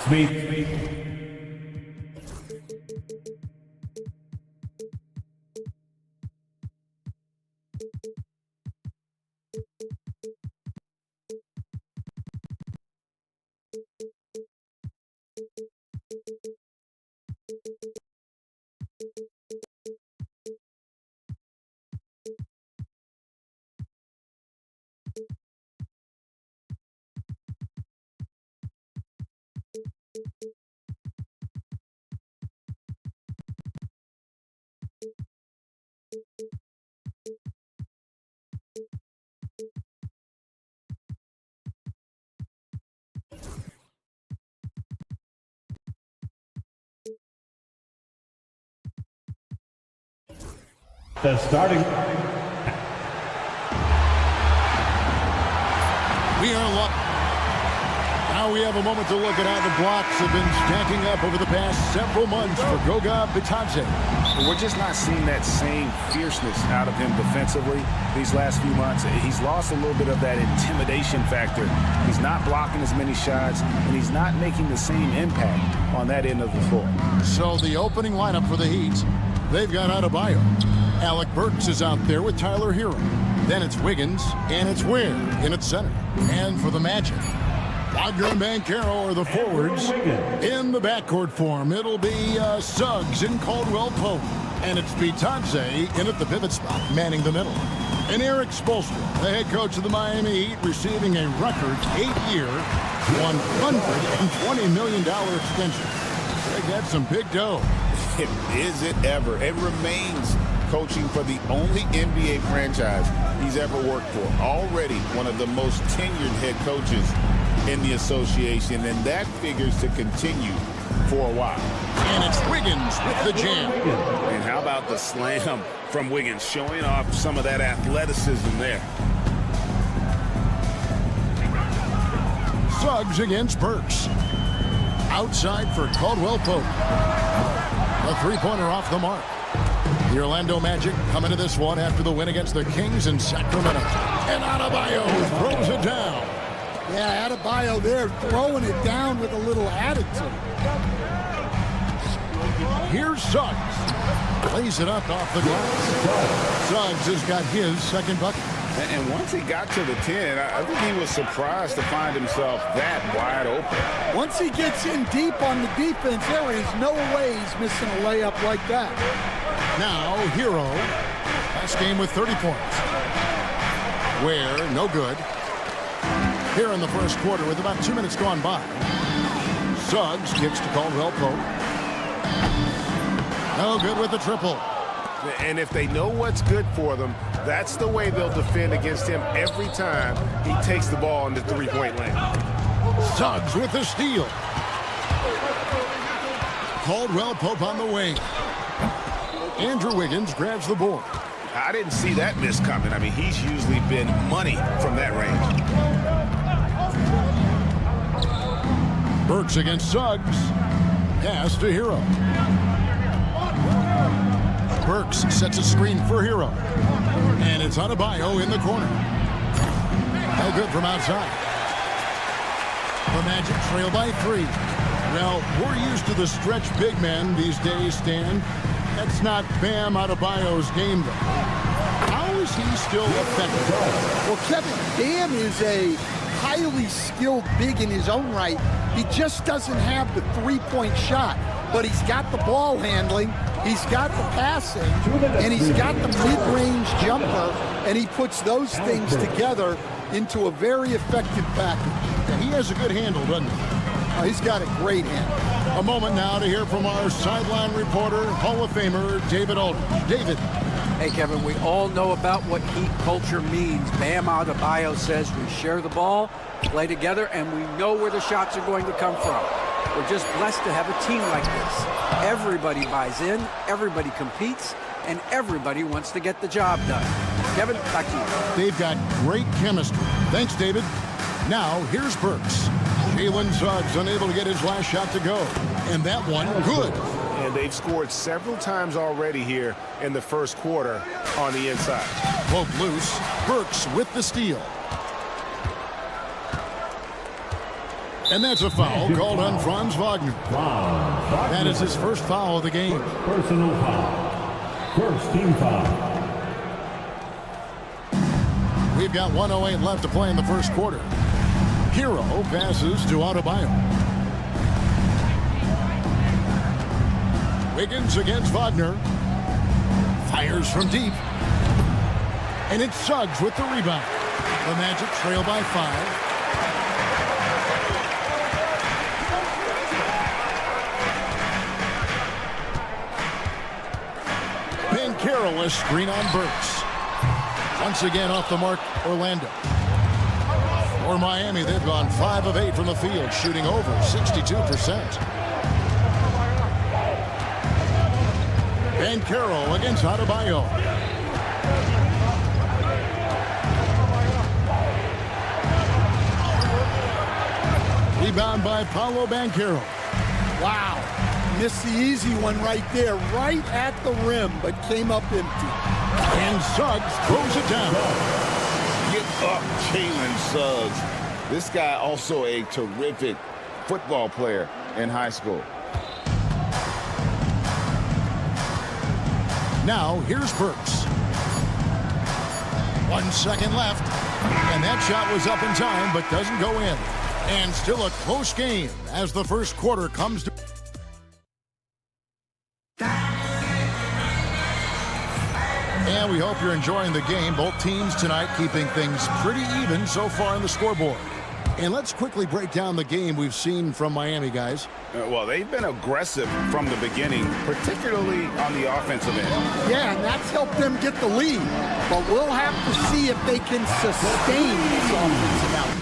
Smith. The starting. We are locked. Now we have a moment to look at how the blocks have been stacking up over the past several months for Goga Bitadze. We're just not seeing that same fierceness out of him defensively these last few months. He's lost a little bit of that intimidation factor. He's not blocking as many shots, and he's not making the same impact on that end of the floor. So the opening lineup for the Heat, they've got Adebayo. Alec Burks is out there with Tyler Hero. Then it's Wiggins, and it's Ware in at center. And for the Magic, Wagner and Banchero are the forwards. In the backcourt form, it'll be Suggs and Caldwell Pope. And it's Bitadze in at the pivot spot, manning the middle. And Eric Spoelstra, the head coach of the Miami Heat, receiving a record 8-year, $120 million extension. They got some big dough. Is it ever? It remains coaching for the only NBA franchise he's ever worked for. Already one of the most tenured head coaches in the association, and that figures to continue for a while. And it's Wiggins with the jam. And how about the slam from Wiggins, showing off some of that athleticism there. Suggs against Burks. Outside for Caldwell Pope. A three-pointer off the mark. The Orlando Magic coming to this one after the win against the Kings in Sacramento. And Adebayo throws it down. Yeah, Adebayo there throwing it down with a little attitude. Here's Suggs. Lays it up off the glass. Suggs has got his second bucket. And once he got to the 10, I think he was surprised to find himself that wide open. Once he gets in deep on the defense, there is no way he's missing a layup like that. Now, Hero. Last game with 30 points. Ware, no good. Here in the first quarter with about 2 minutes gone by. Suggs kicks to Caldwell Pope. No good with the triple. And if they know what's good for them, that's the way they'll defend against him every time he takes the ball in the three-point lane. Suggs with the steal. Caldwell Pope on the wing. Andrew Wiggins grabs the board. I didn't see that miss coming. I mean, he's usually been money from that range. Burks against Suggs. Pass to Hero. Burks sets a screen for Hero. And it's Adebayo in the corner. No good from outside. The Magic trail by 3. Well, we're used to the stretch big men these days, Stan. That's not Bam Adebayo's game, though. How is he still effective? Well, Kevin, Bam is a highly skilled big in his own right. He just doesn't have the three-point shot, but he's got the ball handling, he's got the passing, and he's got the mid-range jumper, and he puts those things together into a very effective package. Yeah, he has a good handle, doesn't he? Oh, he's got a great hand. A moment now to hear from our sideline reporter, Hall of Famer David Alden. David. Hey, Kevin, we all know about what heat culture means. Bam Adebayo says we share the ball, play together, and we know where the shots are going to come from. We're just blessed to have a team like this. Everybody buys in, everybody competes, and everybody wants to get the job done. Kevin, back to you. They've got great chemistry. Thanks, David. Now, here's Burks. Jalen Suggs unable to get his last shot to go. And that one, good. And they've scored several times already here in the first quarter on the inside. Pope loose. Burks with the steal. And that's a foul called on Franz Wagner. That is his first foul of the game. Personal foul. First team foul. We've got 1:08 left to play in the first quarter. Hero passes to Adebayo. Wiggins against Wagner. Fires from deep. And it's Suggs with the rebound. The Magic trail by 5. Careless screen on Burks. Once again off the mark, Orlando. For Miami, they've gone 5 of 8 from the field, shooting over 62%. Banchero against Adebayo. Rebound by Paolo Banchero. Wow. Missed the easy one right there, right at the rim, but came up empty. And Suggs throws it down. Get up, Jalen Suggs. This guy also a terrific football player in high school. Now, here's Burks. 1 second left. And that shot was up in time, but doesn't go in. And still a close game as the first quarter comes to... And we hope you're enjoying the game. Both teams tonight keeping things pretty even so far on the scoreboard. And let's quickly break down the game we've seen from Miami, guys. Well, they've been aggressive from the beginning, particularly on the offensive end. Yeah, and that's helped them get the lead. But we'll have to see if they can sustain this offensive output.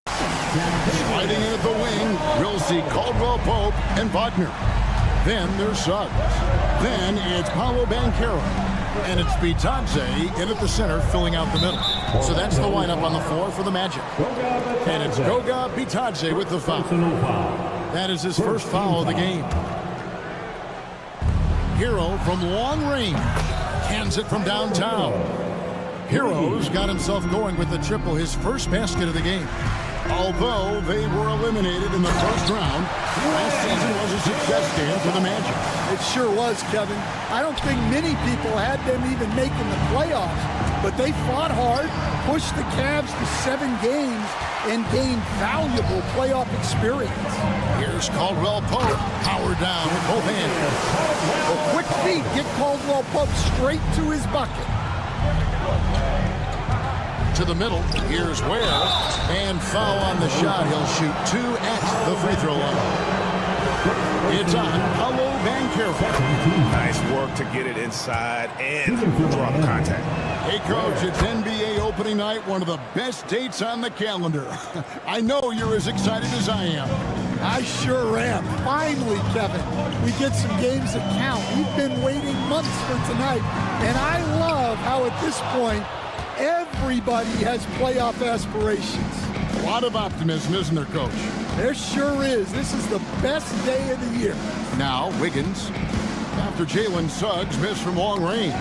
Sliding in at the wing, we'll see Caldwell Pope and Wagner. Then there's Suggs. Then it's Paolo Banchero. And it's Bitadze in at the center, filling out the middle. So that's the lineup on the floor for the Magic. And it's Goga Bitadze with the foul. That is his first foul of the game. Hero from long range. Hands it from downtown. Hero's got himself going with the triple, his first basket of the game. Although they were eliminated in the first round, last season was a success game for the Magic. It sure was, Kevin. I don't think many people had them even making the playoffs, but they fought hard, pushed the Cavs to 7 games, and gained valuable playoff experience. Here's Caldwell Pope, powered down with both hands. Well, quick feet get Caldwell Pope straight to his bucket. To the middle, here's Ware, and foul on the shot. He'll shoot 2 at the free throw line. It's on Paolo Banchero. Nice work to get it inside and draw the contact. Hey, Coach, it's NBA opening night, one of the best dates on the calendar. I know you're as excited as I am. I sure am. Finally, Kevin, we get some games that count. We've been waiting months for tonight, and I love how at this point, everybody has playoff aspirations. A lot of optimism, isn't there, Coach? There sure is. This is the best day of the year. Now, Wiggins, after Jalen Suggs missed from long range.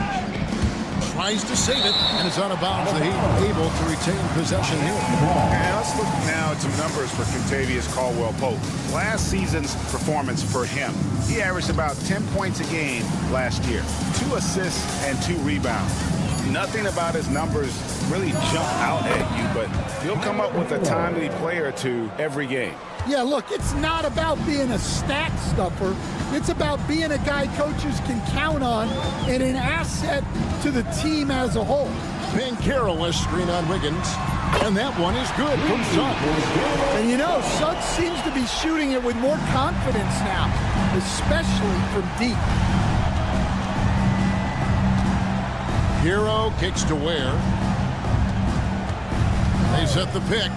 Tries to save it, and it's out of bounds. The Heat able to retain possession here. And let's look now at some numbers for Kentavious Caldwell-Pope. Last season's performance for him, he averaged about 10 points a game last year, 2 assists and 2 rebounds. Nothing about his numbers really jump out at you, but he'll come up with a timely play or two every game. Yeah, look, it's not about being a stat stuffer. It's about being a guy coaches can count on and an asset to the team as a whole. Carolus screen on Wiggins. And that one is good from Suggs. And you know, Suggs seems to be shooting it with more confidence now, especially from deep. Hero kicks to Ware. They set the pick.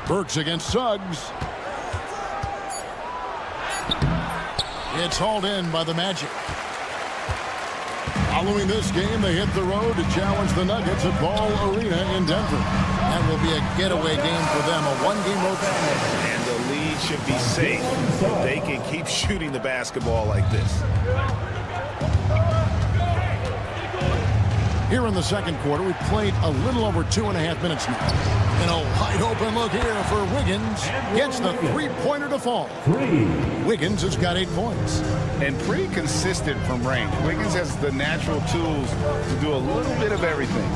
Burks against Suggs. It's hauled in by the Magic. Following this game, they hit the road to challenge the Nuggets at Ball Arena in Denver. That will be a getaway game for them, a one-game road trip. And the lead should be safe if they can keep shooting the basketball like this. Here in the second quarter, we've played a little over 2.5 minutes now. And a wide open look here for Wiggins. Gets the three-pointer to fall. Wiggins has got 8 points. And pretty consistent from range. Wiggins has the natural tools to do a little bit of everything.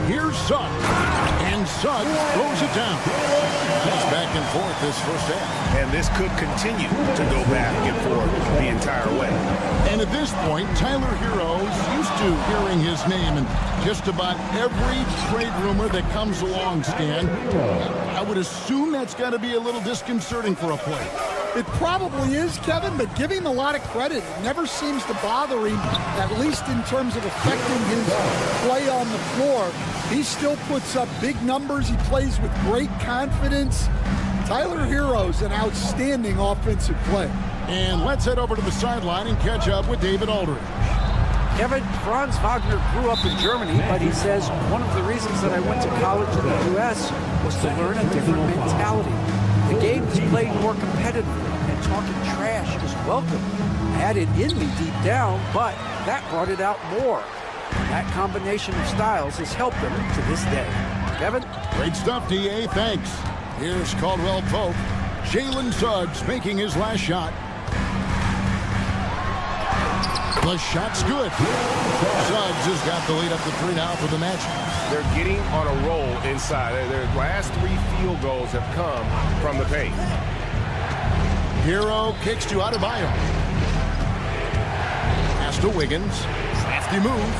Here's Suggs. And Suggs throws it down. It's back and forth this first half. And this could continue to go back and forth the entire way. And at this point, Tyler Hero's used to hearing his name in just about every trade rumor that comes along, Stan. I would assume that's got to be a little disconcerting for a player. It probably is, Kevin, but give him a lot of credit. It never seems to bother him, at least in terms of affecting his play on the floor. He still puts up big numbers. He plays with great confidence. Tyler Hero's an outstanding offensive player. And let's head over to the sideline and catch up with David Aldridge. Kevin, Franz Wagner grew up in Germany, but he says one of the reasons that I went to college in the U.S. was to learn a different mentality. The game is played more competitively, and talking trash is welcome. I had it in me deep down, but that brought it out more. That combination of styles has helped him to this day. Kevin? Great stuff, D.A. Thanks. Here's Caldwell Pope. Jalen Suggs making his last shot. The shot's good. Suggs has got the lead up to 3 now for the Magic. They're getting on a roll inside. Their last 3 field goals have come from the paint. Hero kicks to Adebayo. Pass to Wiggins. Crafty move.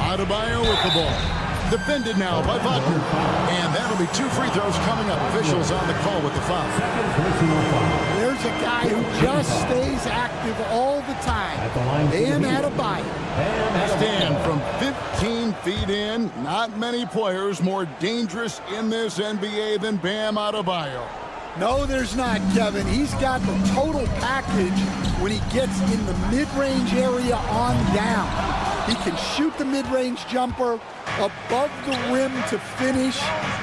Adebayo with the ball. Defended now by Wagner. And that'll be 2 free throws coming up. Officials on the call with the foul. There's a guy who just stays active all the time. Dan Adebayo. Stan, from 15 feet in, not many players more dangerous in this NBA than Bam Adebayo. No, there's not, Kevin. He's got the total package when he gets in the mid-range area on down. He can shoot the mid-range jumper above the rim to finish.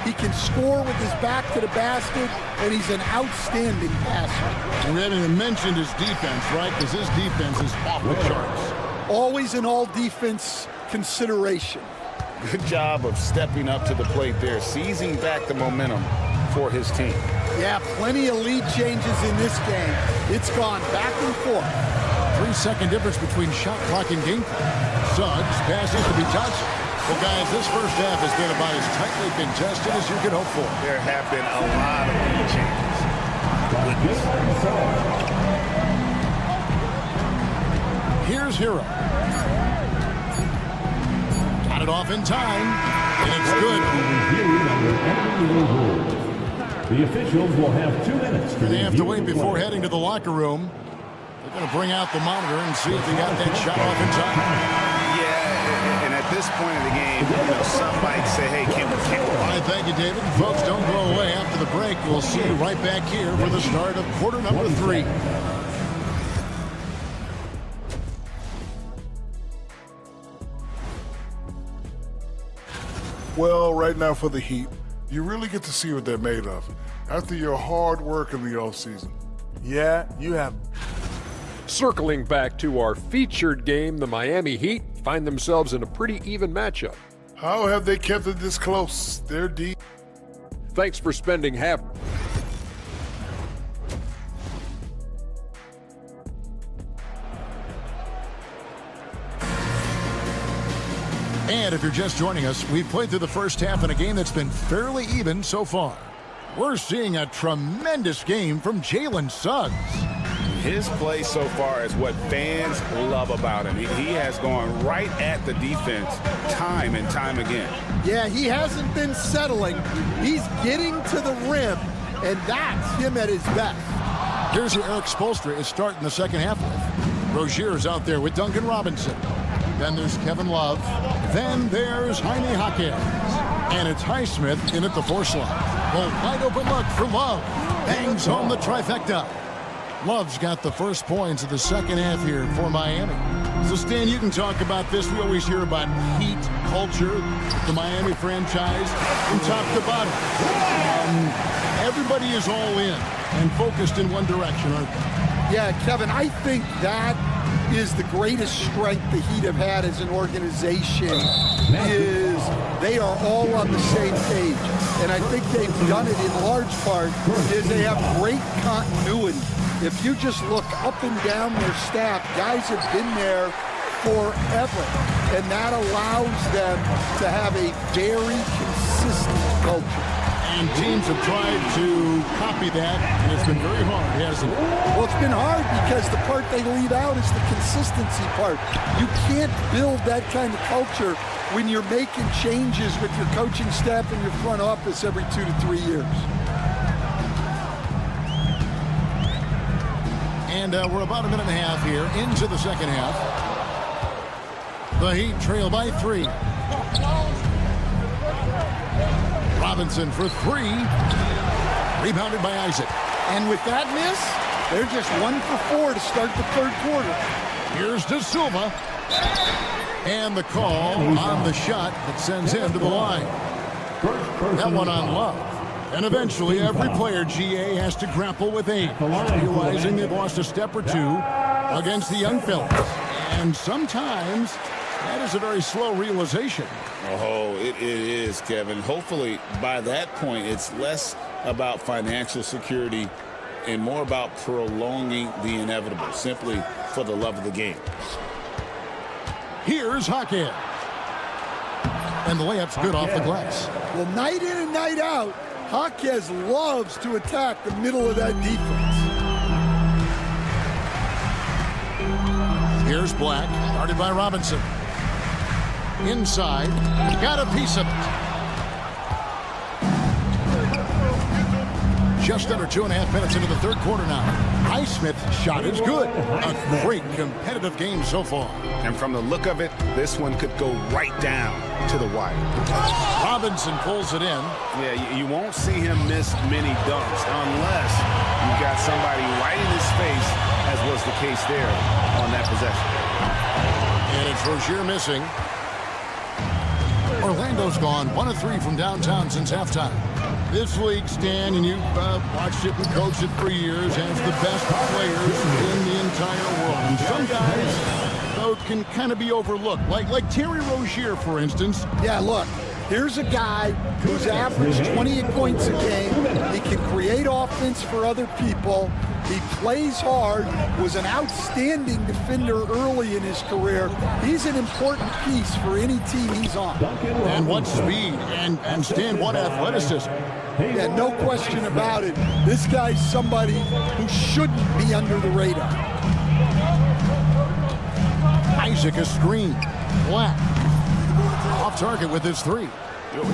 He can score with his back to the basket, and he's an outstanding passer. We haven't even mentioned his defense, right? Because his defense is off the charts. Always an all-defense consideration. Good job of stepping up to the plate there, seizing back the momentum for his team. Yeah, plenty of lead changes in this game. It's gone back and forth. 3-second difference between shot clock and game clock. Suggs passes to be Johnson. Well, guys, this first half has been about as tightly contested as you could hope for. There have been a lot of lead changes. Here's Hero. Got it off in time, and it's good. The officials will have 2 minutes to They have to wait review the before play. heading to the locker room. They're going to bring out the monitor and see if they got that shot off in time. Yeah, and at this point in the game, some might say, hey, can we? All right, thank you, David. Folks, don't go away. After the break, we'll see you right back here for the start of quarter number 3. Well, right now for the Heat, you really get to see what they're made of after your hard work in the offseason. Yeah, you have. Circling back to our featured game, the Miami Heat find themselves in a pretty even matchup. How have they kept it this close? They're deep. Thanks for spending half. And if you're just joining us, we've played through the first half in a game that's been fairly even so far. We're seeing a tremendous game from Jalen Suggs. His play so far is what fans love about him. He has gone right at the defense time and time again. Yeah, he hasn't been settling. He's getting to the rim, and that's him at his best. Here's who Eric Spoelstra is starting the second half with. Rozier's out there with Duncan Robinson. Then there's Kevin Love. Then there's Jaime Jaquez. And it's Highsmith in at the 4 slot. Well, wide open look for Love. Bangs home the trifecta. Love's got the first points of the second half here for Miami. So, Stan, you can talk about this. We always hear about Heat culture, the Miami franchise, from top to bottom. Everybody is all in and focused in one direction, aren't they? Yeah, Kevin, I think that is the greatest strength the Heat have had as an organization, is they are all on the same page. And I think they've done it in large part is they have great continuity. If you just look up and down their staff, guys have been there forever. And that allows them to have a very consistent culture. And teams have tried to copy that, and it's been very hard, hasn't it? Well, it's been hard because the part they leave out is the consistency part. You can't build that kind of culture when you're making changes with your coaching staff and your front office every 2 to 3 years. And we're about a minute and a half here into the second half. The Heat trail by 3. Robinson for 3. Rebounded by Isaac. And with that miss, they're just 1 for 4 to start the third quarter. Here's De Silva. And the call on the shot that sends him to the line. That one on Love. And eventually, every player, GA, has to grapple with age, realizing they've lost a step or two against the young fellas. And sometimes that is a very slow realization. Oh, it is, Kevin. Hopefully, by that point, it's less about financial security and more about prolonging the inevitable, simply for the love of the game. Here's Jaquez. And the layup's good off the glass. Well, night in and night out, Jaquez loves to attack the middle of that defense. Here's Black, guarded by Robinson. Inside, got a piece of it. Just under 2.5 minutes into the third quarter now. Highsmith's shot is good. A great competitive game so far. And from the look of it, this one could go right down to the wire. Robinson pulls it in. Yeah, you won't see him miss many dunks unless you've got somebody right in his face, as was the case there on that possession. And it's Rozier missing. Orlando's gone 1 of 3 from downtown since halftime. This league, Stan, and you've watched it and coached it for years, has the best players in the entire world. And some guys, though, can kind of be overlooked, like Terry Rozier, for instance. Yeah, look, here's a guy who's averaged 28 points a game. He can create offense for other people. He plays hard, was an outstanding defender early in his career. He's an important piece for any team he's on. And what speed, and Stan, what athleticism. Yeah, no question about it. This guy's somebody who shouldn't be under the radar. Isaac a screen. Black. Off target with his 3.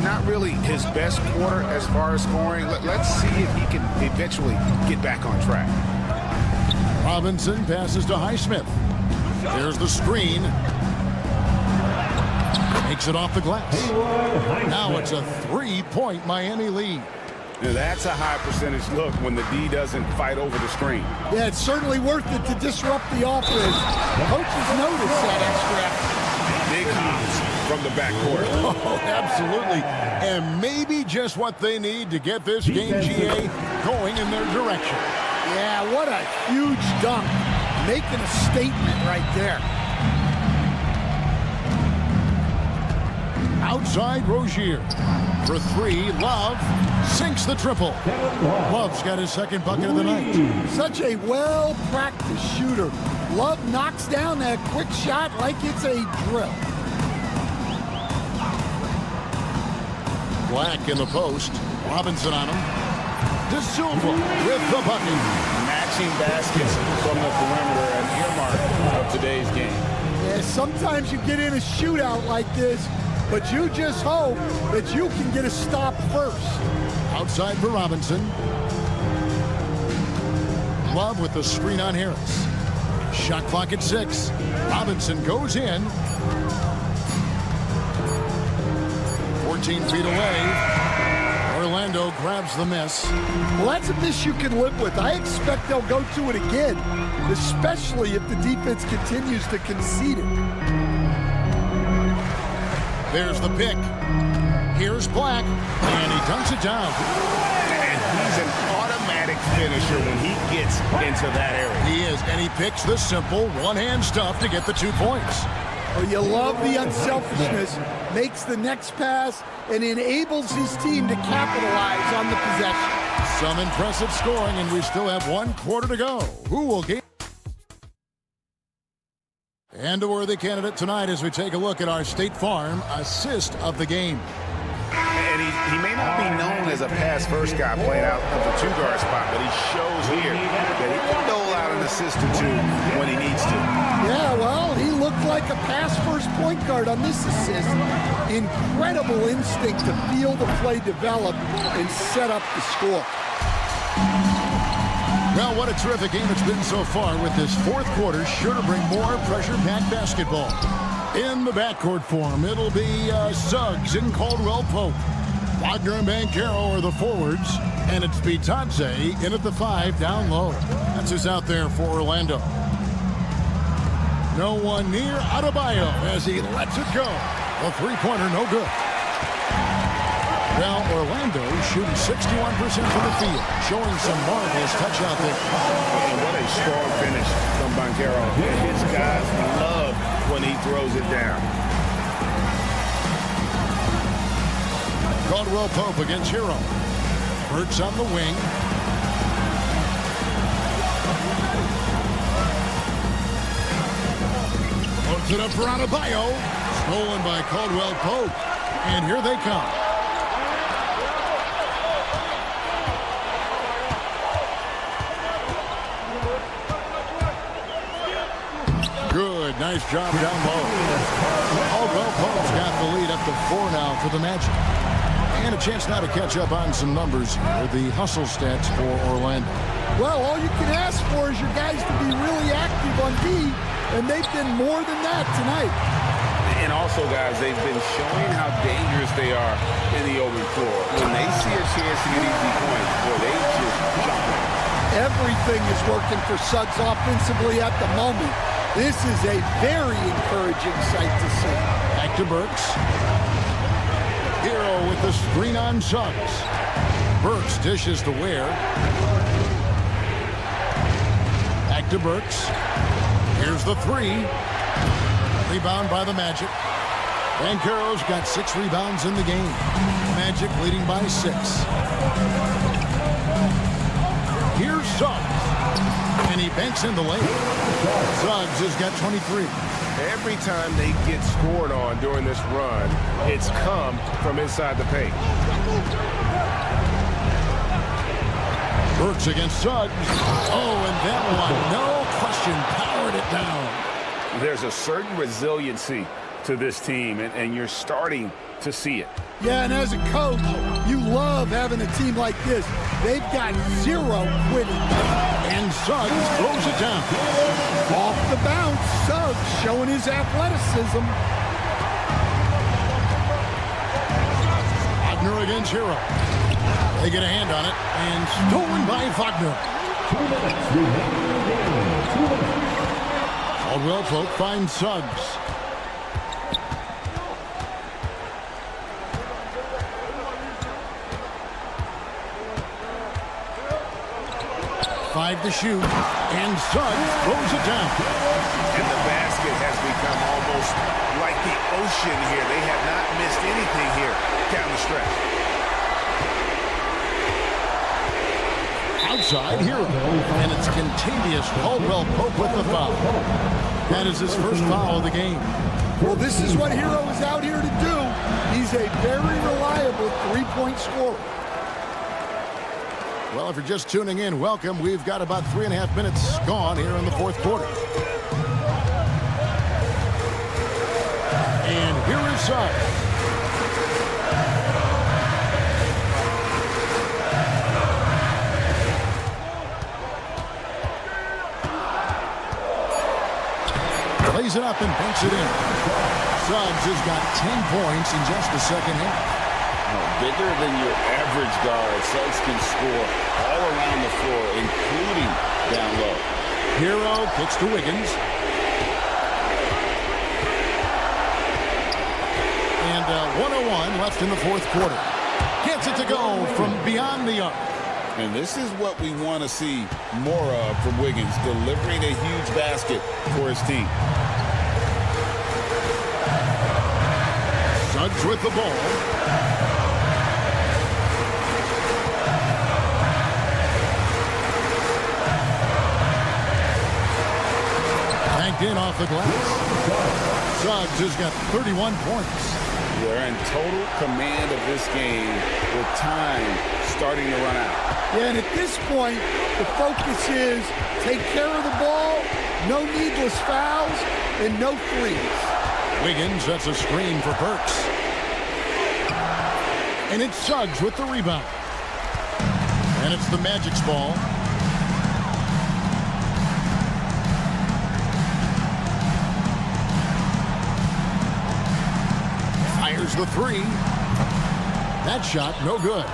Not really his best quarter as far as scoring. Let's see if he can eventually get back on track. Robinson passes to Highsmith. There's the screen. Makes it off the glass. Now it's a 3-point Miami lead. Now that's a high percentage look when the D doesn't fight over the screen. Yeah, it's certainly worth it to disrupt the offense. Coaches notice that extra effort. Big hops from the backcourt. Oh, absolutely. And maybe just what they need to get this game, GA, going in their direction. Yeah, what a huge dunk. Making a statement right there. Outside Rozier. For 3, Love sinks the triple. Love's got his second bucket of the night. Such a well-practiced shooter. Love knocks down that quick shot like it's a drill. Black in the post. Robinson on him. De Silva with the bucket. Matching baskets from the perimeter, an earmark of today's game. Yeah, sometimes you get in a shootout like this, but you just hope that you can get a stop first. Outside for Robinson. Love with the screen on Harris. Shot clock at 6. Robinson goes in. 14 feet away. Orlando grabs the miss. Well, that's a miss you can live with. I expect they'll go to it again, especially if the defense continues to concede it. There's the pick. Here's Black, and he dunks it down. And he's an automatic finisher when he gets into that area. He is, and he picks the simple one-hand stuff to get the 2 points. Oh, you love the unselfishness. Makes the next pass and enables his team to capitalize on the possession. Some impressive scoring, and we still have 1 quarter to go. Who will get? And a worthy candidate tonight as we take a look at our State Farm assist of the game. And he may not be known as a pass-first guy playing out of the 2-guard spot, but he shows here that he can dole out an assist or 2 when he needs to. Yeah, well, he looked like a pass-first point guard on this assist. Incredible instinct to feel the play develop and set up the score. Well, what a terrific game it's been so far, with this 4th quarter sure to bring more pressure-packed basketball. In the backcourt form, it'll be Suggs and Caldwell Pope. Wagner and Banchero are the forwards, and it's Bitadze in at the 5 down low. That's who's out there for Orlando. No one near Adebayo as he lets it go. A 3-pointer, no good. Well, Orlando shooting 61% from the field, showing some marvelous touch out there. And what a strong finish from Banchero. His guys love when he throws it down. Caldwell Pope against Hero. Burks on the wing. Puts it up for Adebayo. Stolen by Caldwell Pope. And here they come. Good, nice job down low. Caldwell Pope's got the lead up to 4 now for the Magic. And a chance now to catch up on some numbers here, the hustle stats for Orlando. Well, all you can ask for is your guys to be really active on D, and they've been more than that tonight. And also, guys, they've been showing how dangerous they are in the open floor. When they see a chance to get easy points, boy, they just jump in. Everything is working for Suggs offensively at the moment. This is a very encouraging sight to see. Back to Burks. Hero with the screen on Suggs. Burks dishes to Ware. Back to Burks. Here's the 3. Rebound by the Magic. Banchero's got 6 rebounds in the game. Magic leading by 6. Here's Suggs. And he banks in the lane. Suggs has got 23. Every time they get scored on during this run, it's come from inside the paint. Burks against Suggs. Oh, and that one, no question, powered it down. There's a certain resiliency to this team, and you're starting to see it. Yeah, and as a coach, you love having a team like this. They've got 0 quitting. And Suggs throws it down. Off the bounce, Suggs showing his athleticism. Wagner against Hero. They get a hand on it, and stolen by Wagner. 2 minutes. Caldwell Pope finds Suggs. Five to shoot, and Suggs throws it down. And the basket has become almost like the ocean here. They have not missed anything here down the stretch. Outside Hero, and it's contagious. Caldwell Pope with the foul. That is his first foul of the game. Well, this is what Hero is out here to do. He's a very reliable reliable three-point scorer. Well, if you're just tuning in, welcome. We've got about 3.5 minutes gone here in the fourth quarter. And here is Suggs. Lays it up and banks it in. Suggs has got 10 points in just the second half. Bigger than your average guard, Suggs can score all around the floor, including down low. Hero kicks to Wiggins. And 1:01 left in the fourth quarter. Gets it to go from beyond the arc. And this is what we want to see more of from Wiggins, delivering a huge basket for his team. Suggs with the ball. Banked in off the glass. Suggs has got 31 points. They're in total command of this game with time starting to run out. Yeah, and at this point, the focus is take care of the ball, no needless fouls, and no threes. Wiggins sets a screen for Burks. And it's Suggs with the rebound. And it's the Magic's ball. Fires the three. That shot, no good.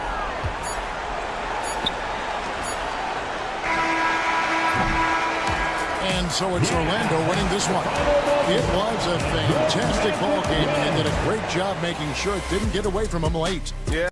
And so it's Orlando winning this one. It was a fantastic ball game, and they did a great job making sure it didn't get away from them late. Yeah.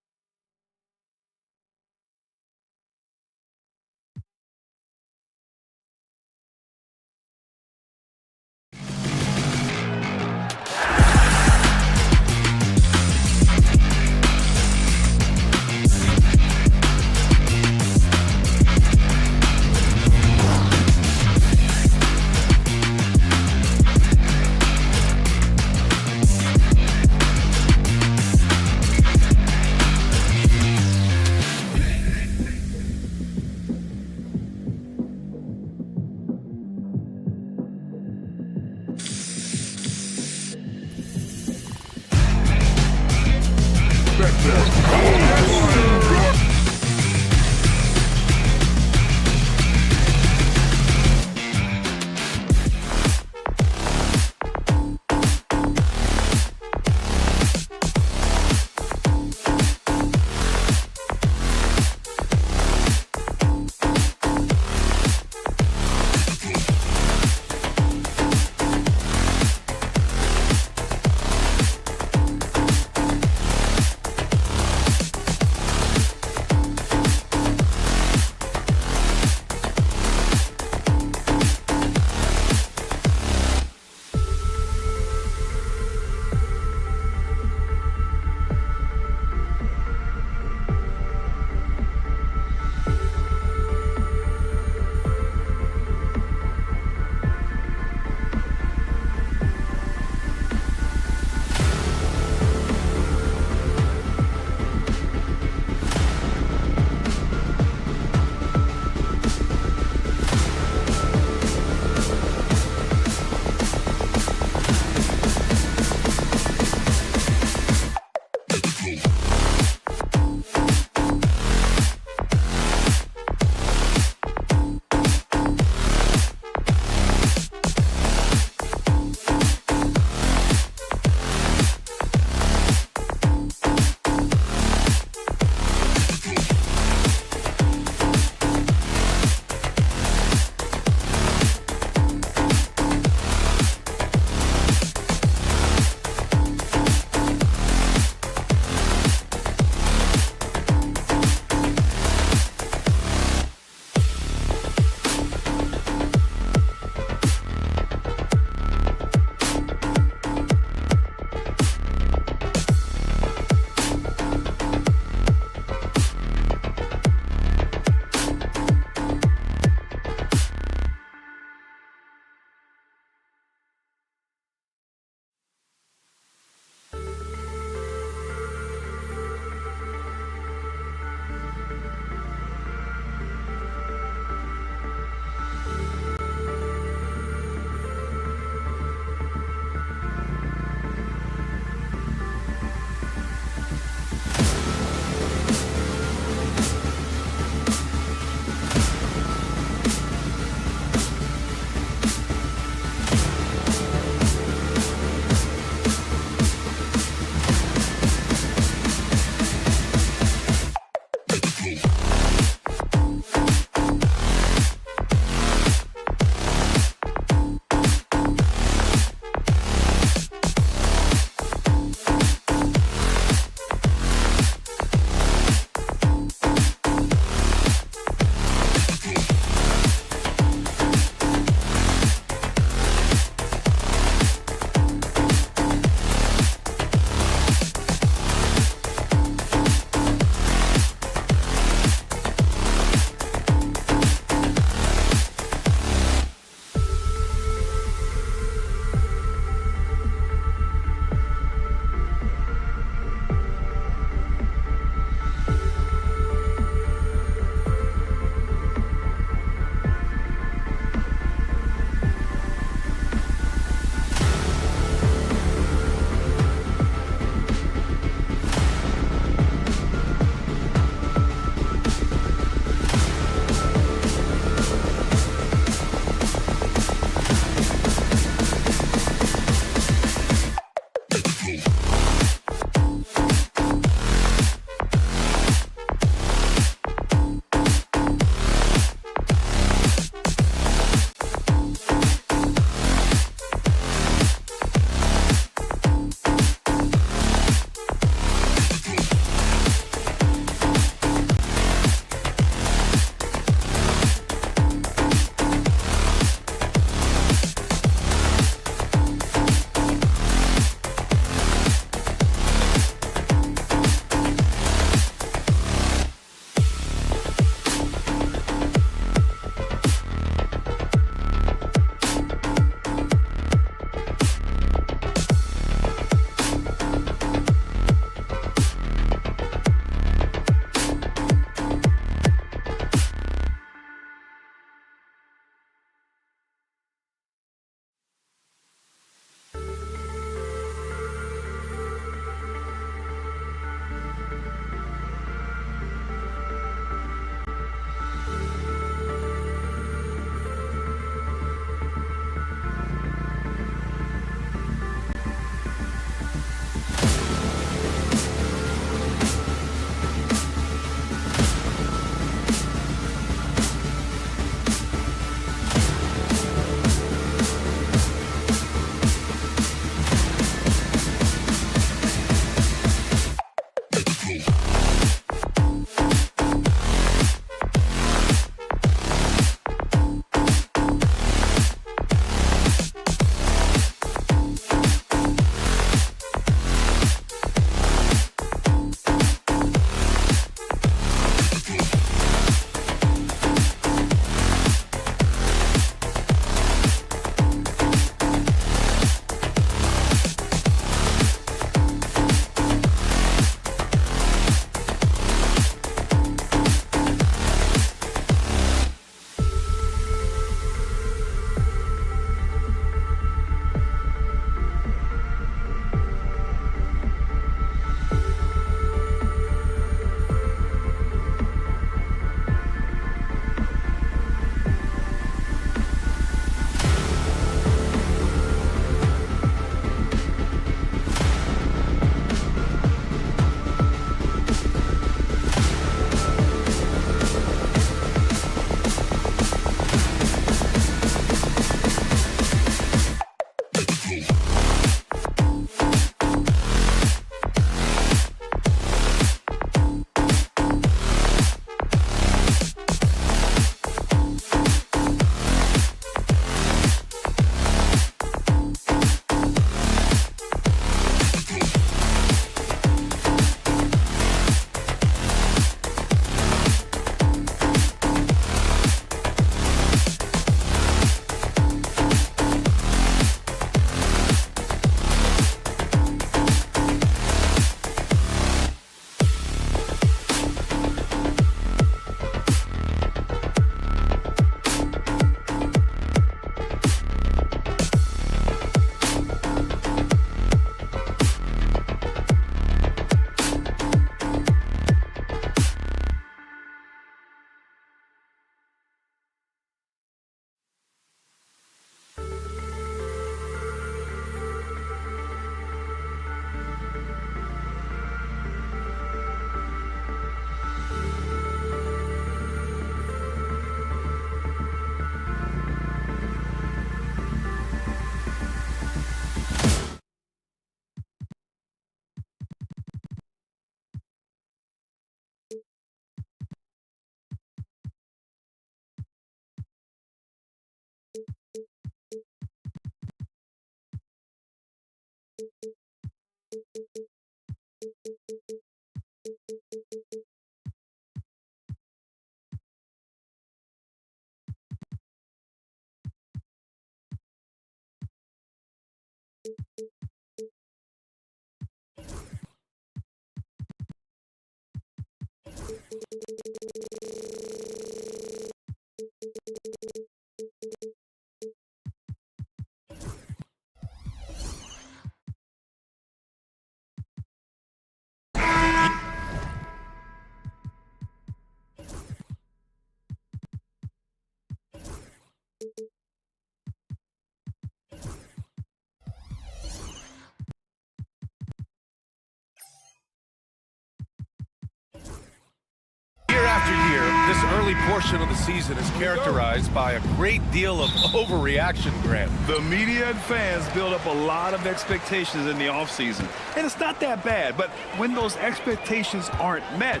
Year after year, this early portion of the season is characterized by a great deal of overreaction, Grant. The media and fans build up a lot of expectations in the offseason. And it's not that bad, but when those expectations aren't met,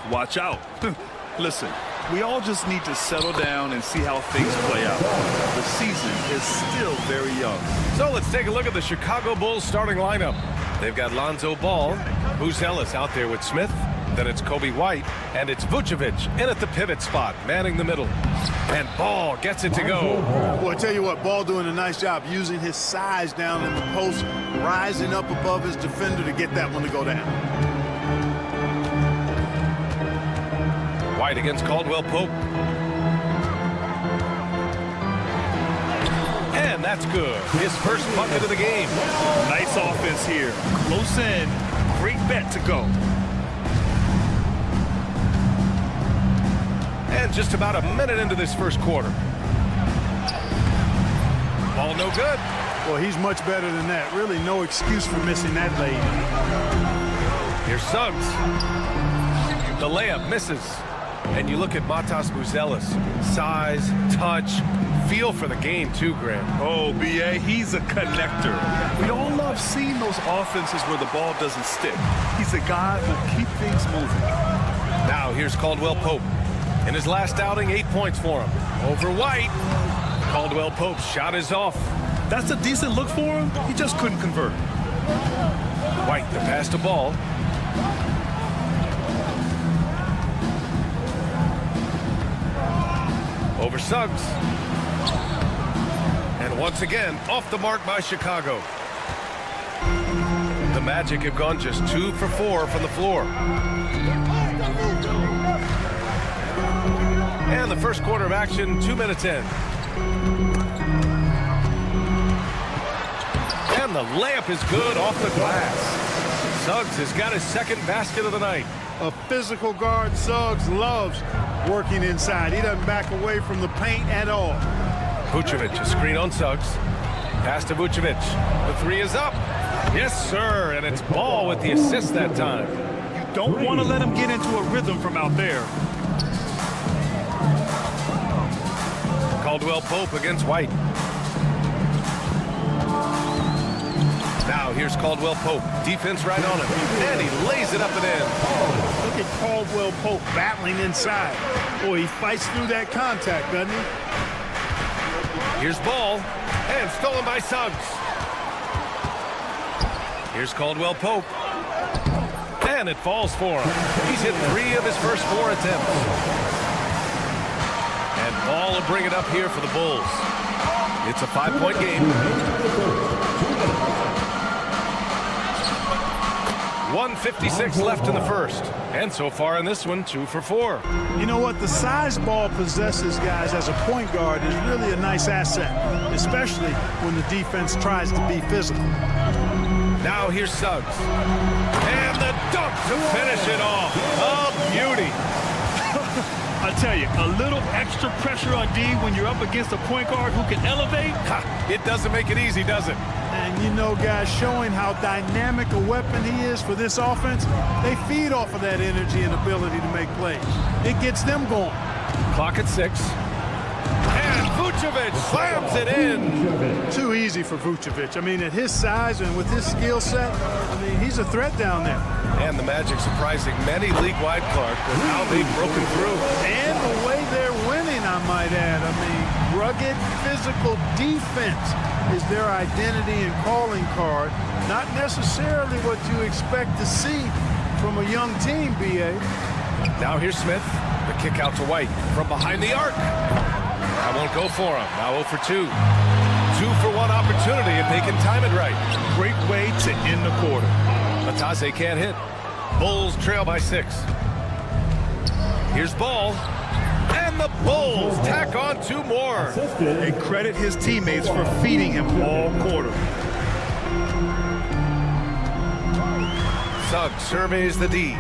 watch out. Listen, we all just need to settle down and see how things play out. The season is still very young. So let's take a look at the Chicago Bulls starting lineup. They've got Lonzo Ball, Buzelis out there with Smith. Then it's Kobe White, and it's Vucevic in at the pivot spot, manning the middle. And Ball gets it to go. Well, I tell you what, Ball doing a nice job using his size down in the post, rising up above his defender to get that one to go down. White against Caldwell Pope. And that's good. His first bucket of the game. Nice offense here. Close in. Great bet to go. And just about a minute into this first quarter. Ball no good. Well, he's much better than that. Really no excuse for missing that lane. Here's Suggs. The layup misses. And you look at Matas Buzelis. Size, touch, feel for the game too, Graham. Oh, B.A., he's a connector. We all love seeing those offenses where the ball doesn't stick. He's a guy who'll keep things moving. Now here's Caldwell Pope. In his last outing, 8 points for him. Over White. Caldwell Pope's shot is off. That's a decent look for him. He just couldn't convert. White, the pass to Ball. Over Suggs. And once again, off the mark by Chicago. The Magic have gone just 2 for 4 from the floor. And the first quarter of action, 2 minutes in. And the layup is good off the glass. Suggs has got his second basket of the night. A physical guard, Suggs, loves working inside. He doesn't back away from the paint at all. Vucevic, a screen on Suggs. Pass to Vucevic. The three is up. Yes, sir, and it's Ball with the assist that time. You don't want to let him get into a rhythm from out there. Caldwell Pope against White. Here's Caldwell Pope. Defense right on him. And he lays it up and in. Look at Caldwell Pope battling inside. Boy, he fights through that contact, doesn't he? Here's ball. And stolen by Suggs. Here's Caldwell Pope. And it falls for him. He's hit 3 of his first 4 attempts. And Ball will bring it up here for the Bulls. It's a 5-point game. 1:56 left in the first. And so far in this one, 2 for 4. You know what? The size Ball possesses, guys, as a point guard is really a nice asset, especially when the defense tries to be physical. Now here's Suggs. And the dunk to finish it off. A beauty. I tell you, a little extra pressure on D when you're up against a point guard who can elevate. It doesn't make it easy, does it? And you know, guys, showing how dynamic a weapon he is for this offense, they feed off of that energy and ability to make plays. It gets them going. Clock at 6. And Vucevic slams it in. Too easy for Vucevic. I mean, at his size and with his skill set, I mean, he's a threat down there. And the Magic surprising many league-wide, Clark, with how they've broken through. And the way they're winning, I might add. I mean, rugged physical defense is their identity and calling card. Not necessarily what you expect to see from a young team, B.A. Now here's Smith. The kick out to White from behind the arc. That won't go for him. Now 0 for 2. 2 for 1 opportunity if they can time it right. Great way to end the quarter. Matase can't hit. Bulls trail by 6. Here's Ball. And the Bulls tack on 2 more. They credit his teammates for feeding him all quarter. Suggs surveys the D.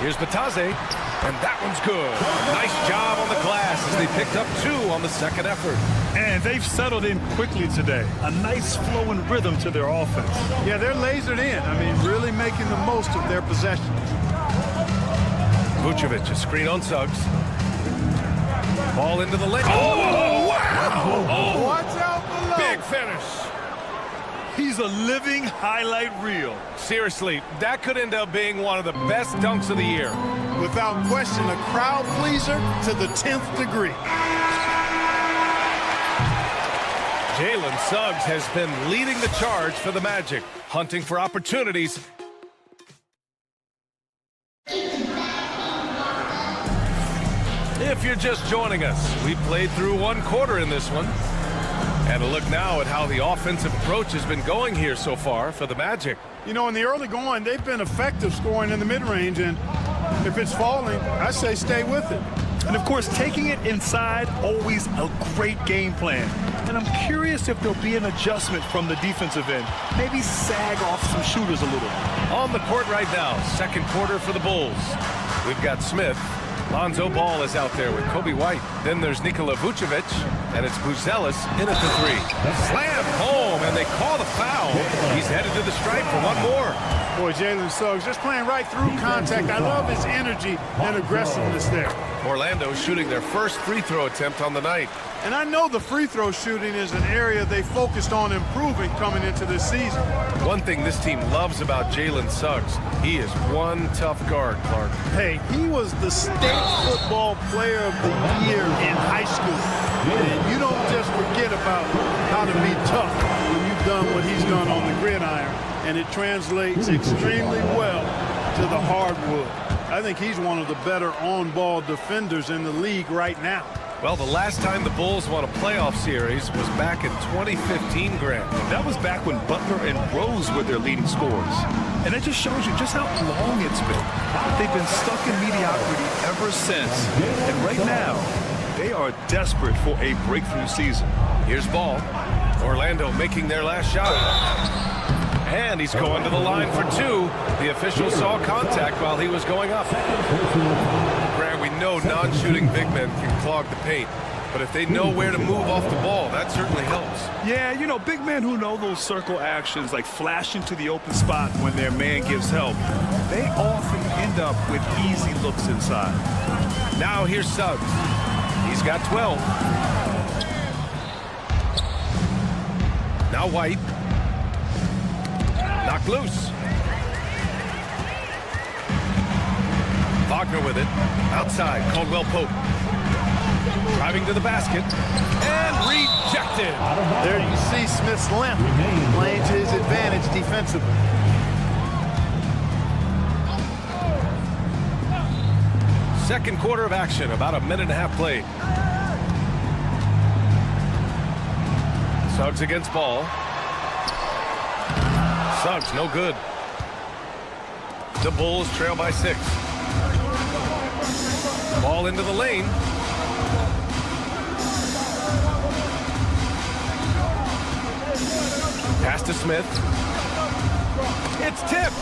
Here's Matase, and that one's good. Nice job on the glass as they picked up 2 on the second effort. And they've settled in quickly today. A nice flowing rhythm to their offense. Yeah, they're lasered in. I mean, really making the most of their possessions. Vucevic, a screen on Suggs. Ball into the lane. Oh, wow! Oh, watch out below. Big finish. He's a living highlight reel. Seriously, that could end up being one of the best dunks of the year. Without question, a crowd pleaser to the 10th degree. Jalen Suggs has been leading the charge for the Magic, hunting for opportunities. If you're just joining us, we played through 1 quarter in this one. And a look now at how the offensive approach has been going here so far for the Magic. You know, in the early going, they've been effective scoring in the mid-range, and if it's falling, I say stay with it. And, of course, taking it inside, always a great game plan. And I'm curious if there'll be an adjustment from the defensive end. Maybe sag off some shooters a little. On the court right now, second quarter for the Bulls. We've got Smith. Lonzo Ball is out there with Kobe White. Then there's Nikola Vucevic, and it's Buzelis in at the 3. Slam home, and they call the foul. He's headed to the stripe for 1 more. Boy, Jalen Suggs just playing right through contact. I love his energy and aggressiveness there. Orlando shooting their first free throw attempt on the night. And I know the free throw shooting is an area they focused on improving coming into this season. One thing this team loves about Jalen Suggs, he is one tough guard, Clark. Hey, he was the state football player of the year in high school. And you don't just forget about how to be tough when you've done what he's done on the gridiron. And it translates extremely well to the hardwood. I think he's one of the better on-ball defenders in the league right now. Well, the last time the Bulls won a playoff series was back in 2015, Grant. That was back when Butler and Rose were their leading scorers. And it just shows you just how long it's been. They've been stuck in mediocrity ever since. And right now, they are desperate for a breakthrough season. Here's Ball. Orlando making their last shot. And he's going to the line for 2. The official saw contact while he was going up. Grant, we know non-shooting big men can clog the paint. But if they know where to move off the ball, that certainly helps. Yeah, you know, big men who know those circle actions, like flashing to the open spot when their man gives help, they often end up with easy looks inside. Now here's Suggs. He's got 12. Now White. Knocked loose. Wagner with it. Outside, Caldwell Pope. Driving to the basket. And rejected. There you see Smith's length playing to his advantage defensively. Second quarter of action, about a minute and a half played. Suggs against Ball. Suggs, no good. The Bulls trail by 6. Ball into the lane. Pass to Smith. It's tipped.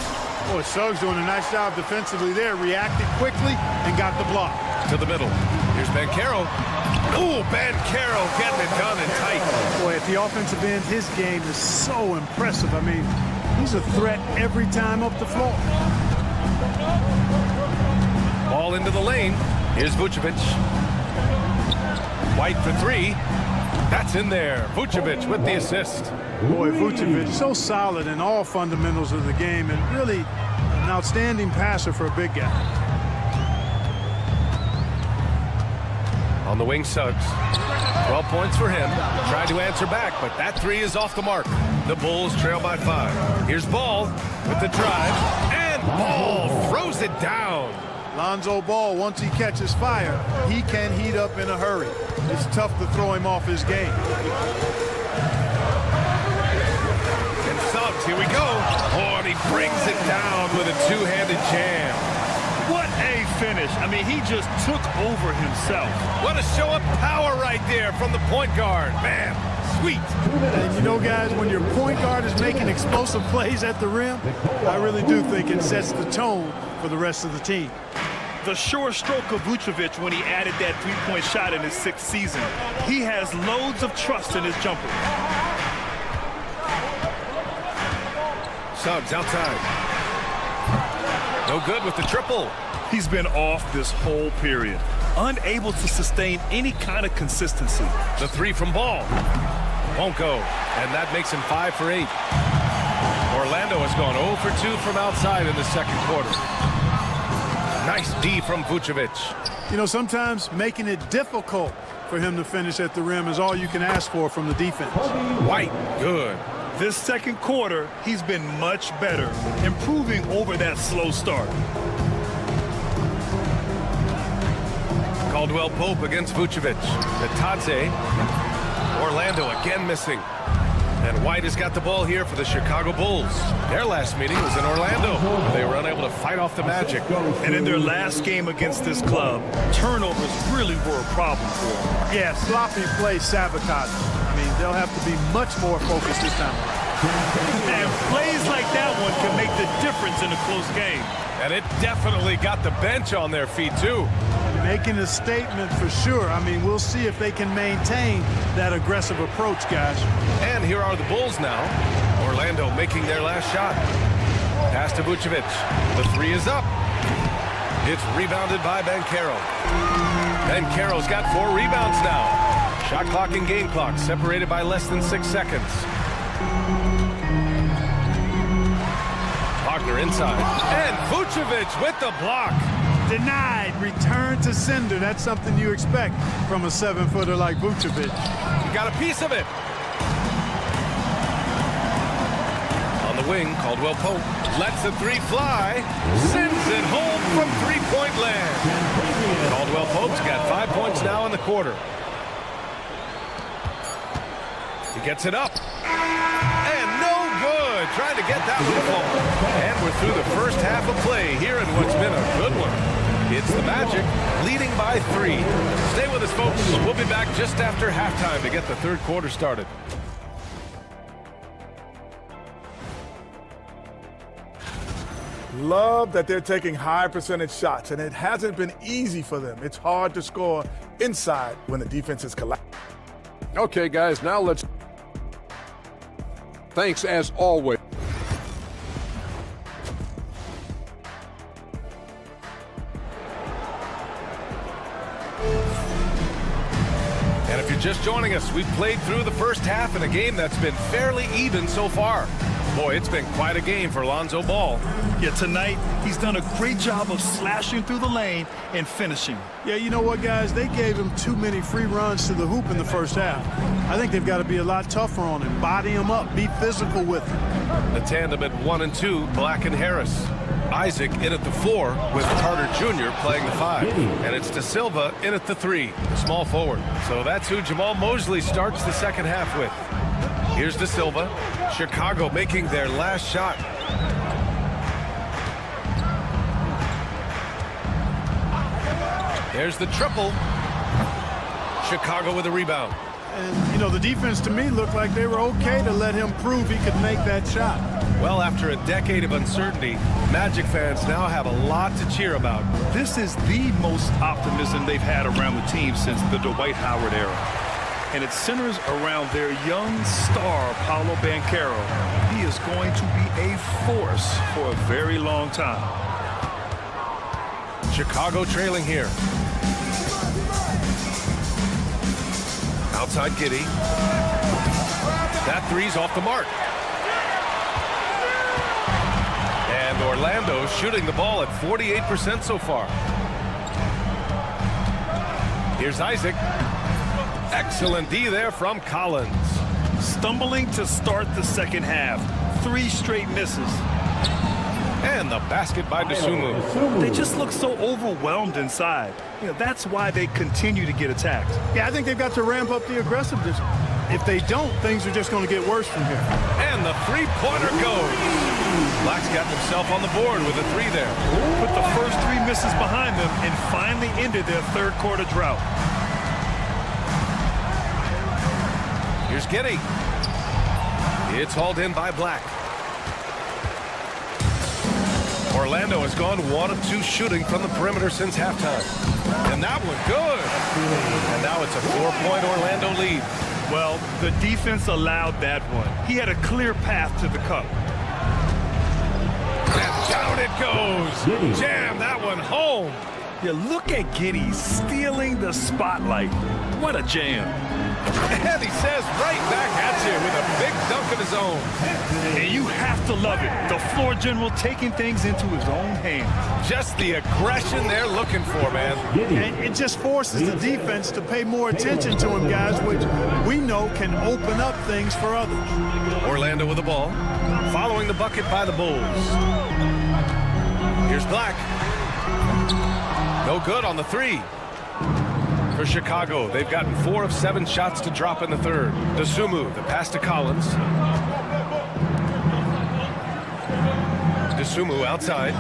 Boy, Suggs doing a nice job defensively there. Reacted quickly and got the block. To the middle. Here's Banchero. Ooh, Banchero getting it done and tight. Boy, at the offensive end, his game is so impressive. I mean, he's a threat every time up the floor. Ball into the lane. Here's Vucevic. White for 3. That's in there. Vucevic with the assist. Boy, Vucevic so solid in all fundamentals of the game and really an outstanding passer for a big guy. On the wing, Suggs. 12 points for him. Tried to answer back, but that 3 is off the mark. The Bulls trail by 5. Here's Ball with the drive. And Ball throws it down. Lonzo Ball, once he catches fire, he can heat up in a hurry. It's tough to throw him off his game. And Suggs, here we go. Oh, and he brings it down with a two-handed jam. What a finish. I mean, he just took over himself. What a show of power right there from the point guard. Man, sweet. And you know, guys, when your point guard is making explosive plays at the rim, I really do think it sets the tone for the rest of the team. The sure stroke of Vucevic when he added that three-point shot in his 6th season. He has loads of trust in his jumper. Suggs outside. No good with the triple. He's been off this whole period, unable to sustain any kind of consistency. The 3 from Ball. Won't go, and that makes him 5 for 8. Orlando has gone 0 for 2 from outside in the second quarter. Nice D from Vucevic. You know, sometimes making it difficult for him to finish at the rim is all you can ask for from the defense. White, good. This second quarter, he's been much better, improving over that slow start. Caldwell Pope against Vucevic. Natadze. Orlando again missing. And White has got the ball here for the Chicago Bulls. Their last meeting was in Orlando. They were unable to fight off the Magic. And in their last game against this club, turnovers really were a problem for them. Yeah, sloppy play sabotage. I mean, they'll have to be much more focused this time around. And plays like that one can make the difference in a close game. And it definitely got the bench on their feet, too. Making a statement for sure. I mean, we'll see if they can maintain that aggressive approach, guys. And here are the Bulls now. Orlando making their last shot. Pass to Vucevic. The 3 is up. It's rebounded by Banchero. Banchero's got 4 rebounds now. Shot clock and game clock separated by less than 6 seconds. Wagner inside. And Vucevic with the block. Denied. Return to sender. That's something you expect from a 7-footer like Vucevic. He got a piece of it. On the wing, Caldwell Pope lets the 3 fly. Sends it home from three-point land. Caldwell Pope's got 5 points now in the quarter. He gets it up. And no good. Trying to get that one to fall. And we're through the first half of play here in what's been a good one. It's the Magic leading by 3. Stay with us, folks. We'll be back just after halftime to get the third quarter started. Love that they're taking high percentage shots, and it hasn't been easy for them. It's hard to score inside when the defense is collapsed. Okay, guys, now let's... Thanks, as always. If you're just joining us, we've played through the first half in a game that's been fairly even so far. Boy, it's been quite a game for Lonzo Ball. Yeah, tonight he's done a great job of slashing through the lane and finishing. Yeah, you know what, guys? They gave him too many free runs to the hoop in the first half. I think they've got to be a lot tougher on him. Body him up. Be physical with him. The tandem at 1 and 2, Black and Harris. Isaac in at the 4 with Carter Jr. playing the 5. And it's De Silva in at the 3, the small forward. So that's who Jamal Mosley starts the second half with. Here's De Silva. Chicago making their last shot. There's the triple. Chicago with a rebound. And, you know, the defense to me looked like they were okay to let him prove he could make that shot. Well, after a decade of uncertainty, Magic fans now have a lot to cheer about. This is the most optimism they've had around the team since the Dwight Howard era. And it centers around their young star, Paolo Banchero. He is going to be a force for a very long time. Chicago trailing here. Outside Giddey. That three's off the mark. And Orlando shooting the ball at 48% so far. Here's Isaac. Excellent D there from Collins. Stumbling to start the second half. 3 straight misses. And the basket by Dosunmu. They just look so overwhelmed inside. You know, that's why they continue to get attacked. Yeah, I think they've got to ramp up the aggressiveness. If they don't, things are just going to get worse from here. And the three-pointer goes. Black's got himself on the board with a 3 there. Put the first 3 misses behind them and finally ended their third quarter drought. Here's Giddey. It's hauled in by Black. Orlando has gone 1 of 2 shooting from the perimeter since halftime. And that one good. And now it's a 4-point Orlando lead. Well, the defense allowed that one. He had a clear path to the cup. And down it goes. Jam that one home. Yeah, look at Giddey stealing the spotlight. What a jam. And he says right back at you with a big dunk of his own. And you have to love it. The floor general taking things into his own hands. Just the aggression they're looking for, man. And it just forces the defense to pay more attention to him, guys, which we know can open up things for others. Orlando with the ball, following the bucket by the Bulls. Here's Black. No good on the 3. For Chicago, they've gotten 4 of 7 shots to drop in the third. Dosunmu, the pass to Collins. Dosunmu outside.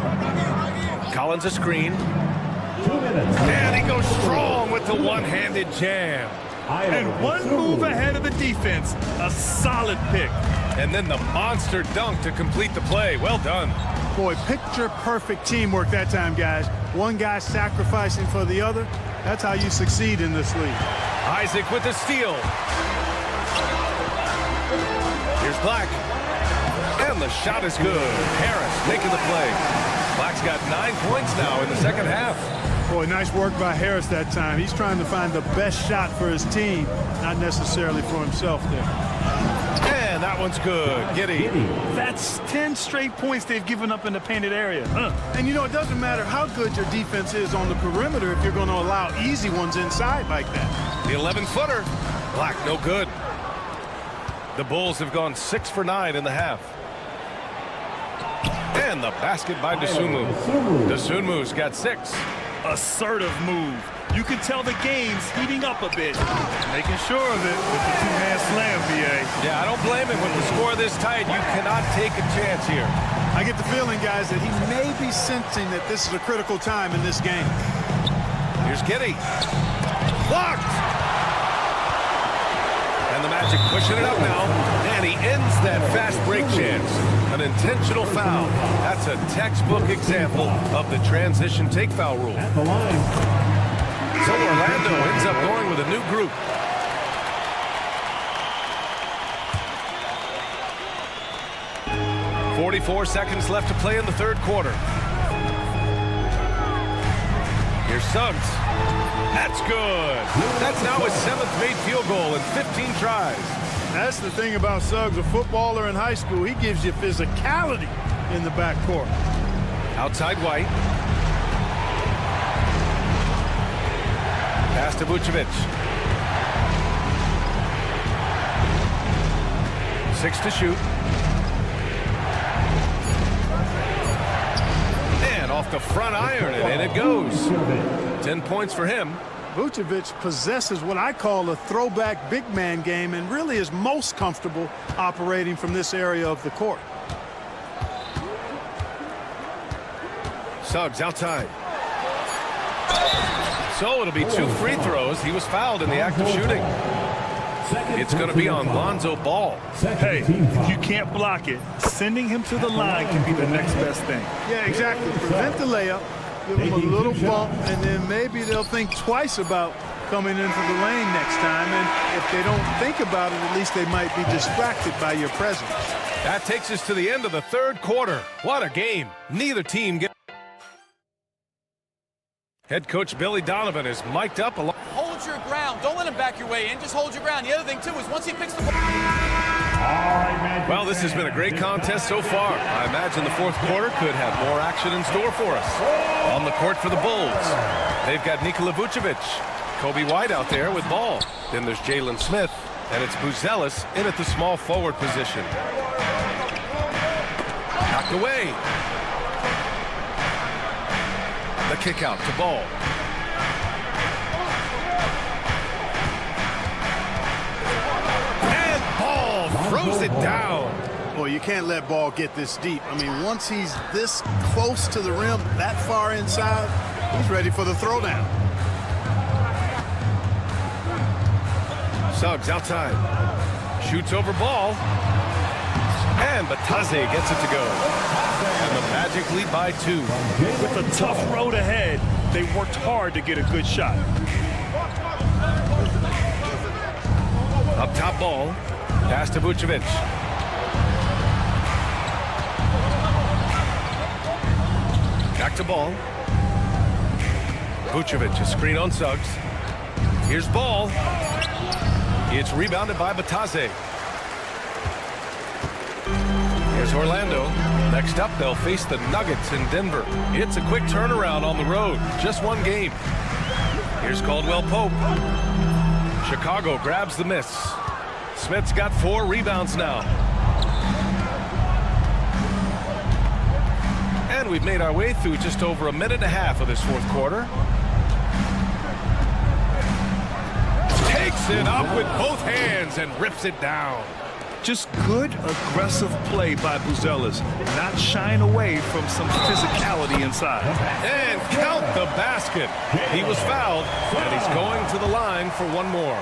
Collins a screen. And he goes strong with the one-handed jam. And one move ahead of the defense. A solid pick. And then the monster dunk to complete the play. Well done. Boy, picture-perfect teamwork that time, guys. One guy sacrificing for the other. That's how you succeed in this league. Isaac with the steal. Here's Black. And the shot is good. Harris making the play. Black's got 9 points now in the second half. Boy, nice work by Harris that time. He's trying to find the best shot for his team, not necessarily for himself there. And that one's good. Giddey. That's 10 straight points they've given up in the painted area. And, you know, it doesn't matter how good your defense is on the perimeter if you're going to allow easy ones inside like that. The 11-footer. Black, no good. The Bulls have gone 6 for 9 in the half. And the basket by Dosunmu. Dosunmu's got 6. Assertive move. You can tell the game's heating up a bit. Making sure of it with the 2-man slam, BA. Yeah, I don't blame him. With the score this tight, you cannot take a chance here. I get the feeling, guys, that he may be sensing that this is a critical time in this game. Here's Giddey. Blocked! And the Magic pushing it up now. And he ends that fast break chance. An intentional foul. That's a textbook example of the transition take foul rule. At the line. So Orlando ends up going with a new group. .44 seconds left to play in the third quarter. Here's Suggs. That's good. That's now his 7th made field goal in 15 tries. That's the thing about Suggs, a footballer in high school. He gives you physicality in the backcourt. Outside White. Pass to Vucevic. 6 to shoot. And off the front iron, and in it goes. 10 points for him. Vucevic possesses what I call a throwback big man game and really is most comfortable operating from this area of the court. Suggs outside. So it'll be 2 free throws. He was fouled in the act of shooting. It's going to be on Lonzo Ball. Hey, if you can't block it, sending him to the line can be the next best thing. Yeah, exactly. Prevent the layup, give them a little bump, and then maybe they'll think twice about coming into the lane next time. And if they don't think about it, at least they might be distracted by your presence. That takes us to the end of the 3rd quarter. What a game. Neither team gets. Head coach Billy Donovan is mic'd up. Hold your ground. Don't let him back your way in. Just hold your ground. The other thing, too, is once he picks the ball. Well, this has been a great contest so far. I imagine the 4th quarter could have more action in store for us. On the court for the Bulls, they've got Nikola Vucevic. Kobe White out there with ball. Then there's Jalen Smith, and it's Buzelis in at the small forward position. Knocked away. The kick out to Ball. And Ball throws it down. Well, you can't let Ball get this deep. I mean, once he's this close to the rim, that far inside, he's ready for the throwdown. Suggs outside. Shoots over Ball. And Batase gets it to go. And the Magic lead by 2. With a tough road ahead, they worked hard to get a good shot. Up top Ball. Pass to Vucevic. Back to Ball. Vucevic, a screen on Suggs. Here's Ball. It's rebounded by Batase. Here's Orlando. Next up, they'll face the Nuggets in Denver. It's a quick turnaround on the road. Just one game. Here's Caldwell Pope. Chicago grabs the miss. Smith's got 4 rebounds now. And we've made our way through just over a minute and a half of this 4th quarter. Takes it up with both hands and rips it down. Just good, aggressive play by Buzelis, not shying away from some physicality inside. And count the basket. He was fouled, and he's going to the line for one more.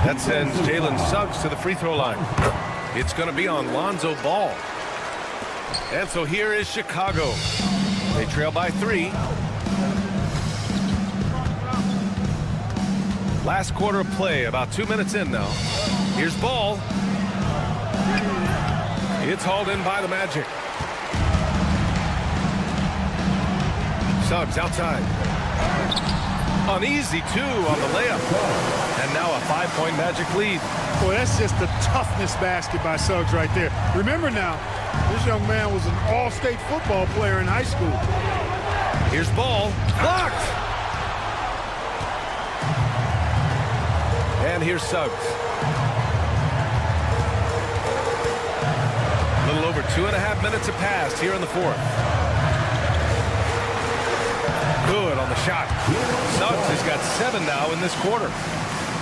That sends Jalen Suggs to the free throw line. It's going to be on Lonzo Ball. And so here is Chicago. They trail by 3. Last quarter of play, about 2 minutes in now. Here's Ball. It's hauled in by the Magic. Suggs outside. An easy 2 on the layup. And now a 5-point Magic lead. Boy, that's just a toughness basket by Suggs right there. Remember now, this young man was an all-state football player in high school. Here's Ball. Blocked! And here's Suggs. A little over 2.5 minutes have passed here in the 4th. Good on the shot. Suggs has got 7 now in this quarter.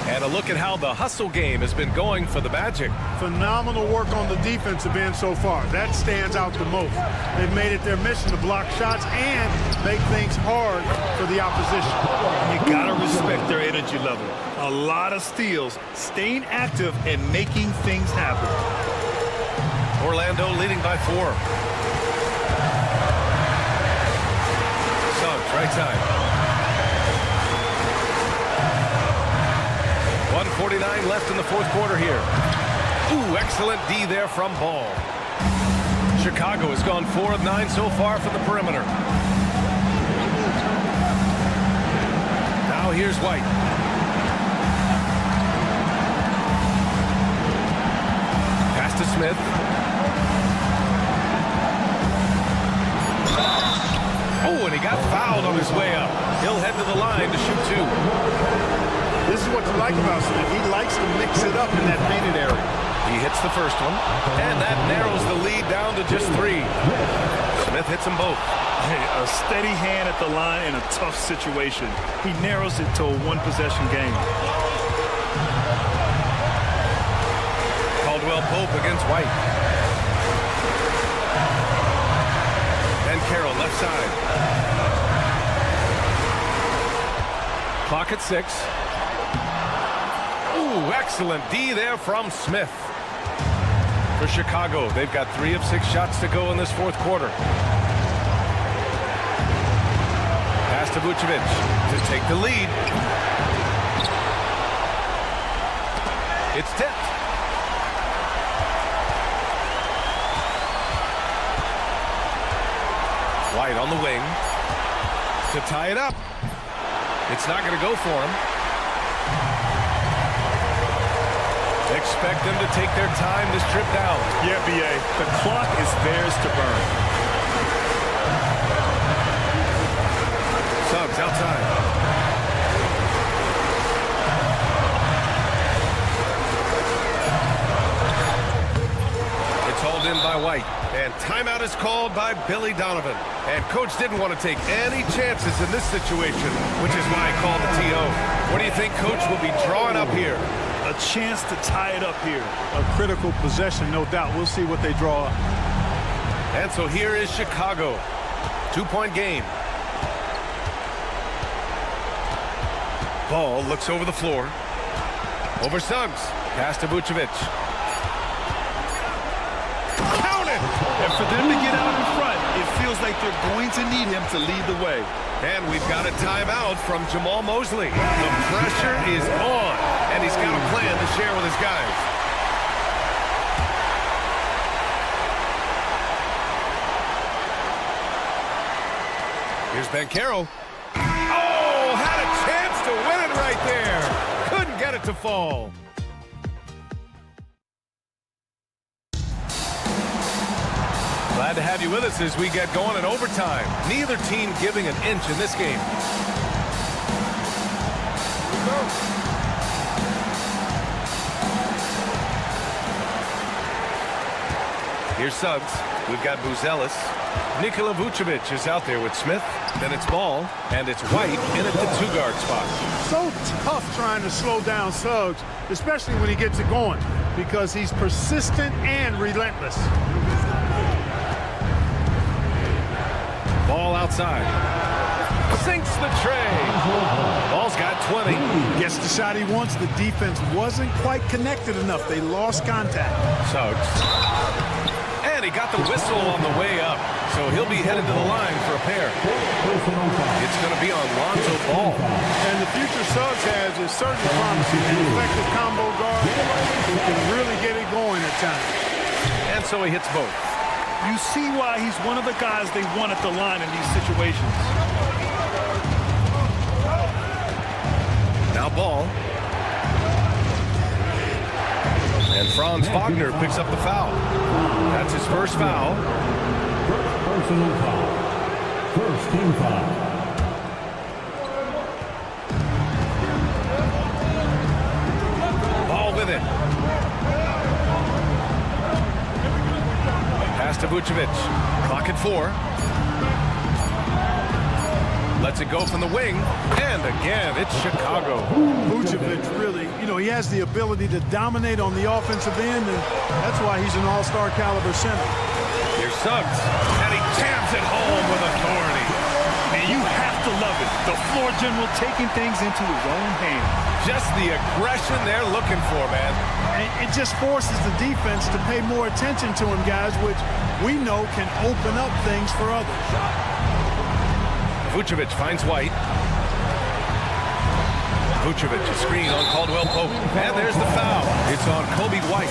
And a look at how the hustle game has been going for the Magic. Phenomenal work on the defensive end so far. That stands out the most. They've made it their mission to block shots and make things hard for the opposition. You gotta respect their energy level. A lot of steals, staying active and making things happen. Orlando leading by 4. Suggs, right side. 1:49 left in the 4th quarter here. Ooh, excellent D there from Ball. Chicago has gone 4 of 9 so far from the perimeter. Now Now here's White. Pass to Smith. Oh, and he got fouled on his way up. He'll head to the line to shoot 2. This is what you like about Smith. He likes to mix it up in that painted area. He hits the first one, and that narrows the lead down to just 3. Smith hits them both. Hey, a steady hand at the line in a tough situation. He narrows it to a one-possession game. Caldwell Pope against White. And Carroll left side. Clock at 6. Ooh, excellent D there from Smith. For Chicago, they've got 3 of 6 shots to go in this fourth quarter. Pass to Vucevic to take the lead. It's tipped. White on the wing to tie it up. It's not going to go for him. Expect them to take their time this trip down. Yeah, B.A. The clock is theirs to burn. Suggs outside. It's hauled in by White. And timeout is called by Billy Donovan. And coach didn't want to take any chances in this situation, which is why he called the TO. What do you think coach will be drawing up here? A chance to tie it up here. A critical possession, no doubt. We'll see what they draw up. And so here is Chicago. 2-point game. Ball looks over the floor. Over Suggs. Pass to Vucevic. Count it! And for them to get out in front, it feels like they're going to need him to lead the way. And we've got a timeout from Jamal Mosley. The pressure is on, and he's got a plan to share with his guys. Here's Banchero. Oh, had a chance to win it right there. Couldn't get it to fall. Glad to have you with us as we get going in overtime. Neither team giving an inch in this game. Here's Suggs. We've got Buzelis. Nikola Vucevic is out there with Smith. Then it's Ball, and it's White in at the 2-guard spot. So tough trying to slow down Suggs, especially when he gets it going, because he's persistent and relentless. Ball outside. Sinks the tray. Ball's got 20. Gets the shot he wants. The defense wasn't quite connected enough. They lost contact. Suggs. And he got the whistle on the way up. So he'll be headed to the line for a pair. It's going to be on Lonzo Ball. And the future Suggs has is certainly promising. An effective combo guard who can really get it going at times. And so he hits both. You see why he's one of the guys they want at the line in these situations. Now Ball. And Franz Wagner picks up the foul. That's his first foul. Personal foul. First team foul. Ball with it. Pass to Vucevic. Clock at 4. Lets it go from the wing. And again, it's Chicago. Vucevic really, he has the ability to dominate on the offensive end, and that's why he's an all-star caliber center. Here's Suggs. And he jams it home with authority. And you have to love it. The floor general taking things into his own hands. Just the aggression they're looking for, man. And it just forces the defense to pay more attention to him, guys, which we know can open up things for others. Vucevic finds White. Vucevic, a screen on Caldwell Pope. And there's the foul. It's on Kobe White.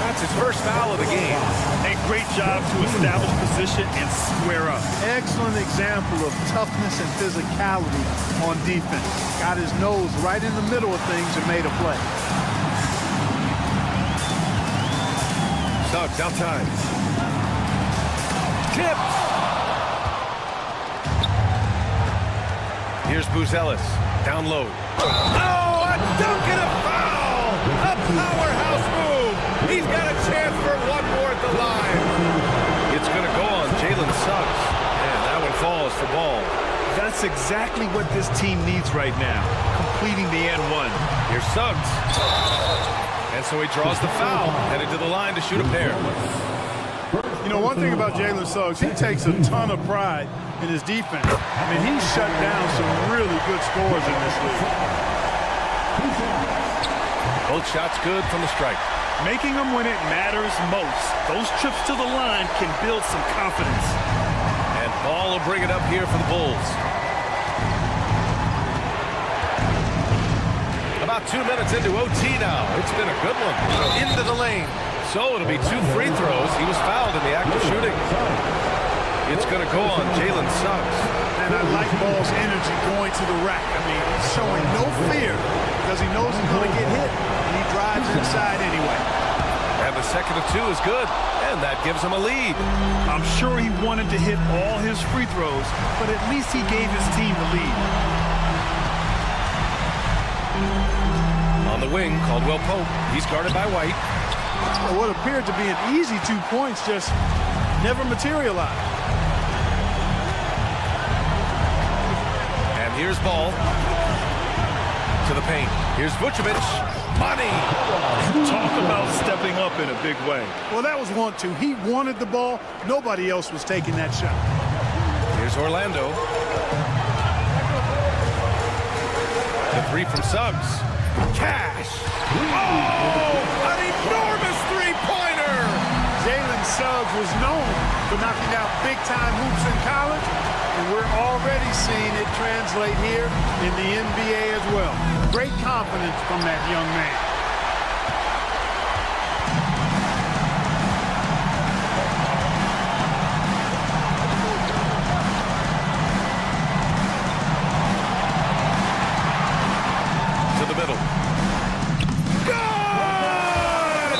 That's his first foul of the game. A great job to establish position and square up. Excellent example of toughness and physicality on defense. Got his nose right in the middle of things and made a play. Suggs outside. Tipped. Here's Buzelis. Down low. Oh, a dunk and a foul! A powerhouse move! He's got a chance for one more at the line. It's going to go on Jalen Suggs. And that one falls for ball. That's exactly what this team needs right now, completing the N1. Here's Suggs. And so he draws the foul, headed to the line to shoot a pair. You know, one thing about Jalen Suggs, he takes a ton of pride in his defense. I mean, he's shut down some really good scores in this league. Both shots good from the stripe. Making them when it matters most. Those trips to the line can build some confidence. And Ball will bring it up here for the Bulls. About 2 minutes into OT now. It's been a good one. Into the lane. So it'll be 2 free throws. He was fouled in the act of shooting. It's going to go on Jalen Suggs. And I like Ball's energy going to the rack. I mean, he's showing no fear because he knows he's going to get hit. And he drives inside anyway. And the second of 2 is good. And that gives him a lead. I'm sure he wanted to hit all his free throws, but at least he gave his team the lead. On the wing, Caldwell Pope. He's guarded by White. Well, what appeared to be an easy 2 points just never materialized. And here's Ball. To the paint. Here's Vucevic. Money! Talk about stepping up in a big way. Well, that was 1-2. He wanted the ball. Nobody else was taking that shot. Here's Orlando. The 3 from Suggs. Cash! Oh! An enormous three-pointer! Jalen Suggs was known for knocking out big-time hoops in college, and we're already seeing it translate here in the NBA as well. Great confidence from that young man. To the middle. Good!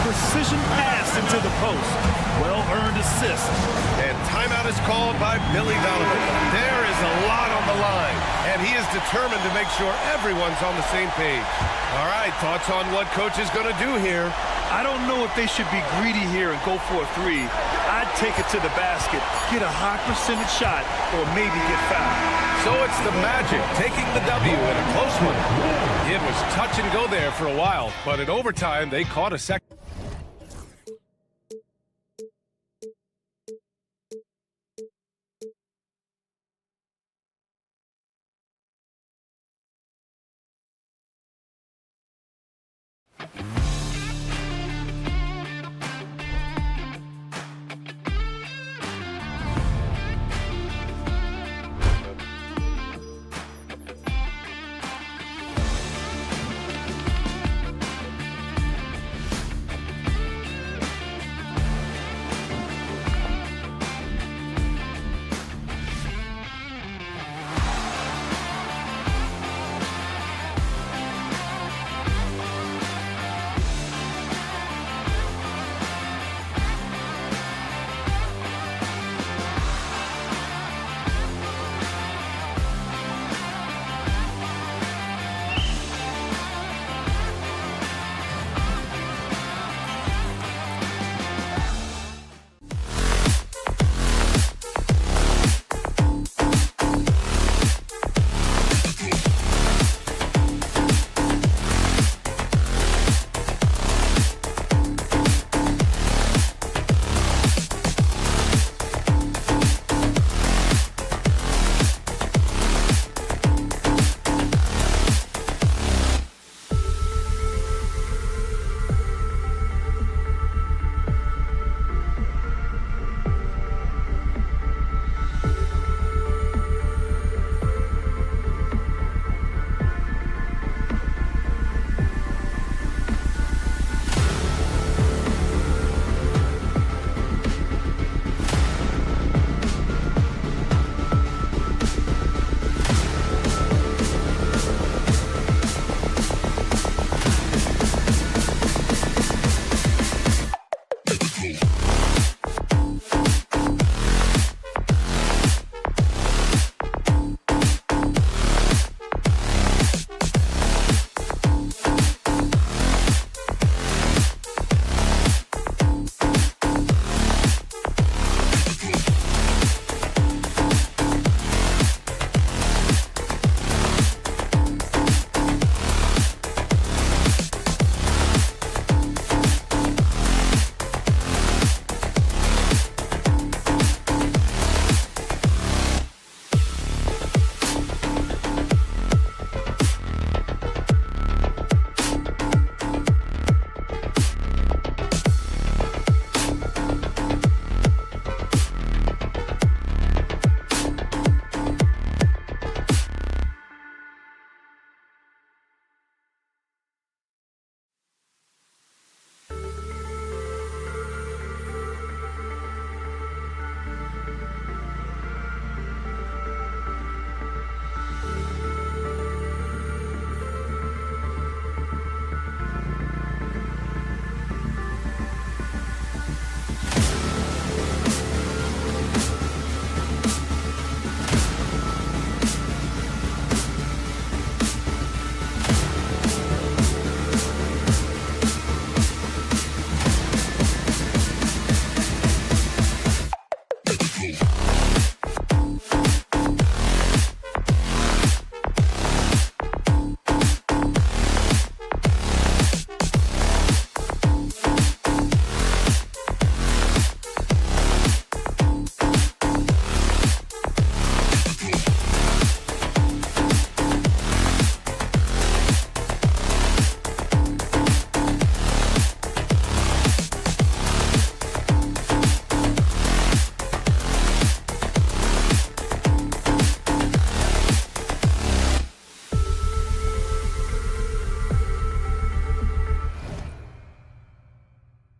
Precision pass into the post. Well-earned assist. And timeout is called by Billy Donovan. There is a lot on the line, and he is determined to make sure everyone's on the same page. All right, thoughts on what coach is going to do here? I don't know if they should be greedy here and go for a 3. I'd take it to the basket, get a high percentage shot, or maybe get fouled. So it's the Magic taking the W in a close one. It was touch and go there for a while, but in overtime, they caught a second.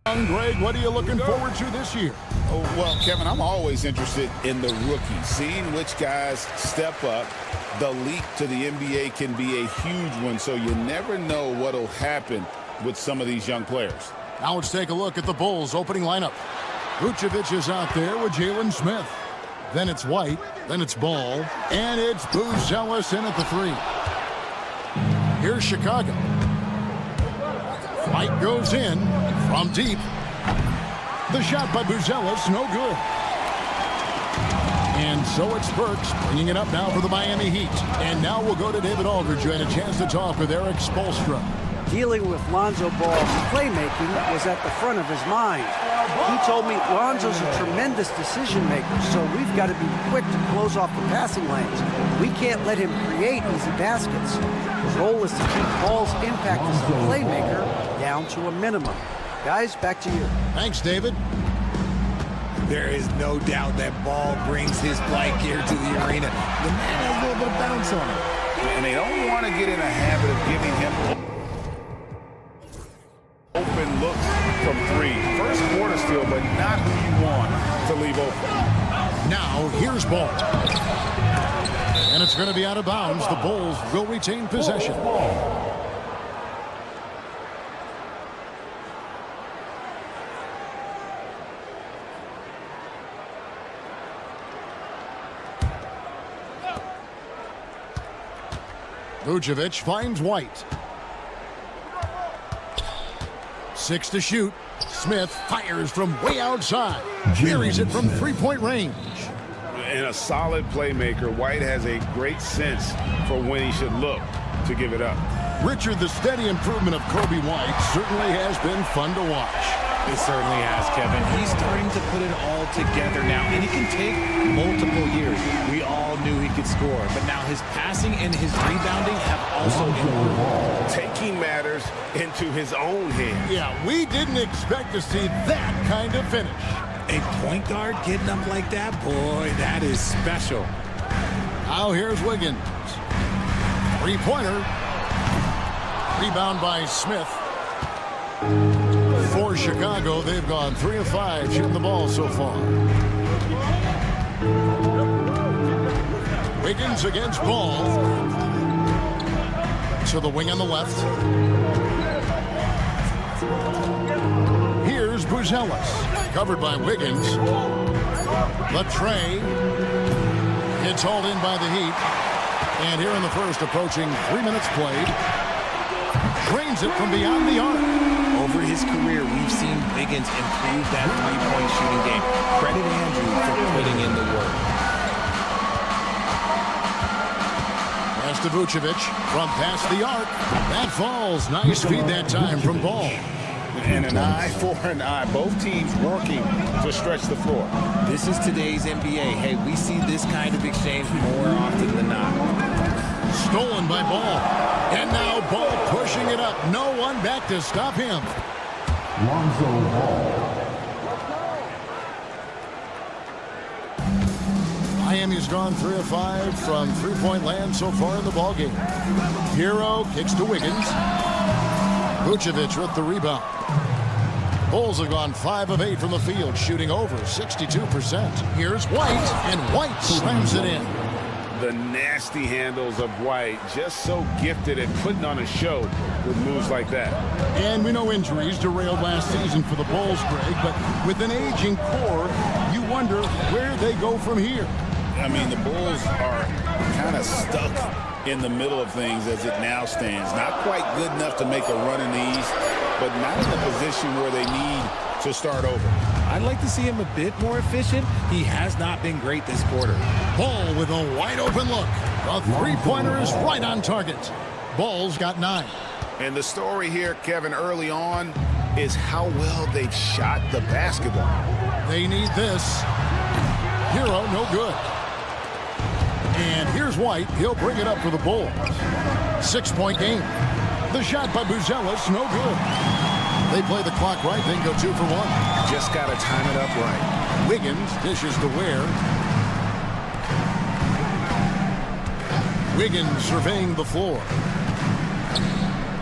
Greg, what are you looking forward to this year? Oh, well, Kevin, I'm always interested in the rookies, seeing which guys step up. The leap to the NBA can be a huge one, so you never know what will happen with some of these young players. Now let's take a look at the Bulls' opening lineup. Vucevic is out there with Jalen Smith. Then it's White, then it's Ball, and it's Buzelis in at the 3. Here's Chicago. White goes in from deep. The shot by Buzelis, no good. And so it's Burks bringing it up now for the Miami Heat. And now we'll go to David Aldridge, who had a chance to talk with Eric Spoelstra. Dealing with Lonzo Ball's playmaking was at the front of his mind. He told me Lonzo's a tremendous decision maker, so we've got to be quick to close off the passing lanes. We can't let him create easy baskets. The goal is to keep Ball's impact as a playmaker down to a minimum. Guys, back to you. Thanks, David. There is no doubt that Ball brings his flight gear to the arena. The man has a little bit of bounce on him. And they don't want to get in a habit of giving him open looks from 3. First quarter still, but not who you want to leave open. Now, here's Ball. And it's going to be out of bounds. The Bulls will retain possession. Vucevic finds White. 6 to shoot. Smith fires from way outside. Buries it from three-point range. And a solid playmaker, White has a great sense for when he should look to give it up. Richard, the steady improvement of Kobe White certainly has been fun to watch. It certainly has, Kevin. He's starting to put it all together now, and it can take multiple years. We all knew he could score, but now his passing and his rebounding have also improved. Taking matters into his own hands. Yeah, we didn't expect to see that kind of finish. A point guard getting up like that, boy, that is special. Now here's Wiggins. Three-pointer. Rebound by Smith. For Chicago, they've gone 3 of 5 shooting the ball so far. Wiggins against Ball. To the wing on the left. Here's Buzelis. Covered by Wiggins. Latrey. It's hauled in by the Heat. And here in the first, approaching 3 minutes played. Drains it from beyond the arc. Over his career, we've seen Wiggins improve that three-point shooting game. Credit Andrew for putting in the work. Pass to Vucevic from past the arc. That falls. Nice feed that time from Ball. And an eye for an eye. Both teams working to stretch the floor. This is today's NBA. Hey, we see this kind of exchange more often than not. Stolen by Ball. And now Ball pushing it up. No one back to stop him. Lonzo Ball. Miami's gone 3 of 5 from three-point land so far in the ballgame. Hero kicks to Wiggins. Vucevic with the rebound. Bulls have gone 5 of 8 from the field, shooting over 62%. Here's White, and White slams it in. The nasty handles of White, just so gifted at putting on a show with moves like that. And we know injuries derailed last season for the Bulls, Greg, but with an aging core, you wonder where they go from here. I mean, the Bulls are kind of stuck in the middle of things as it now stands. Not quite good enough to make a run in the East, but not in a position where they need to start over. I'd like to see him a bit more efficient. He has not been great this quarter. Ball with a wide open look. The three-pointer is right on target. Ball's got 9. And the story here, Kevin, early on is how well they've shot the basketball. They need this. Hero, no good. And here's White. He'll bring it up for the Bulls. 6-point game. The shot by Buzelis, no good. They play the clock right, then go 2 for 1. Just got to time it up right. Wiggins dishes to Ware. Wiggins surveying the floor.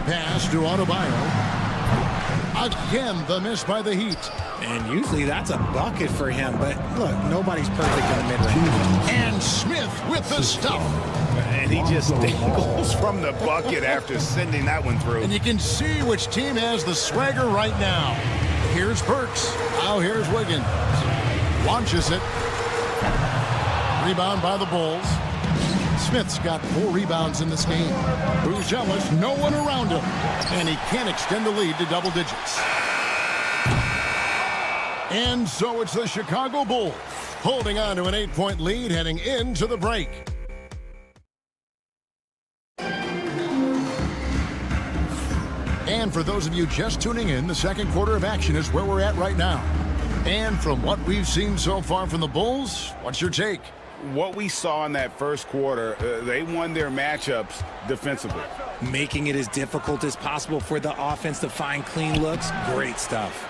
Pass to Adebayo. Again, the miss by the Heat. And usually that's a bucket for him, but look, nobody's perfect in the mid-range. And Smith with the stuff. And he just dangles from the bucket after sending that one through. And you can see which team has the swagger right now. Here's Burks. Now here's Wiggins. Launches it. Rebound by the Bulls. Smith's got 4 rebounds in this game. Buzelis, no one around him. And he can't extend the lead to double digits. And so it's the Chicago Bulls holding on to an 8-point lead heading into the break. And for those of you just tuning in, the second quarter of action is where we're at right now. And from what we've seen so far from the Bulls, what's your take? What we saw in that first quarter, they won their matchups defensively. Making it as difficult as possible for the offense to find clean looks. Great stuff.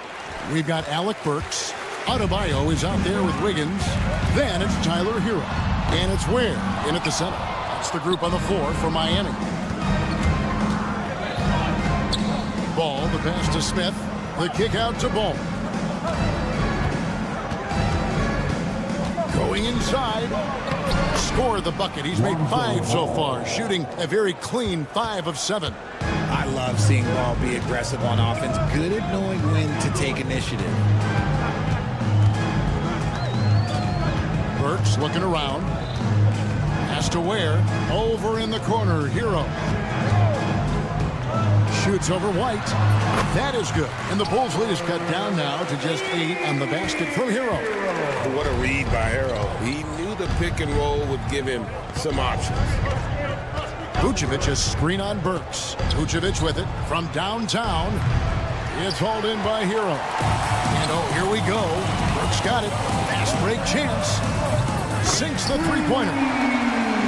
We've got Alec Burks. Adebayo is out there with Wiggins. Then it's Tyler Hero. And it's Ware in at the center. That's the group on the floor for Miami. Ball, the pass to Smith. The kick out to Ball. Going inside. Scored the bucket. He's made 5 so far, shooting a very clean 5 of 7. I love seeing Ball be aggressive on offense. Good at knowing when to take initiative. Burks looking around. Has to Ware. Over in the corner. Hero. Shoots over White. That is good. And the Bulls lead is cut down now to just 8 on the basket from Hero. What a read by Hero. He knew the pick and roll would give him some options. Vucevic a screen on Burks. Vucevic with it from downtown. It's hauled in by Hero. And oh, here we go. Burks got it. Fast break chance. Sinks the three-pointer.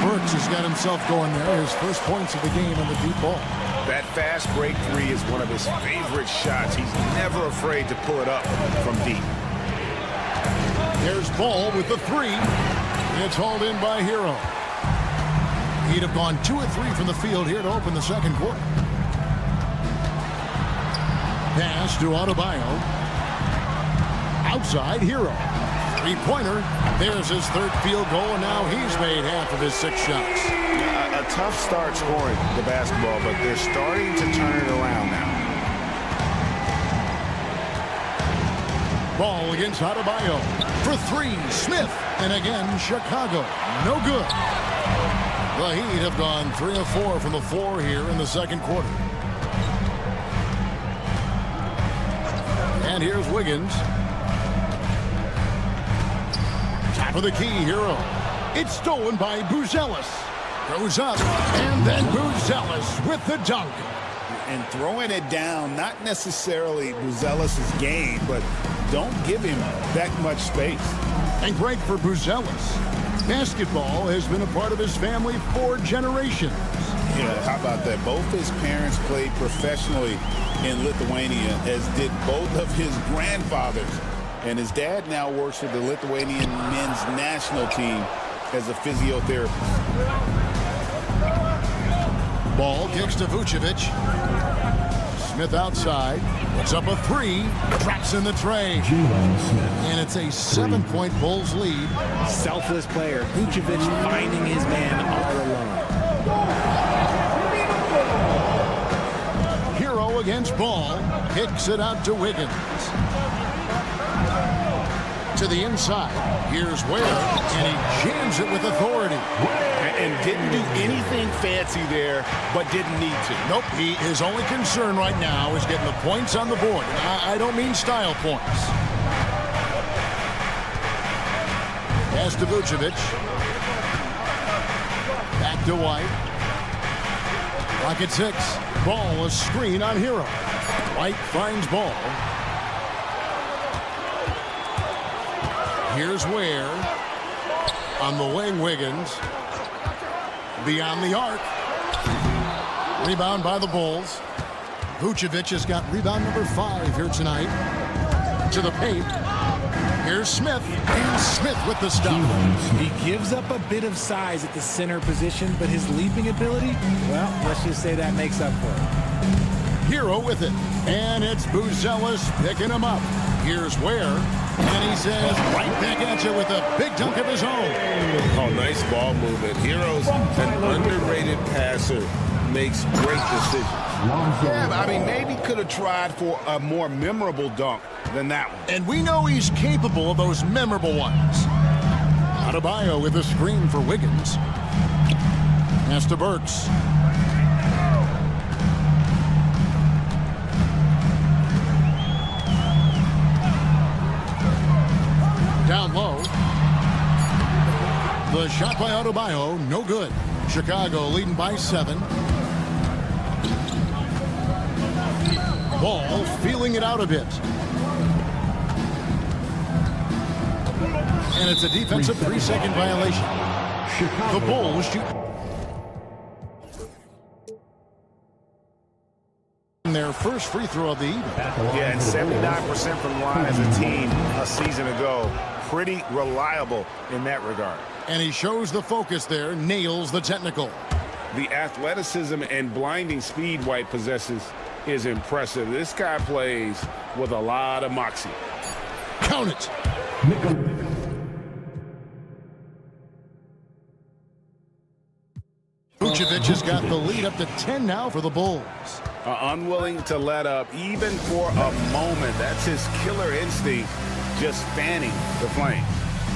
Burks has got himself going there. His first points of the game on the deep ball. That fast break 3 is one of his favorite shots. He's never afraid to pull it up from deep. There's Ball with the 3. It's hauled in by Hero. He'd have gone 2 of 3 from the field here to open the second quarter. Pass to Adebayo. Outside, Hero. 3-pointer. There's his 3rd field goal, and now he's made half of his 6 shots. A tough start scoring the basketball, but they're starting to turn it around now. Ball against Adebayo. For 3, Smith. And again, Chicago. No good. The Heat have gone 3 of 4 from the floor here in the second quarter. And here's Wiggins. Top of the key, Hero. It's stolen by Buzelis. Goes up, and then Buzelis with the dunk. And throwing it down, not necessarily Buzelis' game, but don't give him that much space. And great for Buzelis. Basketball has been a part of his family for generations. Yeah, how about that? Both his parents played professionally in Lithuania, as did both of his grandfathers. And his dad now works with the Lithuanian men's national team as a physiotherapist. Ball kicks to Vucevic. Smith outside. Puts up a 3. Traps in the tray. And it's a 7-point Bulls lead. Selfless player. Vucevic finding his man all alone. Hero against Ball. Kicks it out to Wiggins. To the inside. Here's Ware. And he jams it with authority. And didn't do anything fancy there, but didn't need to. Nope. His only concern right now is getting the points on the board. I don't mean style points. Pass to Vucevic. Back to White. Clock at 6. Ball, a screen on Hero. White finds Ball. Here's Ware. On the wing, Wiggins. Beyond the arc. Rebound by the Bulls. Vucevic has got rebound number 5 here tonight. To the paint. Here's Smith. And Smith with the stop. He gives up a bit of size at the center position, but his leaping ability, well, let's just say that makes up for it. Hero with it. And it's Buzelis picking him up. Here's Ware. And he says, right back at you with a big dunk of his own. Oh, nice ball movement. Hero's an underrated passer. Makes great decisions. Yeah, I mean, maybe could have tried for a more memorable dunk than that one. And we know he's capable of those memorable ones. Adebayo with a screen for Wiggins. Pass to Burks. Down low. The shot by Adebayo, no good. Chicago leading by 7. Ball feeling it out a bit. And it's a defensive 3-second violation. The Bulls shoot their first free throw of the evening. Yeah, and 79% from the line as a team a season ago. Pretty reliable in that regard. And he shows the focus there, nails the technical. The athleticism and blinding speed White possesses is impressive. This guy plays with a lot of moxie. Count it. Vucevic has got the lead up to 10 now for the Bulls. Unwilling to let up even for a moment. That's his killer instinct, just fanning the flame.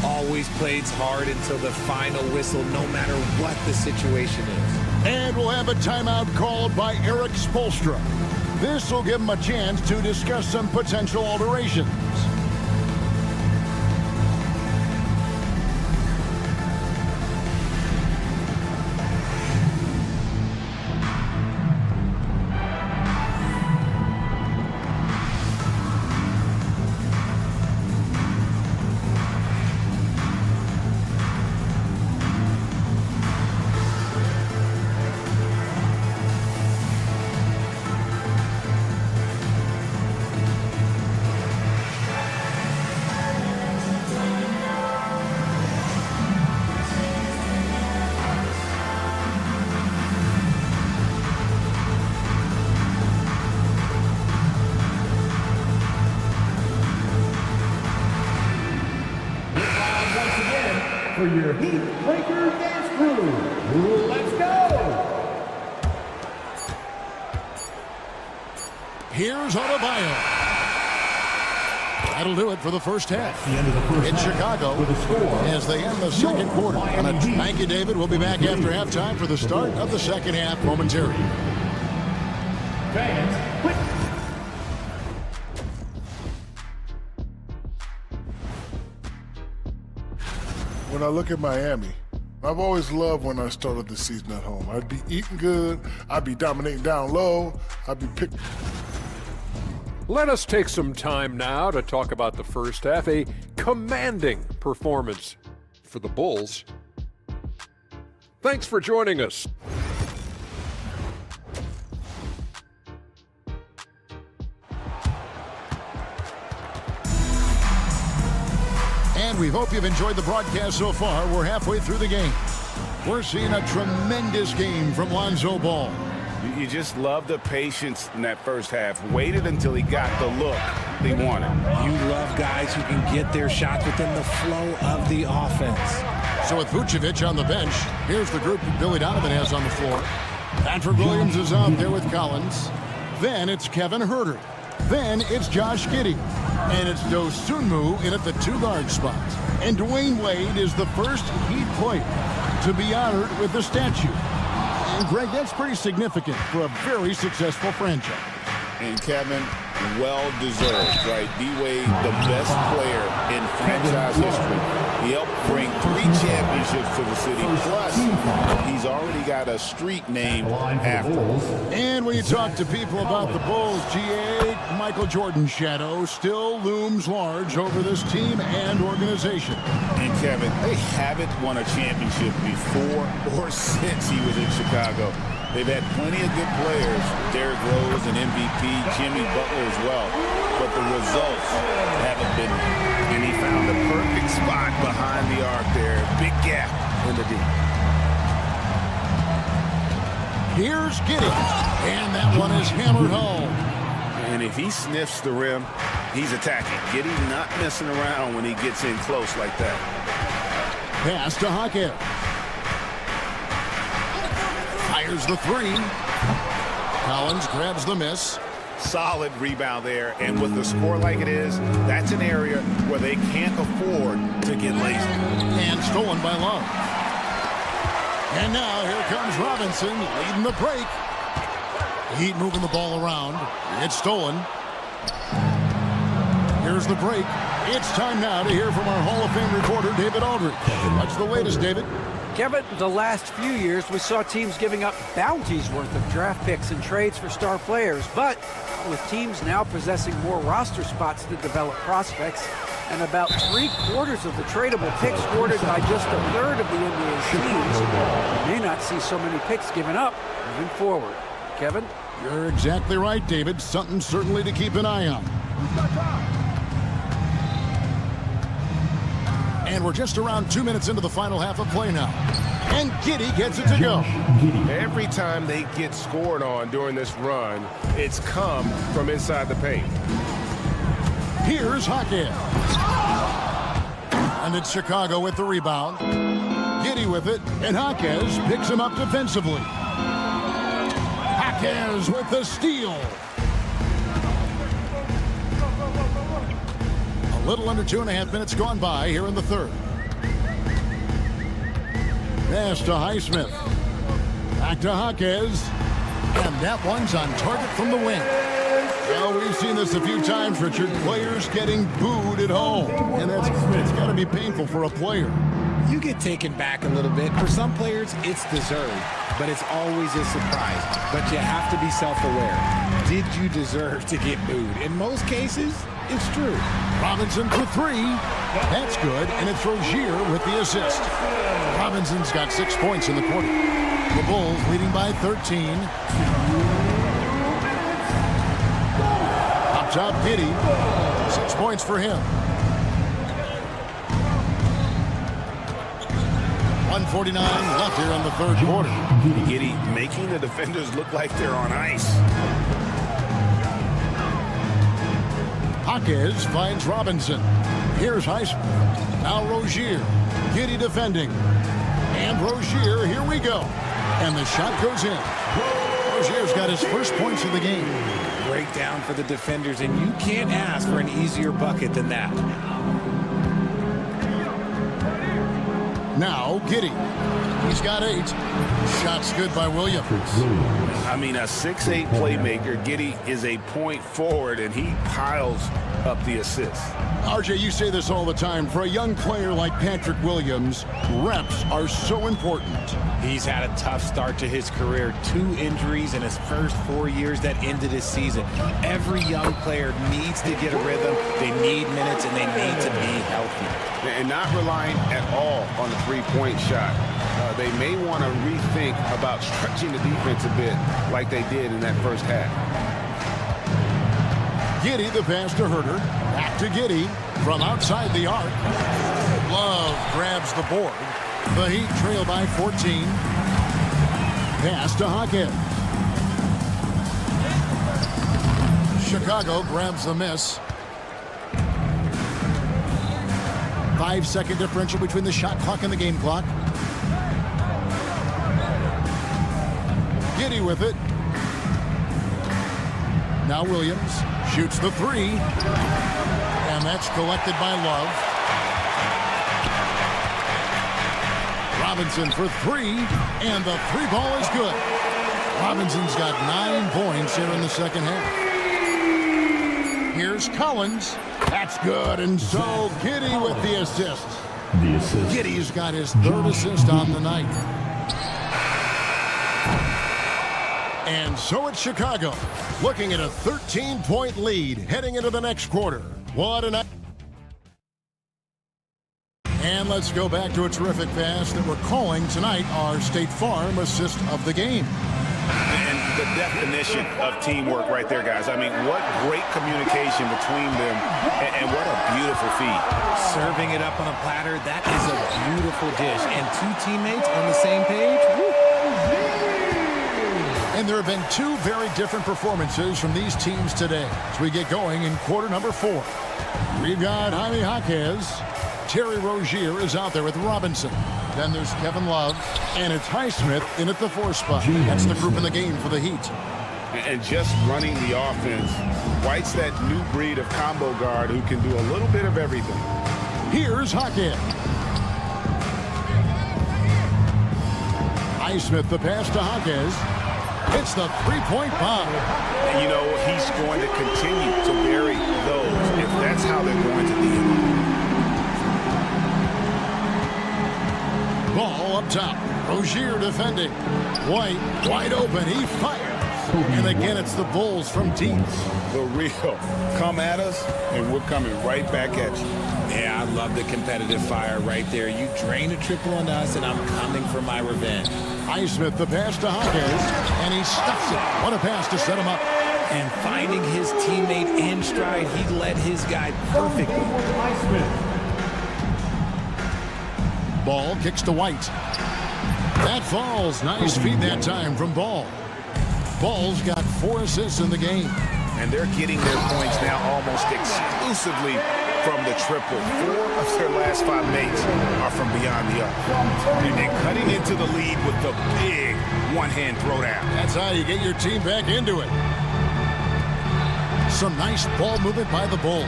Always plays hard until the final whistle, no matter what the situation is. And we'll have a timeout called by Eric Spoelstra. This will give him a chance to discuss some potential alterations. For your Heat Breaker Dance Crew, let's go! Here's Adebayo. That'll do it for the first half. The end of the first in half Chicago with a score. As they end the second quarter. Thank you, David. We'll be back after halftime for the start of the second half momentarily. Fans, quick. When I look at Miami, I've always loved when I started the season at home. I'd be eating good, I'd be dominating down low, I'd be picked. Let us take some time now to talk about the first half. A commanding performance for the Bulls. Thanks for joining us. And we hope you've enjoyed the broadcast so far. We're halfway through the game. We're seeing a tremendous game from Lonzo Ball. You just love the patience in that first half. Waited until he got the look they wanted. You love guys who can get their shots within the flow of the offense. So with Vucevic on the bench, here's the group that Billy Donovan has on the floor. Patrick Williams is out there with Collins. Then it's Kevin Huerter. Then it's Josh Giddey. And it's Dosunmu in at the 2-guard spot. And Dwayne Wade is the first Heat player to be honored with the statue. And Greg, that's pretty significant for a very successful franchise. And Kevin, well-deserved, right? D-Wade, the best player in franchise history. He helped bring 3 championships to the city. Plus, he's already got a street named after him. And when you talk to people about the Bulls, GA, Michael Jordan's shadow still looms large over this team and organization. And Kevin, they haven't won a championship before or since he was in Chicago. They've had plenty of good players, Derrick Rose, an MVP, Jimmy Butler as well, but the results haven't been there. And he found the perfect spot behind the arc there, big gap in the D. Here's Giddy. And that one is hammered home. And if he sniffs the rim, he's attacking. Giddy not messing around when he gets in close like that. Pass to Hackett. Fires the three. Collins grabs the miss. Solid rebound there, and with the score like it is, that's an area where they can't afford to get lazy. And stolen by Love. And now here comes Robinson leading the break. Heat moving the ball around. It's stolen. Here's the break. It's time now to hear from our Hall of Fame reporter, David Aldridge. What's the latest, David? Kevin, the last few years, we saw teams giving up bounties worth of draft picks and trades for star players. But with teams now possessing more roster spots to develop prospects, and about 3/4 of the tradable picks awarded by just a third of the NBA's teams, we may not see so many picks given up moving forward. Kevin? You're exactly right, David. Something certainly to keep an eye on. And we're just around 2 minutes into the final half of play now. And Giddy gets it to go. Every time they get scored on during this run, it's come from inside the paint. Here's Hackett. And it's Chicago with the rebound. Giddy with it, and Jaquez picks him up defensively. Jaquez with the steal. A little under 2.5 minutes gone by here in the third. Pass to Highsmith. Back to Jaquez. And that one's on target from the wing. Well, we've seen this a few times, Richard. Players getting booed at home. And it's got to be painful for a player. You get taken back a little bit. For some players, it's deserved, but it's always a surprise. But you have to be self-aware. Did you deserve to get booed? In most cases, it's true. Robinson for three. That's good, and it's Rozier with the assist. Robinson's got 6 points in the quarter. The Bulls leading by 13. Up top, Giddy. 6 points for him. 1:49 left here in the third quarter. Giddy making the defenders look like they're on ice. Jaquez finds Robinson. Here's Highsmith. Now Rozier. Giddy defending. And Rozier, here we go. And the shot goes in. Rozier's got his first points of the game. Breakdown for the defenders, and you can't ask for an easier bucket than that. Now Giddy. He's got 8. Shots good by Williams. I mean, a 6'8" playmaker. Giddy is a point forward, and he piles up the assists. RJ, you say this all the time. For a young player like Patrick Williams, reps are so important. He's had a tough start to his career. 2 injuries in his first 4 years that ended his season. Every young player needs to get a rhythm. They need minutes, and they need to be healthy. And not relying at all on the three-point shot. They may want to rethink about stretching the defense a bit like they did in that first half. Giddy, the pass to Herter. Back to Giddy from outside the arc. Love grabs the board. The Heat trail by 14. Pass to Hackett. Chicago grabs the miss. 5-second differential between the shot clock and the game clock. Giddy with it. Now Williams shoots the three. And that's collected by Love. Robinson for three. And the three ball is good. Robinson's got 9 points here in the second half. Here's Collins. That's good. And so Giddy with the assist. Giddy's got his 3rd assist on the night. And so it's Chicago, looking at a 13-point lead heading into the next quarter. What a night. And let's go back to a terrific pass that we're calling tonight our State Farm assist of the game. And the definition of teamwork right there, guys. I mean, what great communication between them, and what a beautiful feed. Serving it up on a platter, that is a beautiful dish. And 2 teammates on the same page. Woo. And there have been two very different performances from these teams today as we get going in quarter number 4. We've got Jaime Jaquez. Terry Rozier is out there with Robinson. Then there's Kevin Love. And it's Highsmith in at the 4 spot. That's the group in the game for the Heat. And just running the offense, White's that new breed of combo guard who can do a little bit of everything. Here's Jaquez. Highsmith the pass to Jaquez. It's the three-point bomb. And you know, he's going to continue to bury those if that's how they're going to be. Ball up top. Rozier defending. White wide open. He fires. And again, it's the Bulls from deep. The real. Come at us, and we're coming right back at you. Yeah, I love the competitive fire right there. You drain a triple on us, and I'm coming for my revenge. Highsmith the pass to Jaquez, and he stuffs it. What a pass to set him up. And finding his teammate in stride, he led his guy perfectly. Ball kicks to White. That falls. Nice feed that time from Ball. Ball's got 4 assists in the game. And they're getting their points now almost exclusively from the triple. 4 of their last 5 makes are from beyond the arc. And they're cutting into the lead with the big one-hand throwdown. That's how you get your team back into it. Some nice ball movement by the Bulls.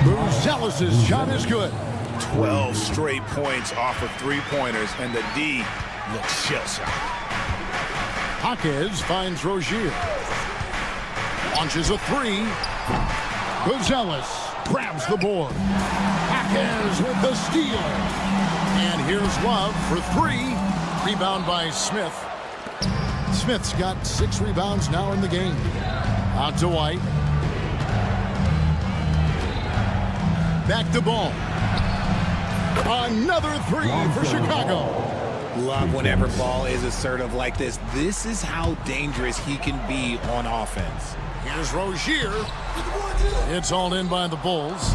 Buzelis' shot is good. 12 straight points off of 3-pointers, and the D looks shell-shocked. Jaquez finds Rozier. Launches a 3. Buzelis grabs the board. Jaquez with the steal. And here's Love for 3. Rebound by Smith. Smith's got 6 rebounds now in the game. Out to White. Back to Ball. Another 3 for Chicago. Love whenever Ball is assertive like this. This is how dangerous he can be on offense. Here's Rozier. It's all in by the Bulls.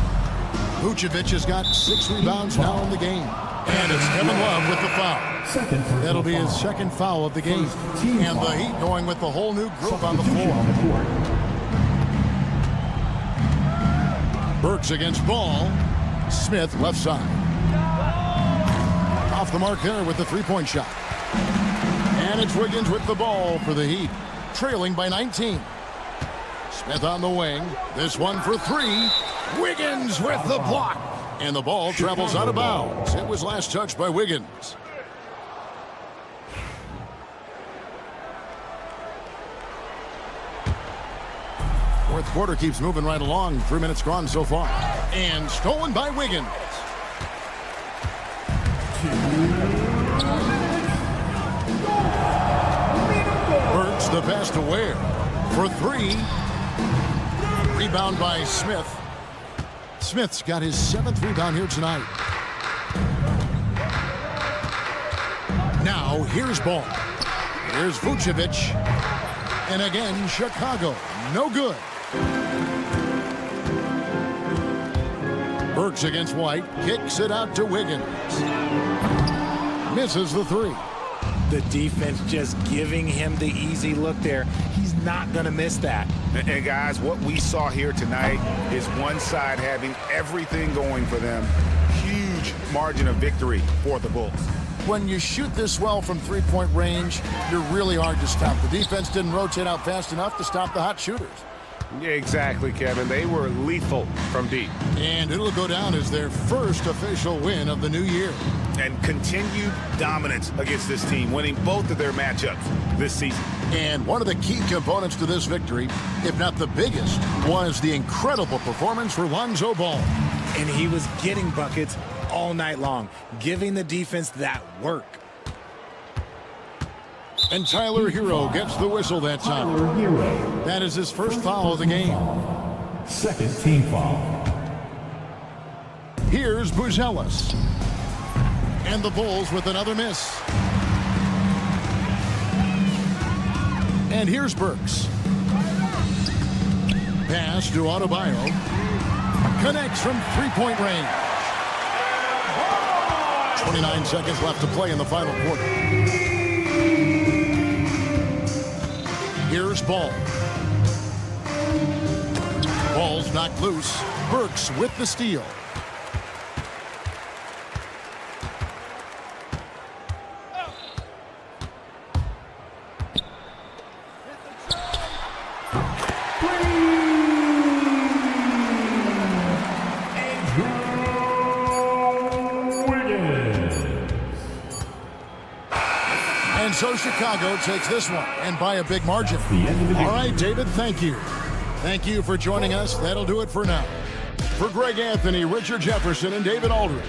Vucevic has got 6 rebounds now in the game. And it's Kevin Love with the foul. That'll be his second foul of the game. And the Heat going with the whole new group on the floor. Burks against Ball. Smith left side. Off the mark there with the 3-point shot. And it's Wiggins with the ball for the Heat. Trailing by 19. Smith on the wing. This one for 3. Wiggins with the block. And the ball travels out of bounds. It was last touched by Wiggins. Fourth quarter keeps moving right along. 3 minutes gone so far. And stolen by Wiggins. Burks the pass to Ware for 3. Rebound by Smith. Smith's got his 7th rebound here tonight. Now here's Ball. Here's Vucevic. And again, Chicago. No good. Burks against White. Kicks it out to Wiggins. Misses the 3. The defense just giving him the easy look there. He's not going to miss that. And guys, what we saw here tonight is one side having everything going for them. Huge margin of victory for the Bulls. When you shoot this well from 3-point range, you're really hard to stop. The defense didn't rotate out fast enough to stop the hot shooters. Exactly, Kevin. They were lethal from deep. And it'll go down as their first official win of the new year. And continued dominance against this team, winning both of their matchups this season. And one of the key components to this victory, if not the biggest, was the incredible performance for Lonzo Ball. And he was getting buckets all night long, giving the defense that work. And Tyler Hero gets the whistle that time. That is his first foul of the game. Second team foul. Here's Buzelis. And the Bulls with another miss. And here's Burks. Pass to Adebayo. Connects from 3-point range. 29 seconds left to play in the final quarter. Here's Ball. Ball's knocked loose. Burks with the steal. And so Chicago takes this one, and by a big margin. All right, David, thank you. Thank you for joining us. That'll do it for now. For Greg Anthony, Richard Jefferson, and David Aldridge,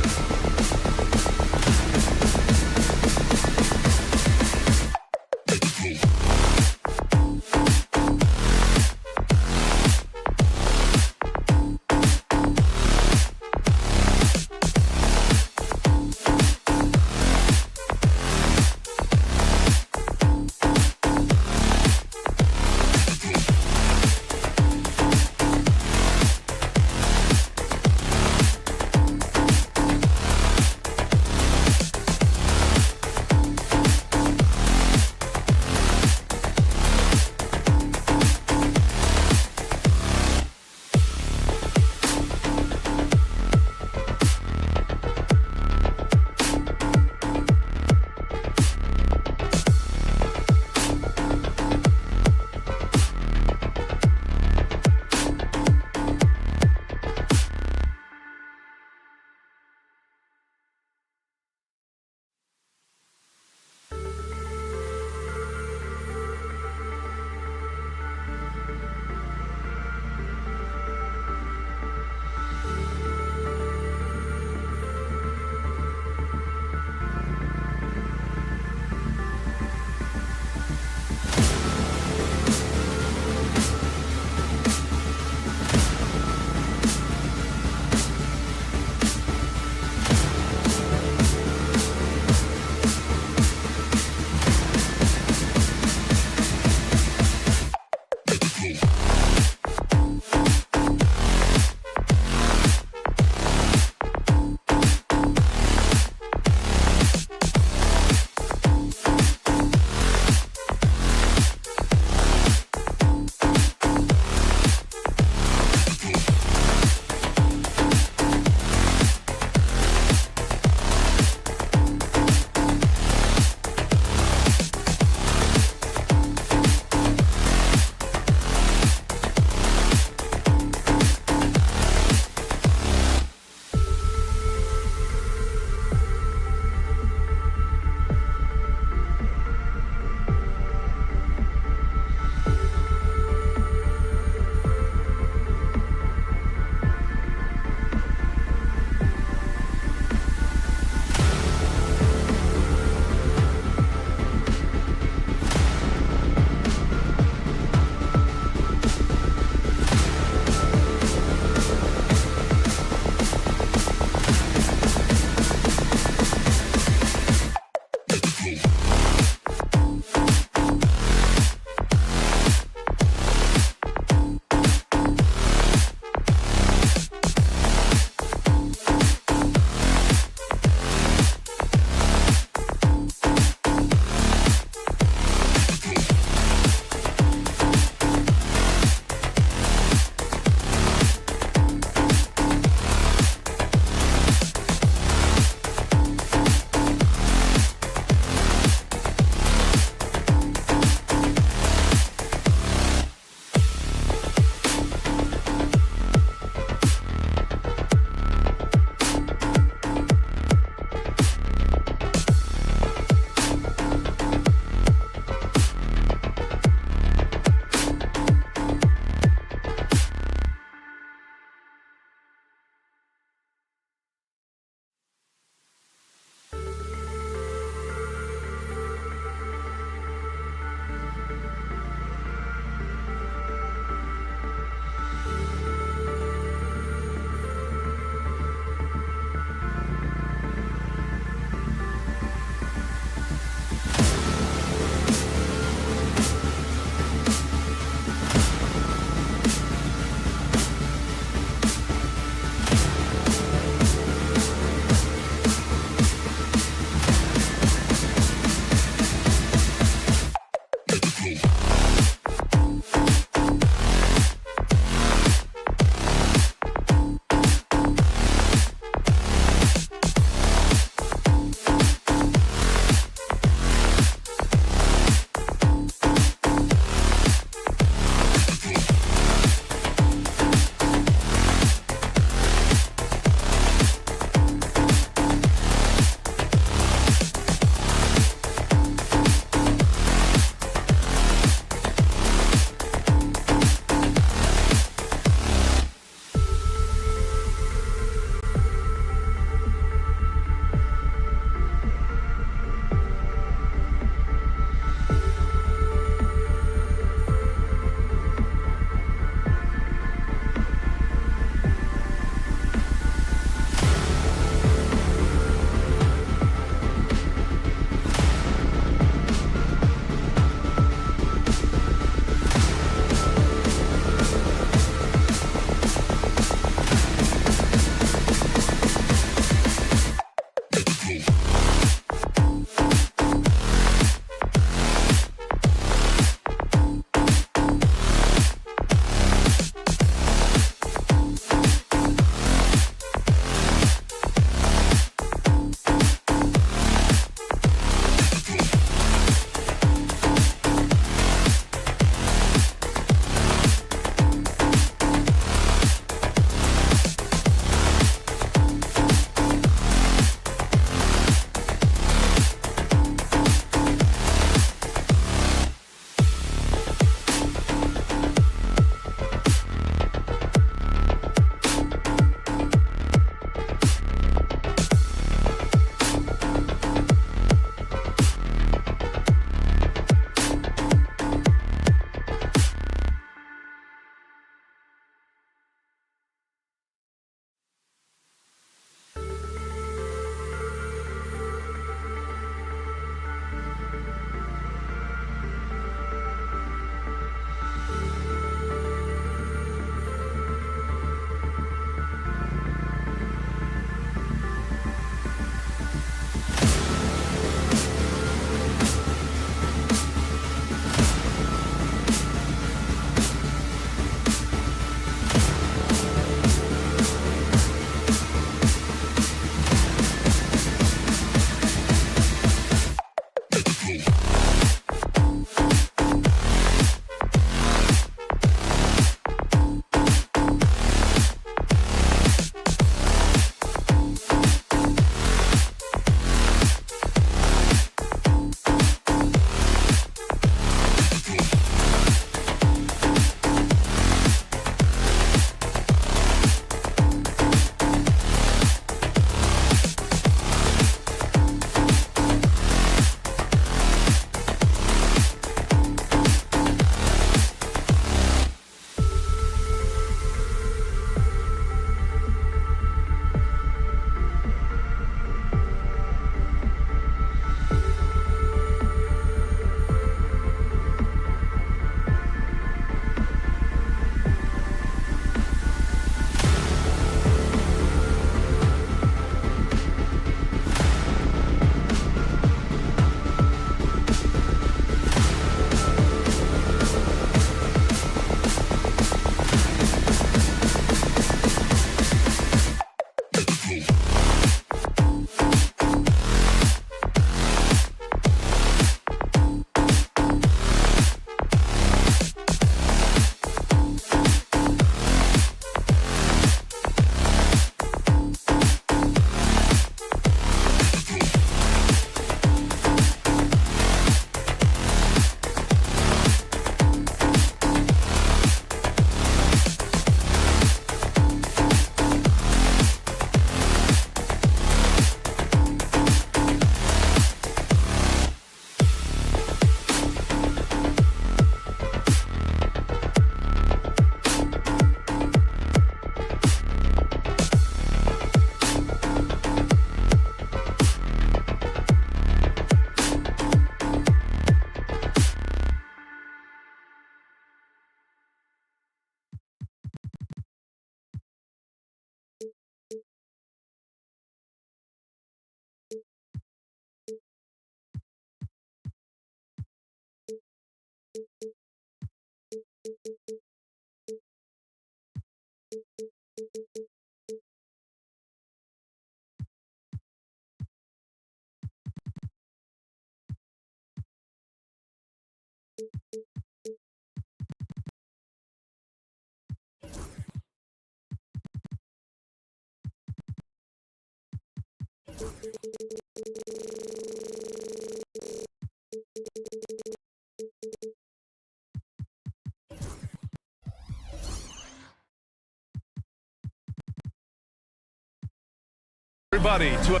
Everybody to a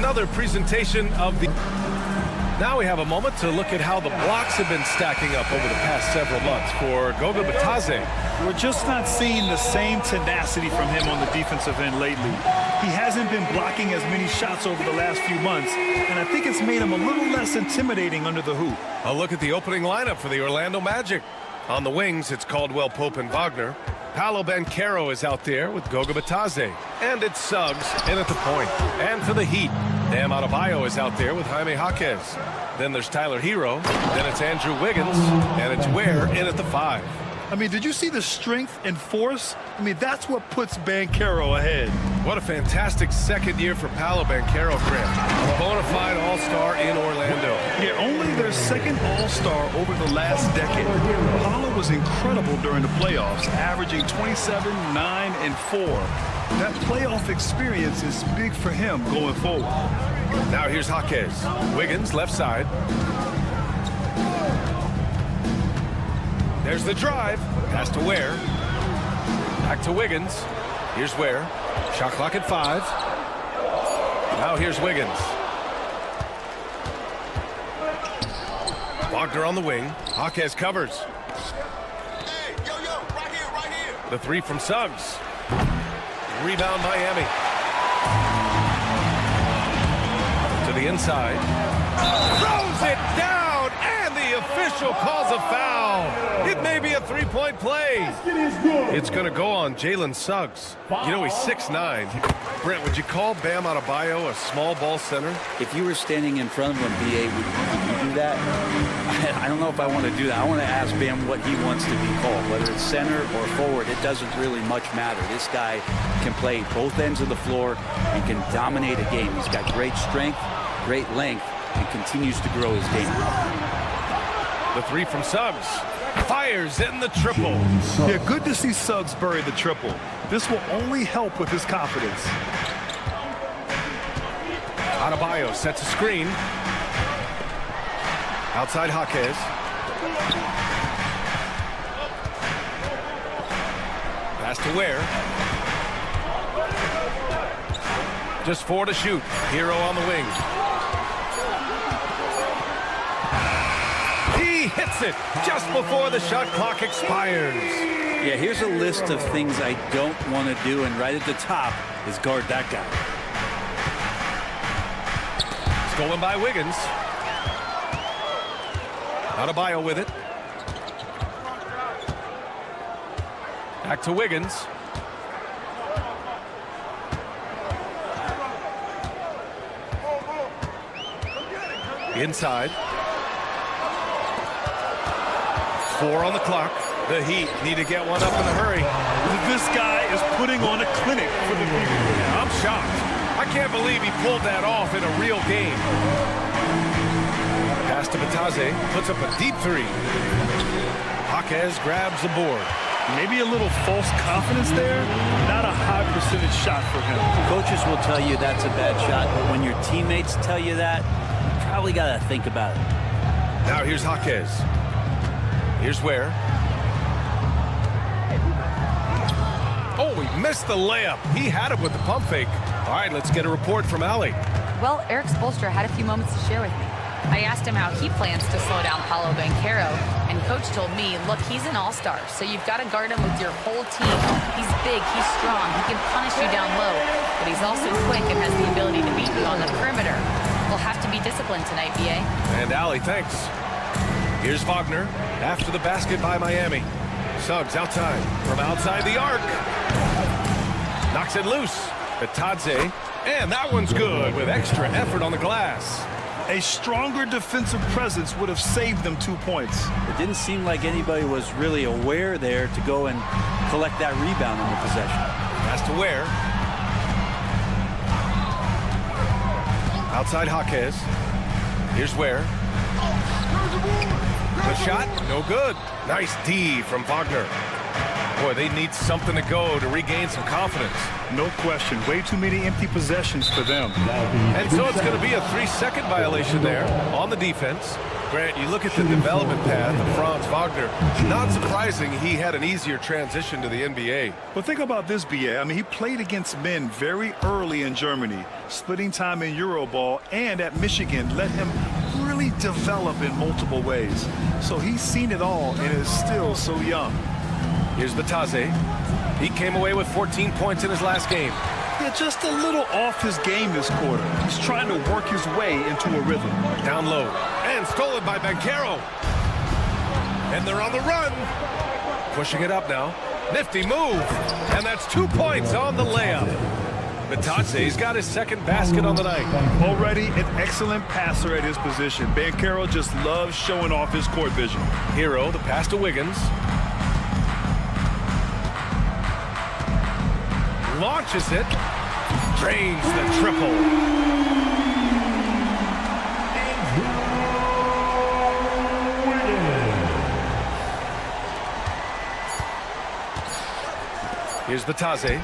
another presentation of the. Now we have a moment to look at how the blocks have been stacking up over the past several months for Goga Bitadze. We're just not seeing the same tenacity from him on the defensive end lately. He hasn't been blocking as many shots over the last few months, and I think it's made him a little less intimidating under the hoop. A look at the opening lineup for the Orlando Magic. On the wings, it's Caldwell Pope and Wagner. Paolo Banchero is out there with Goga Bitadze. And it's Suggs in at the point. And for the Heat, Bam Adebayo is out there with Jaime Jaquez. Then there's Tyler Hero. Then it's Andrew Wiggins. And it's Ware in at the 5. I mean, did you see the strength and force? I mean, that's what puts Banchero ahead. What a fantastic second year for Paolo Banchero, Grant. A bona fide all-star in Orlando. Yeah, only their second all-star over the last decade. Paolo was incredible during the playoffs, averaging 27, 9, and 4. That playoff experience is big for him going forward. Now here's Jaquez. Wiggins, left side. There's the drive. Pass to Ware. Back to Wiggins. Here's Ware. Shot clock at 5. Now here's Wiggins. Wagner on the wing. Jaquez covers. Hey, yo, right here, right here. The 3 from Suggs. Rebound Miami. To the inside. Throws it down, and the official calls a foul. It may be a 3-point play. It's going to go on Jalen Suggs. You know, he's 6'9". Brent, would you call Bam Adebayo a small ball center? If you were standing in front of him, B.A., would you do that? I don't know if I want to do that. I want to ask Bam what he wants to be called. Whether it's center or forward, it doesn't really much matter. This guy can play both ends of the floor and can dominate a game. He's got great strength, great length, and continues to grow his game. The 3 from Suggs. Fires in the triple. Yeah, good to see Suggs bury the triple. This will only help with his confidence. Adebayo sets a screen. Outside Jaquez. Pass to Ware. Just 4 to shoot. Hero on the wing. He hits it just before the shot clock expires. Yeah, here's a list of things I don't want to do, and right at the top is guard that guy. Stolen by Wiggins. Adebayo with it. Back to Wiggins. Inside. 4 on the clock. The Heat need to get one up in a hurry. This guy is putting on a clinic for the Heat. I'm shocked. I can't believe he pulled that off in a real game. Pass to Bitadze, puts up a deep 3. Jaquez grabs the board. Maybe a little false confidence there. Not a high percentage shot for him. Coaches will tell you that's a bad shot, but when your teammates tell you that, you probably got to think about it. Now here's Jaquez. Here's Ware. Oh, he missed the layup. He had it with the pump fake. All right, let's get a report from Allie. Well, Eric Spoelstra had a few moments to share with me. I asked him how he plans to slow down Paolo Banchero, and Coach told me, look, he's an all-star, so you've got to guard him with your whole team. He's big, he's strong, he can punish you down low, but he's also quick and has the ability to beat you on the perimeter. We'll have to be disciplined tonight, BA. And Allie, thanks. Here's Wagner after the basket by Miami. Suggs outside from outside the arc. Knocks it loose. Batadze. And that one's good with extra effort on the glass. A stronger defensive presence would have saved them 2 points. It didn't seem like anybody was really aware there to go and collect that rebound on the possession. Has to Ware. Outside Jaquez. Here's Ware. The shot, no good. Nice D from Wagner. Boy, they need something to go to regain some confidence. No question. Way too many empty possessions for them. And so it's going to be a 3-second violation there on the defense. Grant, you look at the development path of Franz Wagner. Not surprising he had an easier transition to the NBA. But think about this, BA. I mean, he played against men very early in Germany, splitting time in Euroball, and at Michigan let him really develop in multiple ways. So he's seen it all and is still so young. Here's Batadze. He came away with 14 points in his last game. Yeah, just a little off his game this quarter. He's trying to work his way into a rhythm. Down low. And stolen by Banchero. And they're on the run. Pushing it up now. Nifty move. And that's 2 points on the layup. Batadze's got his second basket on the night. Already an excellent passer at his position. Banchero just loves showing off his court vision. Hero, the pass to Wiggins. Launches it. Drains the triple. Here's Batadze. And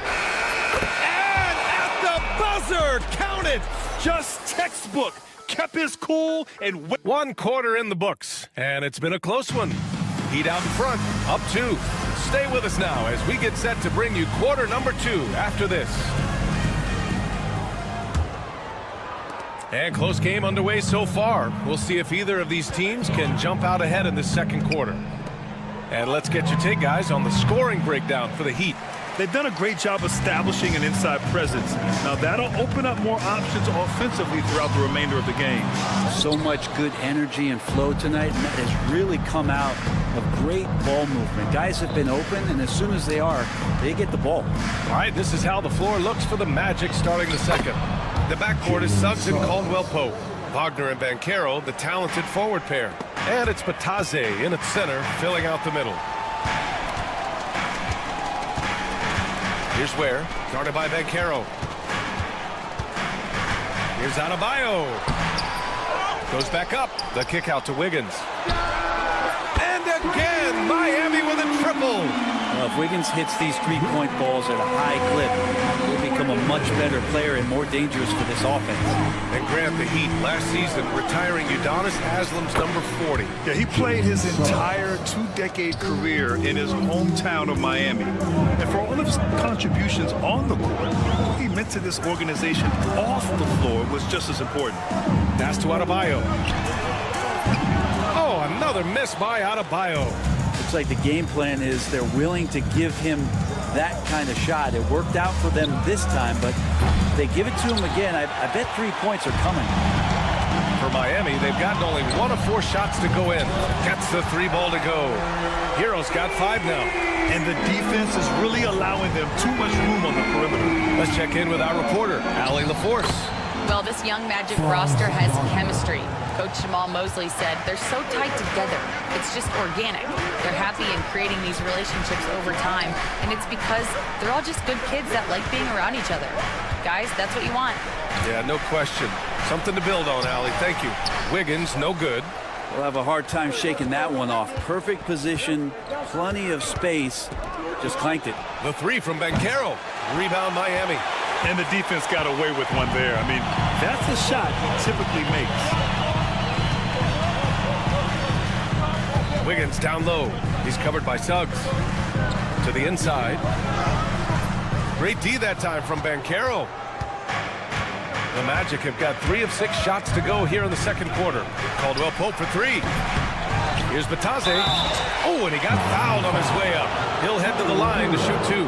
at the buzzer, count it. Just textbook. Kept his cool and 1 quarter in the books. And it's been a close one. Heat out in front. Up 2. Stay with us now as we get set to bring you quarter number 2 after this. And close game underway so far. We'll see if either of these teams can jump out ahead in the second quarter. And let's get your take, guys, on the scoring breakdown for the Heat. They've done a great job establishing an inside presence. Now that'll open up more options offensively throughout the remainder of the game. So much good energy and flow tonight, and that has really come out of great ball movement. Guys have been open, and as soon as they are, they get the ball. All right, this is how the floor looks for the Magic starting the second. The backcourt is Suggs and Caldwell-Pope. Wagner and Banchero, the talented forward pair. And it's Batadze in its center, filling out the middle. Here's Ware, guarded by Banchero. Here's Adebayo. Goes back up. The kick out to Wiggins. And again, Miami with a triple. If Wiggins hits these three-point balls at a high clip, he'll become a much better player and more dangerous for this offense. And Grant, the Heat last season retiring Udonis Haslam's number 40. Yeah, he played his entire 2-decade career in his hometown of Miami. And for all of his contributions on the court, what he meant to this organization off the floor was just as important. Pass to Adebayo. Oh, another miss by Adebayo. Looks like the game plan is they're willing to give him that kind of shot. It worked out for them this time, but if they give it to him again, I bet 3 points are coming. For Miami, they've gotten only 1 of 4 shots to go in. Gets the 3 ball to go. Hero's got 5 now. And the defense is really allowing them too much room on the perimeter. Let's check in with our reporter, Allie LaForce. Well, this young Magic roster has chemistry. Coach Jamal Mosley said they're so tight together. It's just organic. They're happy in creating these relationships over time, and it's because they're all just good kids that like being around each other. Guys, that's what you want. Yeah, no question. Something to build on, Allie. Thank you. Wiggins, no good. We'll have a hard time shaking that one off. Perfect position, plenty of space. Just clanked it. The 3 from Banchero. Rebound Miami. And the defense got away with one there. I mean, that's a shot he typically makes. Wiggins down low. He's covered by Suggs. To the inside. Great D that time from Banchero. The Magic have got 3 of 6 shots to go here in the second quarter. Caldwell Pope for 3. Here's Batase. Oh, and he got fouled on his way up. He'll head to the line to shoot 2.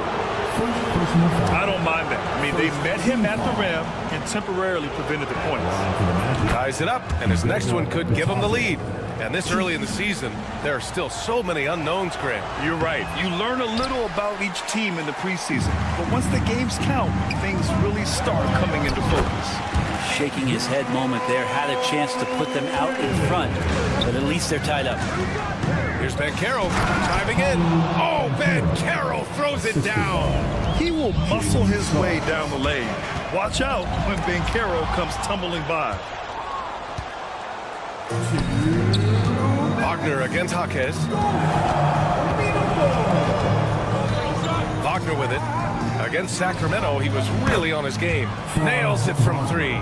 I don't mind that. I mean, they met him at the rim and temporarily prevented the points. Ties it up, and his next one could give him the lead. And this early in the season, there are still so many unknowns, Graham. You're right. You learn a little about each team in the preseason. But once the games count, things really start coming into focus. Shaking his head moment there, had a chance to put them out in front, but at least they're tied up. Here's Banchero driving in. Oh, Banchero throws it down. He will muscle his way down the lane. Watch out when Banchero comes tumbling by. Wagner against Jaquez. Wagner with it. Against Sacramento, he was really on his game. Nails it from 3.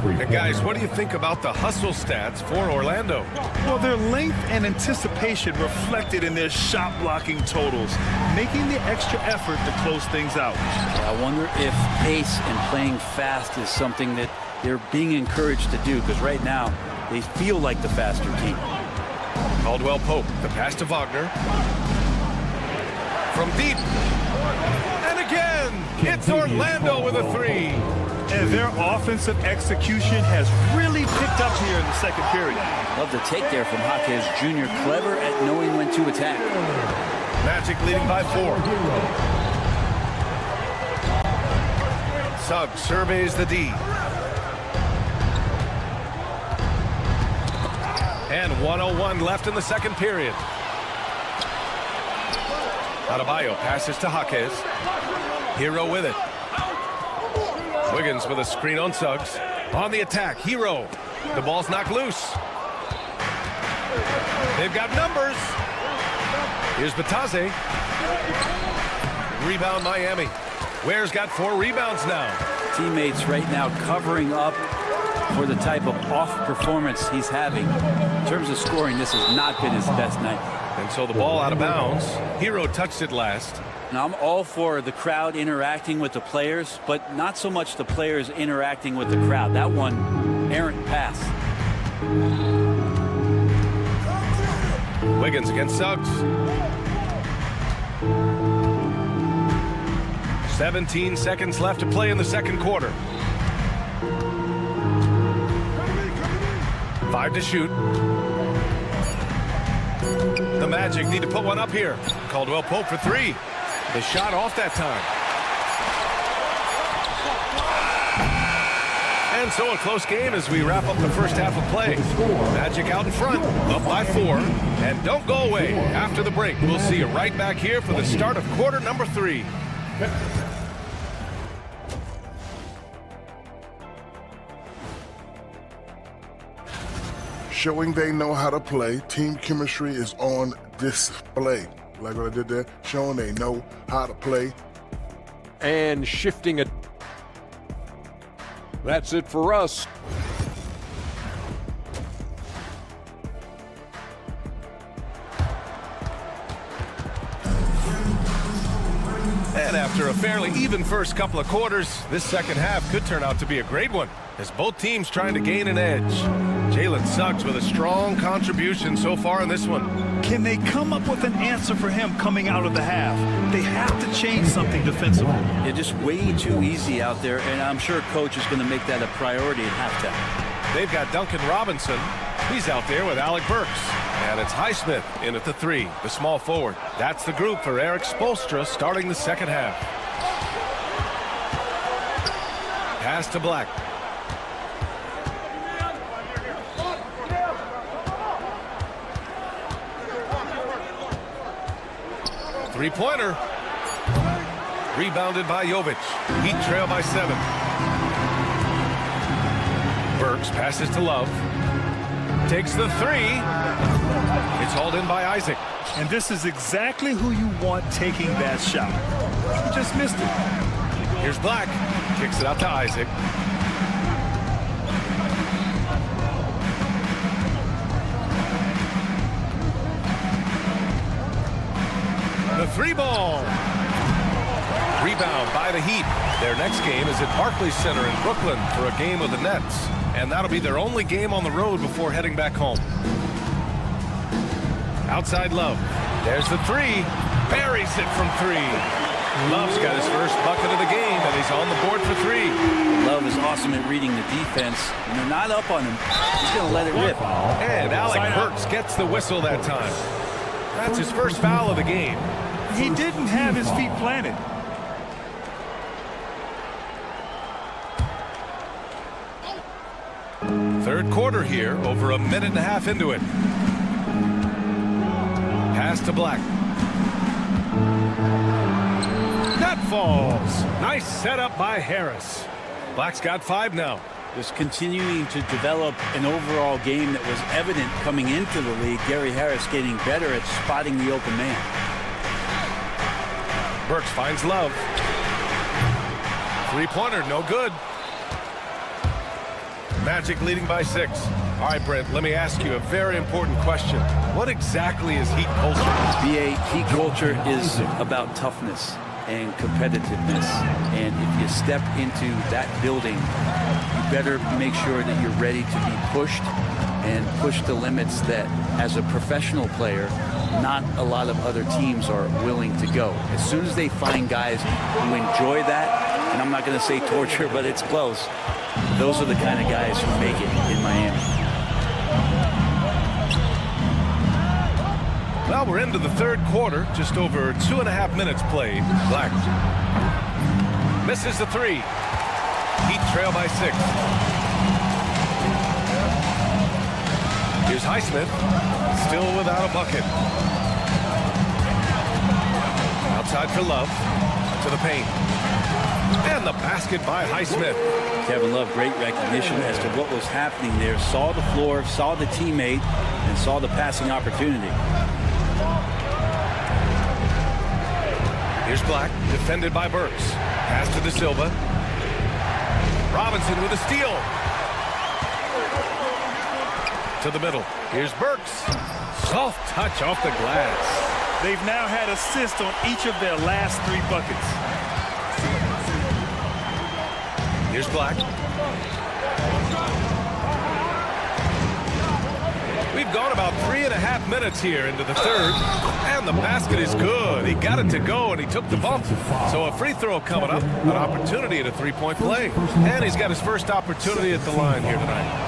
And guys, what do you think about the hustle stats for Orlando? Well, their length and anticipation reflected in their shot blocking totals, making the extra effort to close things out. I wonder if pace and playing fast is something that they're being encouraged to do, because right now they feel like the faster team. Caldwell Pope, the pass to Wagner. From deep. And again, it's Orlando with a 3. And their offensive execution has really picked up here in the second period. Love the take there from Jaquez Jr. Clever at knowing when to attack. Magic leading by 4. Suggs surveys the D. And 1:01 left in the second period. Adebayo passes to Jaquez. Hero with it. Wiggins with a screen on Suggs. On the attack, Hero. The ball's knocked loose. They've got numbers. Here's Batase. Rebound Miami. Ware's got 4 rebounds now. Teammates right now covering up for the type of off performance he's having. In terms of scoring, this has not been his best night. And so the ball out of bounds. Hero touched it last. Now, I'm all for the crowd interacting with the players, but not so much the players interacting with the crowd. That one, errant pass. Wiggins against Suggs. 17 seconds left to play in the second quarter. 5 to shoot. The Magic need to put one up here. Caldwell Pope for 3. The shot off that time. And so a close game as we wrap up the first half of play. Magic out in front, up by 4. And don't go away. After the break, we'll see you right back here for the start of quarter number 3. Showing they know how to play. Team chemistry is on display. Like what I did there, showing they know how to play. And shifting it. That's it for us. And after a fairly even first couple of quarters, this second half could turn out to be a great one as both teams trying to gain an edge. Jalen Suggs with a strong contribution so far in this one. Can they come up with an answer for him coming out of the half? They have to change something defensively. They're just way too easy out there, and I'm sure coach is going to make that a priority at halftime. They've got Duncan Robinson. He's out there with Alec Burks. And it's Highsmith in at the 3, the small forward. That's the group for Eric Spoelstra starting the second half. Pass to Black. Three-pointer. Rebounded by Jovic. Heat trail by 7. Burks passes to Love. Takes the 3. It's hauled in by Isaac. And this is exactly who you want taking that shot. He just missed it. Here's Black. Kicks it out to Isaac. The 3 ball. Rebound by the Heat. Their next game is at Barclays Center in Brooklyn for a game with the Nets. And that'll be their only game on the road before heading back home. Outside Love. There's the three. Buries it from three. Love's got his first bucket of the game, and he's on the board for three. Love is awesome at reading the defense. When they're not up on him, he's going to let it rip. And Alec Burks gets the whistle that time. That's his first foul of the game. He didn't have his feet planted. Third quarter here, over a minute and a half into it. Pass to Black. That falls. Nice setup by Harris. Black's got 5 now. Just continuing to develop an overall game that was evident coming into the league. Gary Harris getting better at spotting the open man. Burks finds Love. Three-pointer, no good. Magic leading by 6. All right, Brent, let me ask you a very important question. What exactly is Heat culture? BA, Heat culture is about toughness and competitiveness. And if you step into that building, you better make sure that you're ready to be pushed and push the limits that, as a professional player, not a lot of other teams are willing to go. As soon as they find guys who enjoy that, and I'm not going to say torture, but it's close, those are the kind of guys who make it in Miami. Well, we're into the third quarter, just over 2.5 minutes played. Black misses the three. Heat trail by 6. Here's Highsmith, still without a bucket. Outside for Love, to the paint. And the basket by Highsmith. Kevin Love, great recognition as to what was happening there. Saw the floor, saw the teammate, and saw the passing opportunity. Here's Black, defended by Burks. Pass to De Silva. Robinson with a steal. To the middle. Here's Burks. Soft touch off the glass. They've now had assists on each of their last 3 buckets. Here's Black. We've gone about 3.5 minutes here into the third, and the basket is good. He got it to go, and he took the bump. So a free throw coming up, an opportunity at a three-point play. And he's got his first opportunity at the line here tonight.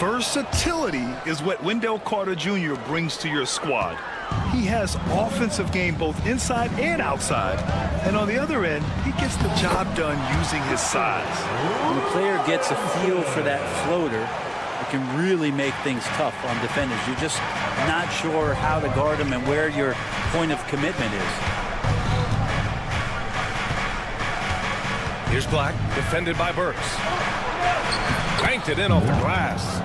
Versatility is what Wendell Carter Jr. brings to your squad. He has offensive game both inside and outside. And on the other end, he gets the job done using his size. When a player gets a feel for that floater, it can really make things tough on defenders. You're just not sure how to guard them and where your point of commitment is. Here's Black, defended by Burks. Banked it in off the glass.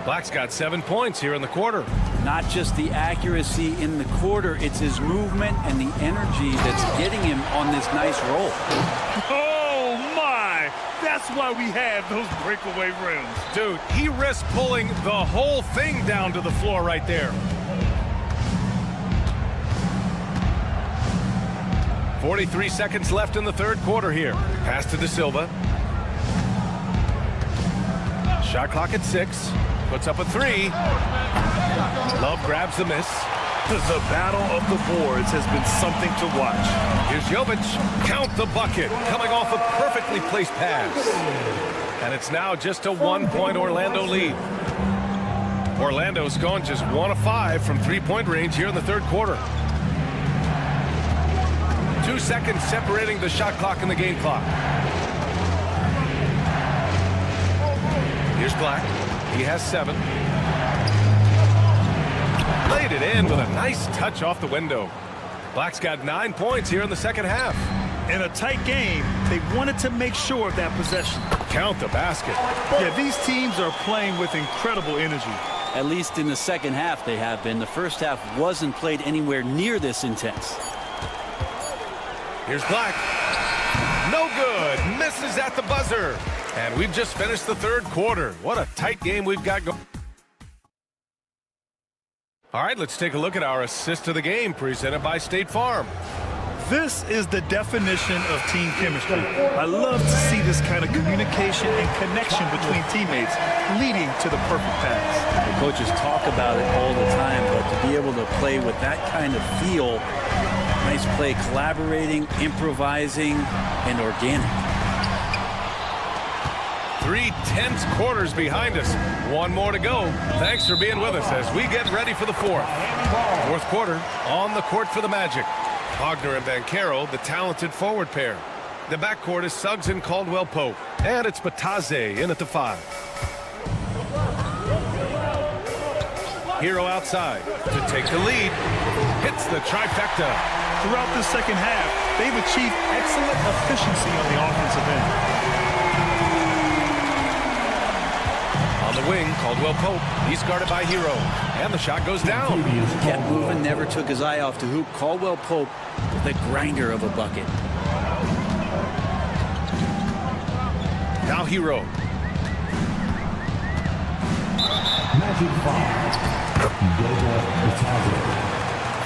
Black's got 7 points here in the quarter. Not just the accuracy in the quarter, it's his movement and the energy that's getting him on this nice roll. Oh, my! That's why we have those breakaway rims. Dude, he risked pulling the whole thing down to the floor right there. 43 seconds left in the third quarter here. Pass to De Silva. Shot clock at 6. Puts up a 3. Love grabs the miss. The battle of the boards has been something to watch. Here's Jovic. Count the bucket. Coming off a perfectly placed pass. And it's now just a 1-point Orlando lead. Orlando's gone just 1 of 5 from 3-point range here in the third quarter. 2 seconds separating the shot clock and the game clock. Here's Black. He has 7. Laid it in with a nice touch off the window. Black's got 9 points here in the second half. In a tight game, they wanted to make sure of that possession. Count the basket. Yeah, these teams are playing with incredible energy. At least in the second half they have been. The first half wasn't played anywhere near this intense. Here's Black. No good. Misses at the buzzer. And we've just finished the third quarter. What a tight game we've got going. All right, let's take a look at our assist of the game presented by State Farm. This is the definition of team chemistry. I love to see this kind of communication and connection between teammates leading to the perfect pass. The coaches talk about it all the time, but to be able to play with that kind of feel, nice play, collaborating, improvising, and organic. 3 tense quarters behind us. One more to go. Thanks for being with us as we get ready for the fourth. Fourth quarter on the court for the Magic. Wagner and Banchero, the talented forward pair. The backcourt is Suggs and Caldwell-Pope. And it's Bataze in at the 5. Hero outside to take the lead. Hits the trifecta. Throughout the second half, they've achieved excellent efficiency on the offensive end. On the wing, Caldwell-Pope. He's guarded by Hero. And the shot goes down. Kept moving, never took his eye off the hoop. Caldwell-Pope with a grinder of a bucket. Now Hero. Magic 5.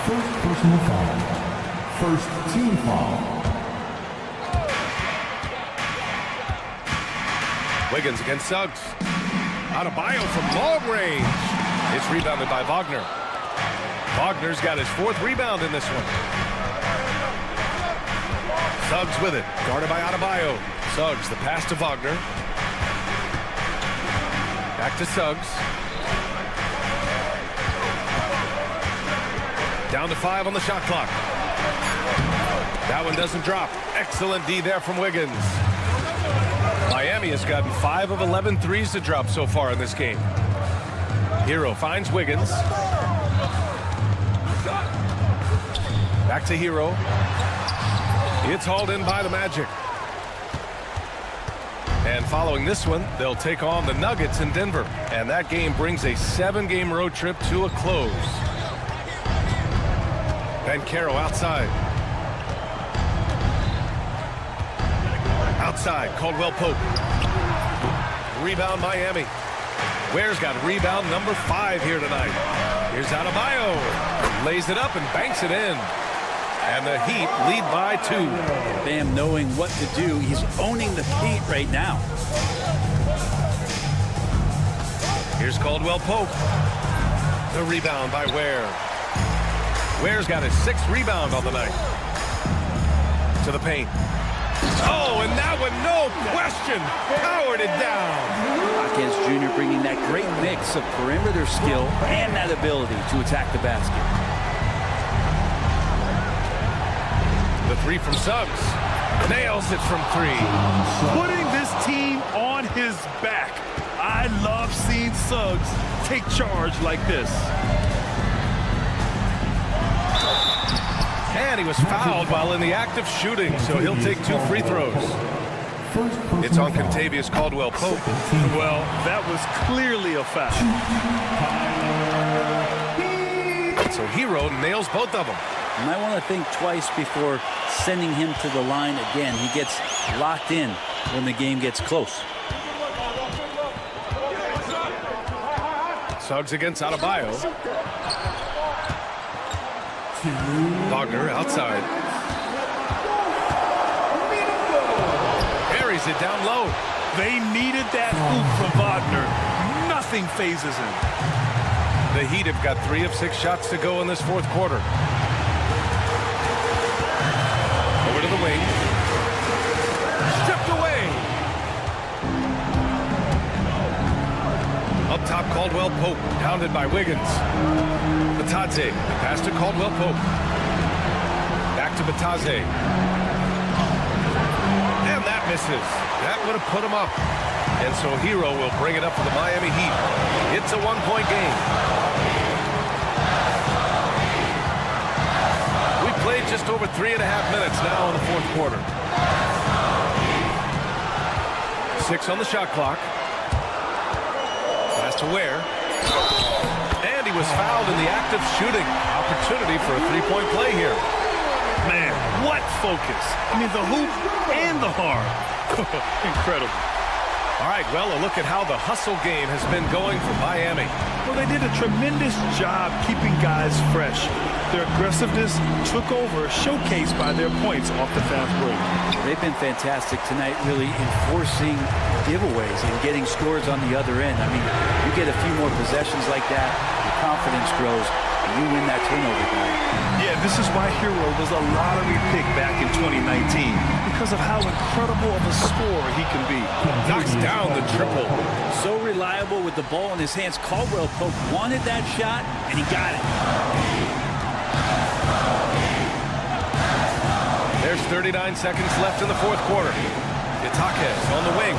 First personal foul. First team foul. Wiggins against Suggs. Adebayo from long range. It's rebounded by Wagner. Wagner's got his 4th rebound in this one. Suggs with it. Guarded by Adebayo. Suggs, the pass to Wagner. Back to Suggs. Down to 5 on the shot clock. That one doesn't drop. Excellent D there from Wiggins. Miami has gotten 5 of 11 threes to drop so far in this game. Hero finds Wiggins. Back to Hero. It's hauled in by the Magic. And following this one, they'll take on the Nuggets in Denver. And that game brings a 7-game road trip to a close. Banchero outside. Outside, Caldwell-Pope. Rebound, Miami. Ware's got rebound number 5 here tonight. Here's Adebayo. Lays it up and banks it in. And the Heat lead by 2. Bam knowing what to do. He's owning the paint right now. Here's Caldwell-Pope. The rebound by Ware. Ware's got his 6th rebound on the night. To the paint. Oh, and that one, no question, powered it down. Hawkins Jr. bringing that great mix of perimeter skill and that ability to attack the basket. The 3 from Suggs. Nails it from 3. Putting this team on his back. I love seeing Suggs take charge like this. And he was fouled while in the act of shooting, so he'll take 2 free throws. It's on Contavious Caldwell-Pope. Well, that was clearly a foul. So Hero nails both of them. You might want to think twice before sending him to the line again. He gets locked in when the game gets close. Suggs against Adebayo. Wagner outside. Buries it down low. They needed that hoop from Wagner. Nothing phases him. The Heat have got 3 of 6 shots to go in this 4th quarter. Over to the wing. Stripped away. Up top, Caldwell-Pope, pounded by Wiggins. Bataze, pass to Caldwell-Pope. Back to Bataze. And that misses. That would have put him up. And so Hero will bring it up for the Miami Heat. It's a 1-point game. We played just over 3.5 minutes now in the 4th quarter. 6 on the shot clock. Pass to Ware. And he was fouled in the act of shooting. Opportunity for a 3-point play here. Man, what focus. I mean, the hoop and the heart. Incredible. All right, well, a look at how the hustle game has been going for Miami. Well, they did a tremendous job keeping guys fresh. Their aggressiveness took over, showcased by their points off the fast break. They've been fantastic tonight, really enforcing giveaways and getting scores on the other end. I mean, you get a few more possessions like that, your confidence grows, and you win that turnover battle. Yeah, this is why Hero was a lottery pick back in 2019, because of how incredible of a scorer he can be. Knocks down the triple. So reliable with the ball in his hands. Caldwell Pope wanted that shot, and he got it. There's 39 seconds left in the fourth quarter. Itaquez on the wing.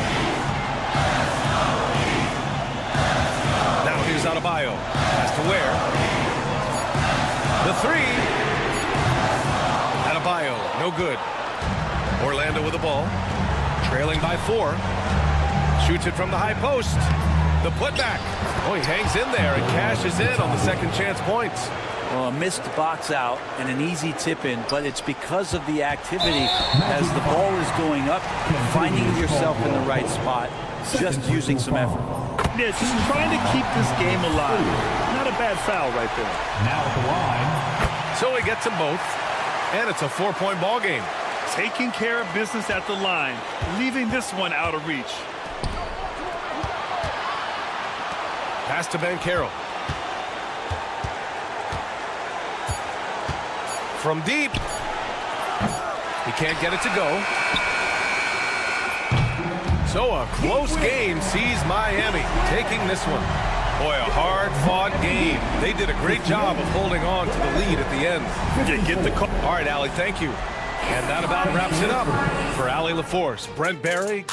Now here's Adebayo. Pass to Ware. The three. Adebayo, no good. Orlando with the ball. Trailing by 4. Shoots it from the high post. The putback. Oh, he hangs in there and cashes in on the second chance points. Well, a missed box out and an easy tip in, but it's because of the activity as the ball is going up, finding yourself in the right spot, just using some effort. Yeah, just trying to keep this game alive. Not a bad foul right there. Now at the line. So he gets them both, and it's a 4-point ball game. Taking care of business at the line, leaving this one out of reach. Pass to Banchero. From deep. He can't get it to go. So a close game sees Miami taking this one. Boy, a hard-fought game. They did a great job of holding on to the lead at the end. Get the call. All right, Allie, thank you. And that about wraps it up. For Allie LaForce, Brent Barry.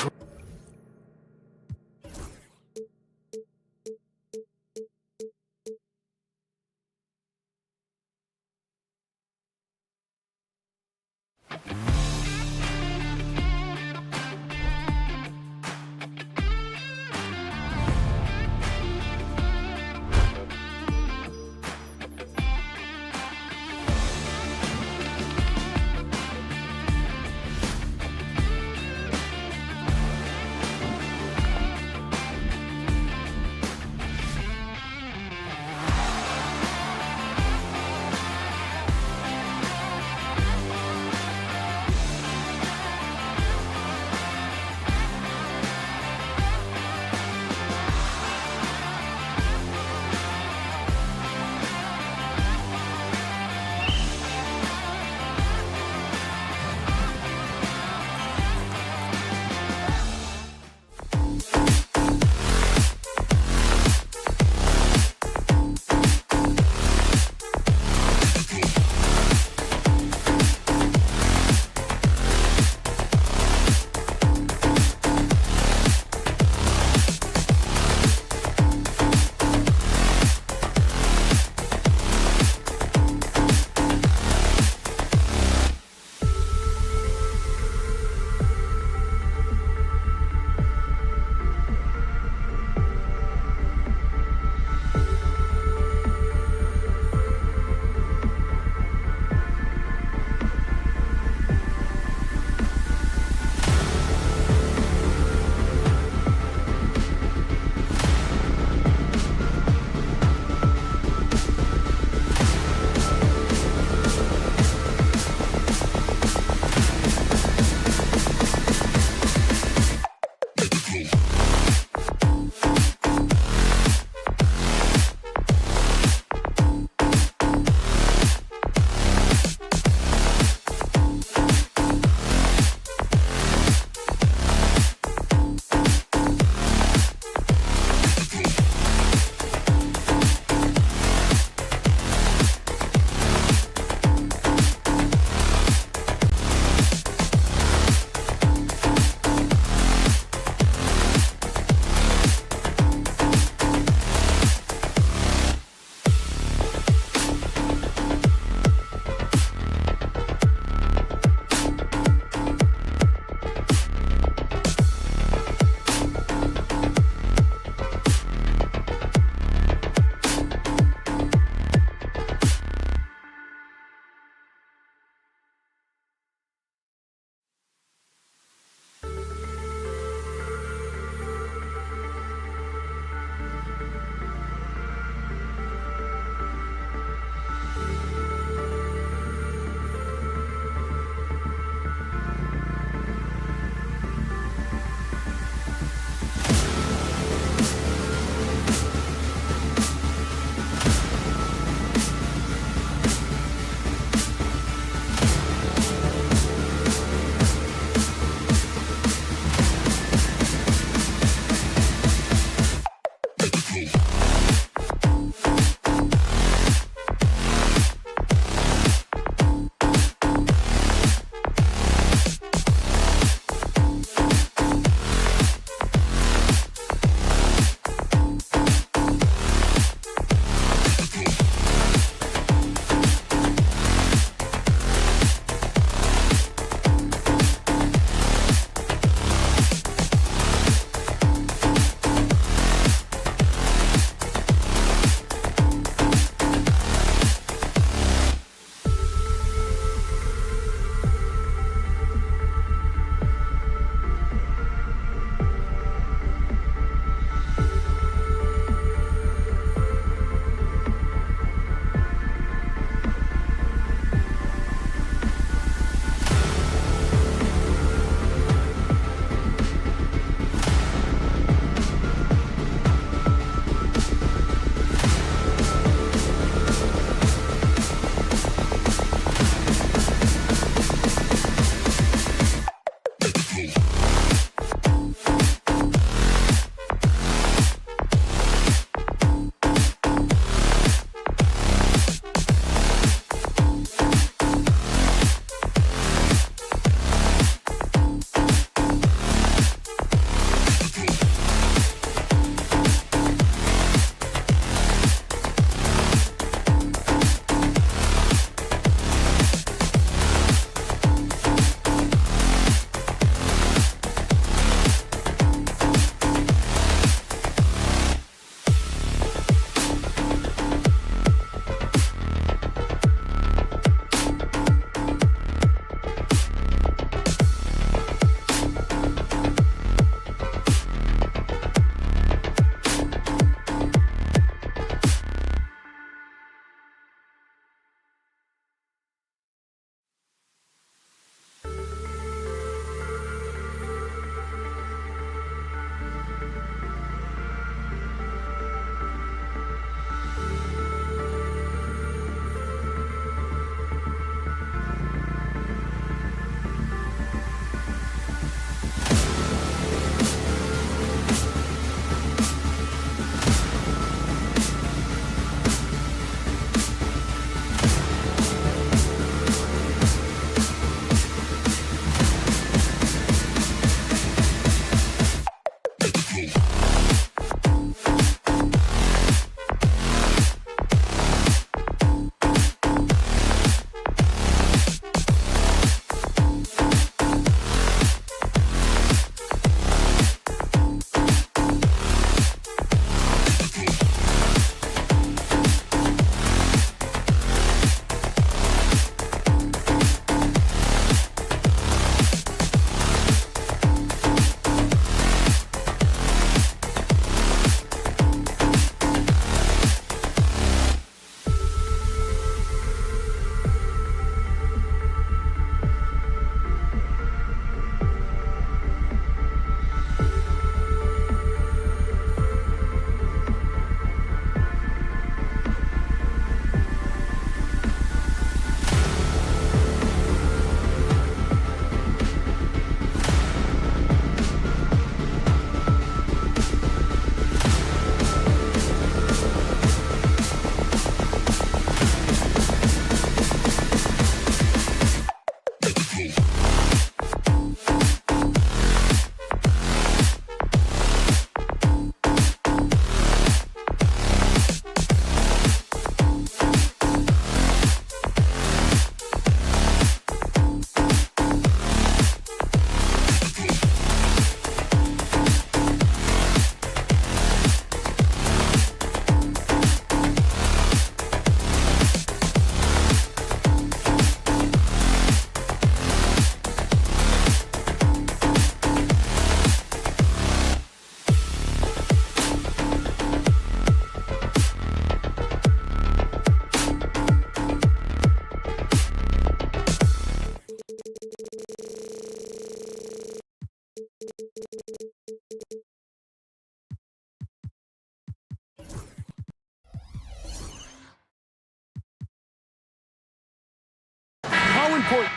report.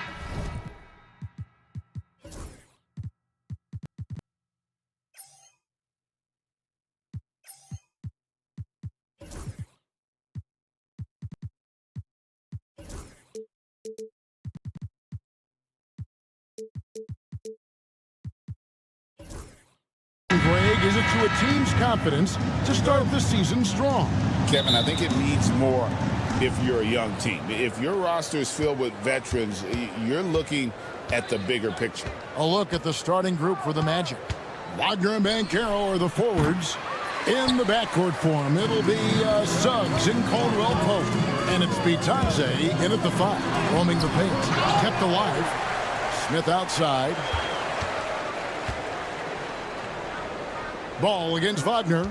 Greg, is it to a team's confidence to start the season strong? Kevin, I think it needs more if you're a young team. If your roster is filled with veterans, you're looking at the bigger picture. A look at the starting group for the Magic. Wagner and Banchero are the forwards. In the backcourt form, it'll be Suggs and Caldwell Pope. And it's Bitadze in at the 5, roaming the paint. Kept alive. Smith outside. Ball against Wagner.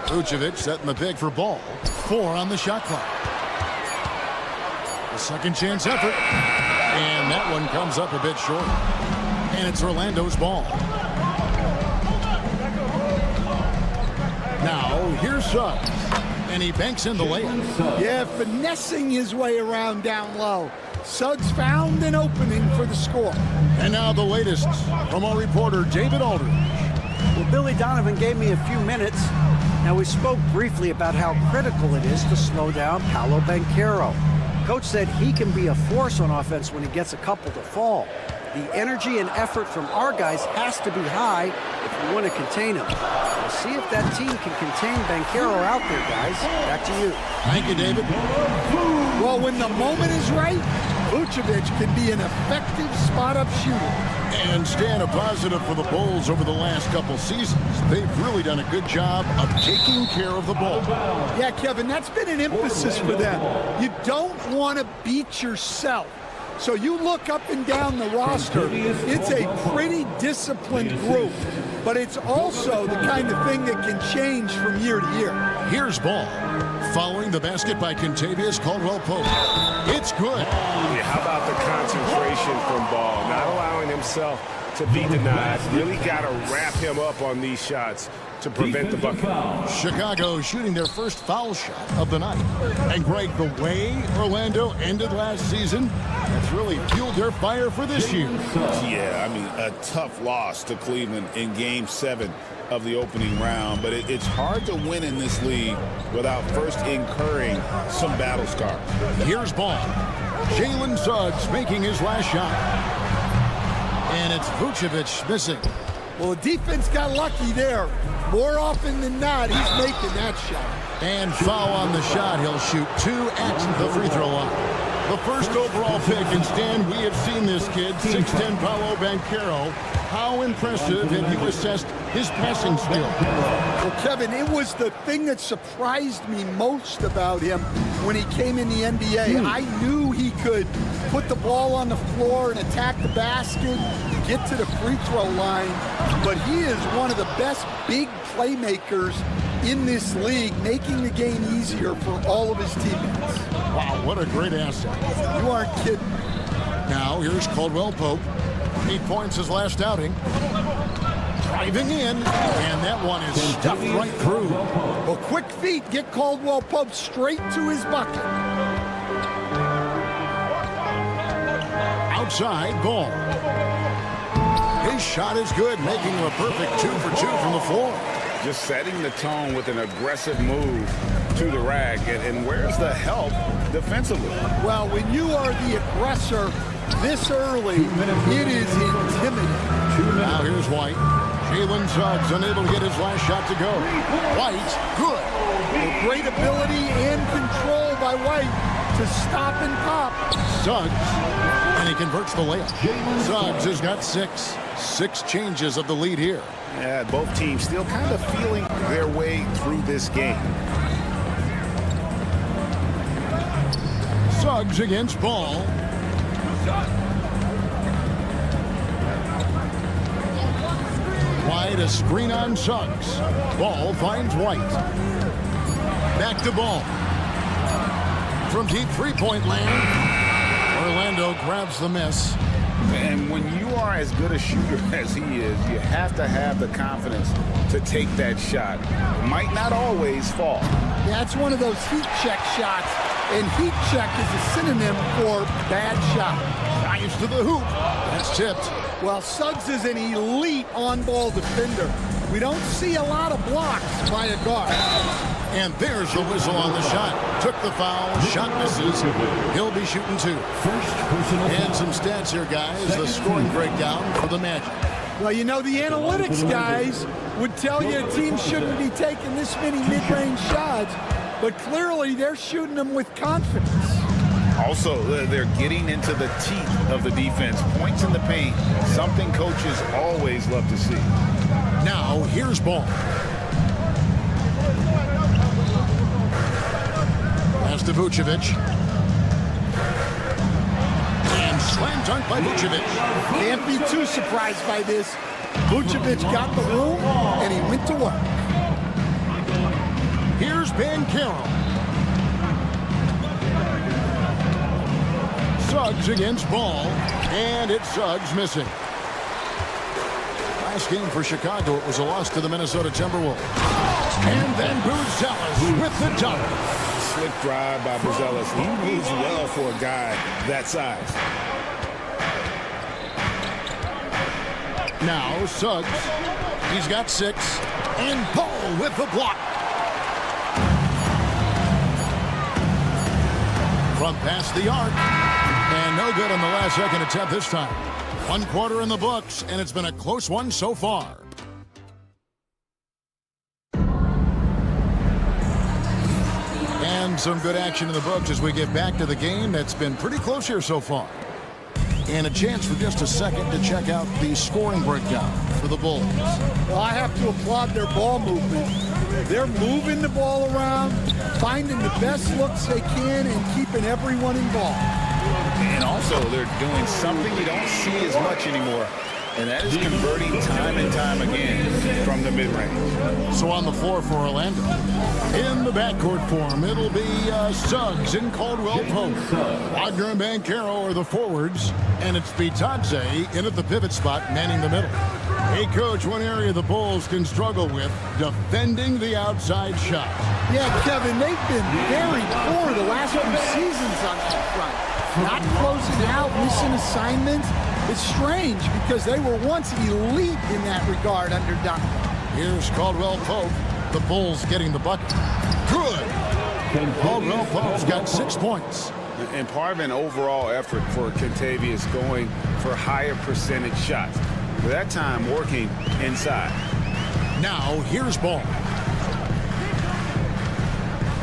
Vucevic setting the pick for Ball. 4 on the shot clock. The second chance effort. And that one comes up a bit short. And it's Orlando's ball. Now, here's Suggs. And he banks in the layup. Yeah, finessing his way around down low. Suggs found an opening for the score. And now the latest from our reporter, David Aldridge. Well, Billy Donovan gave me a few minutes. Now, we spoke briefly about how critical it is to slow down Paolo Banchero. Coach said he can be a force on offense when he gets a couple to fall. The energy and effort from our guys has to be high if we want to contain him. We'll see if that team can contain Banchero out there, guys. Back to you. Thank you, David. Well, when the moment is right, Vucevic can be an effective spot-up shooter. And staying a positive for the Bulls over the last couple seasons. They've really done a good job of taking care of the ball. Yeah, Kevin, that's been an emphasis for them. You don't want to beat yourself. So you look up and down the roster, it's a pretty disciplined group, but it's also the kind of thing that can change from year to year. Here's Ball. Following the basket by Kentavious Caldwell-Pope. It's good. Yeah, how about the concentration from Ball? Not allowing himself to be denied. Really got to wrap him up on these shots to prevent the bucket. Chicago shooting their first foul shot of the night. And Greg, the way Orlando ended last season, that's really fueled their fire for this year. Yeah, I mean, a tough loss to Cleveland in Game 7 of the opening round, but it's hard to win in this league without first incurring some battle scars. Here's Ball. Jalen Suggs making his last shot. And it's Vucevic missing. Well, the defense got lucky there. More often than not, he's making that shot. And foul on the shot. He'll shoot 2 at the free throw line. The first overall pick, and Stan, we have seen this kid, 6'10" Paolo Banchero. How impressive have you assessed his passing skill? Well, Kevin, it was the thing that surprised me most about him when he came in the NBA. I knew he could put the ball on the floor and attack the basket, get to the free throw line, but he is one of the best big playmakers in this league, making the game easier for all of his teammates. Wow, what a great asset. You aren't kidding. Now, here's Caldwell Pope. 8 points his last outing. Driving in, and that one is stuffed right through. Well, quick feet get Caldwell Pope straight to his bucket. Outside, Ball. His shot is good, making him a perfect 2 for 2 from the floor. Just setting the tone with an aggressive move to the rack. And where's the help defensively? Well, when you are the aggressor this early, it is intimidating. Now here's White. Jalen Suggs unable to get his last shot to go. White, good. With great ability and control by White to stop and pop. Suggs, and he converts the layup. Suggs has got 6. 6 changes of the lead here. Yeah, both teams still kind of feeling their way through this game. Suggs against Ball. White, a screen on Suggs. Ball finds White. Back to Ball. From deep three-point land, Orlando grabs the miss. And when you are as good a shooter as he is, you have to have the confidence to take that shot. It might not always fall. Yeah, it's one of those heat check shots, and heat check is a synonym for bad shot. Drives to the hoop. That's tipped. Well, Suggs is an elite on-ball defender. We don't see a lot of blocks by a guard. And there's the whistle on the shot. Took the foul. Shot misses. He'll be shooting 2. And some stats here, guys. The scoring breakdown for the Magic. Well, you know, the analytics guys would tell you a team shouldn't be taking this many mid-range shots, but clearly they're shooting them with confidence. Also, they're getting into the teeth of the defense. Points in the paint, something coaches always love to see. Now, here's Ball. Pass to Vucevic. And slam dunk by Vucevic. Can't be too surprised by this. Vucevic got the room, and he went to work. Here's Banchero. Suggs against Ball, and it's Suggs missing. Last game for Chicago, it was a loss to the Minnesota Timberwolves. And then Buzelis with the dunk. Slick drive by Buzelis. He moves well for a guy that size. Now Suggs, he's got 6, and Ball with the block. From past the arc, and no good on the last second attempt this time. 1 quarter in the books, and it's been a close one so far. And some good action in the books as we get back to the game that's been pretty close here so far. And a chance for just a second to check out the scoring breakdown for the Bulls. Well, I have to applaud their ball movement. They're moving the ball around, finding the best looks they can, and keeping everyone involved. And also, they're doing something you don't see as much anymore, and that is converting time and time again from the mid-range. So on the floor for Orlando. In the backcourt for him, it'll be Suggs and Caldwell Pope. Wagner and Banchero are the forwards, and it's Bitadze in at the pivot spot, manning the middle. Hey, Coach, one area the Bulls can struggle with, defending the outside shot. Yeah, Kevin, they've been very poor the last few seasons on that front. Not closing out, missing assignments. It's strange because they were once elite in that regard under Duncan. Here's Caldwell Pope. The Bulls getting the bucket. Good. Caldwell Pope's got 6 points. And part of an overall effort for Kentavious going for higher percentage shots. For that time working inside. Now here's Ball.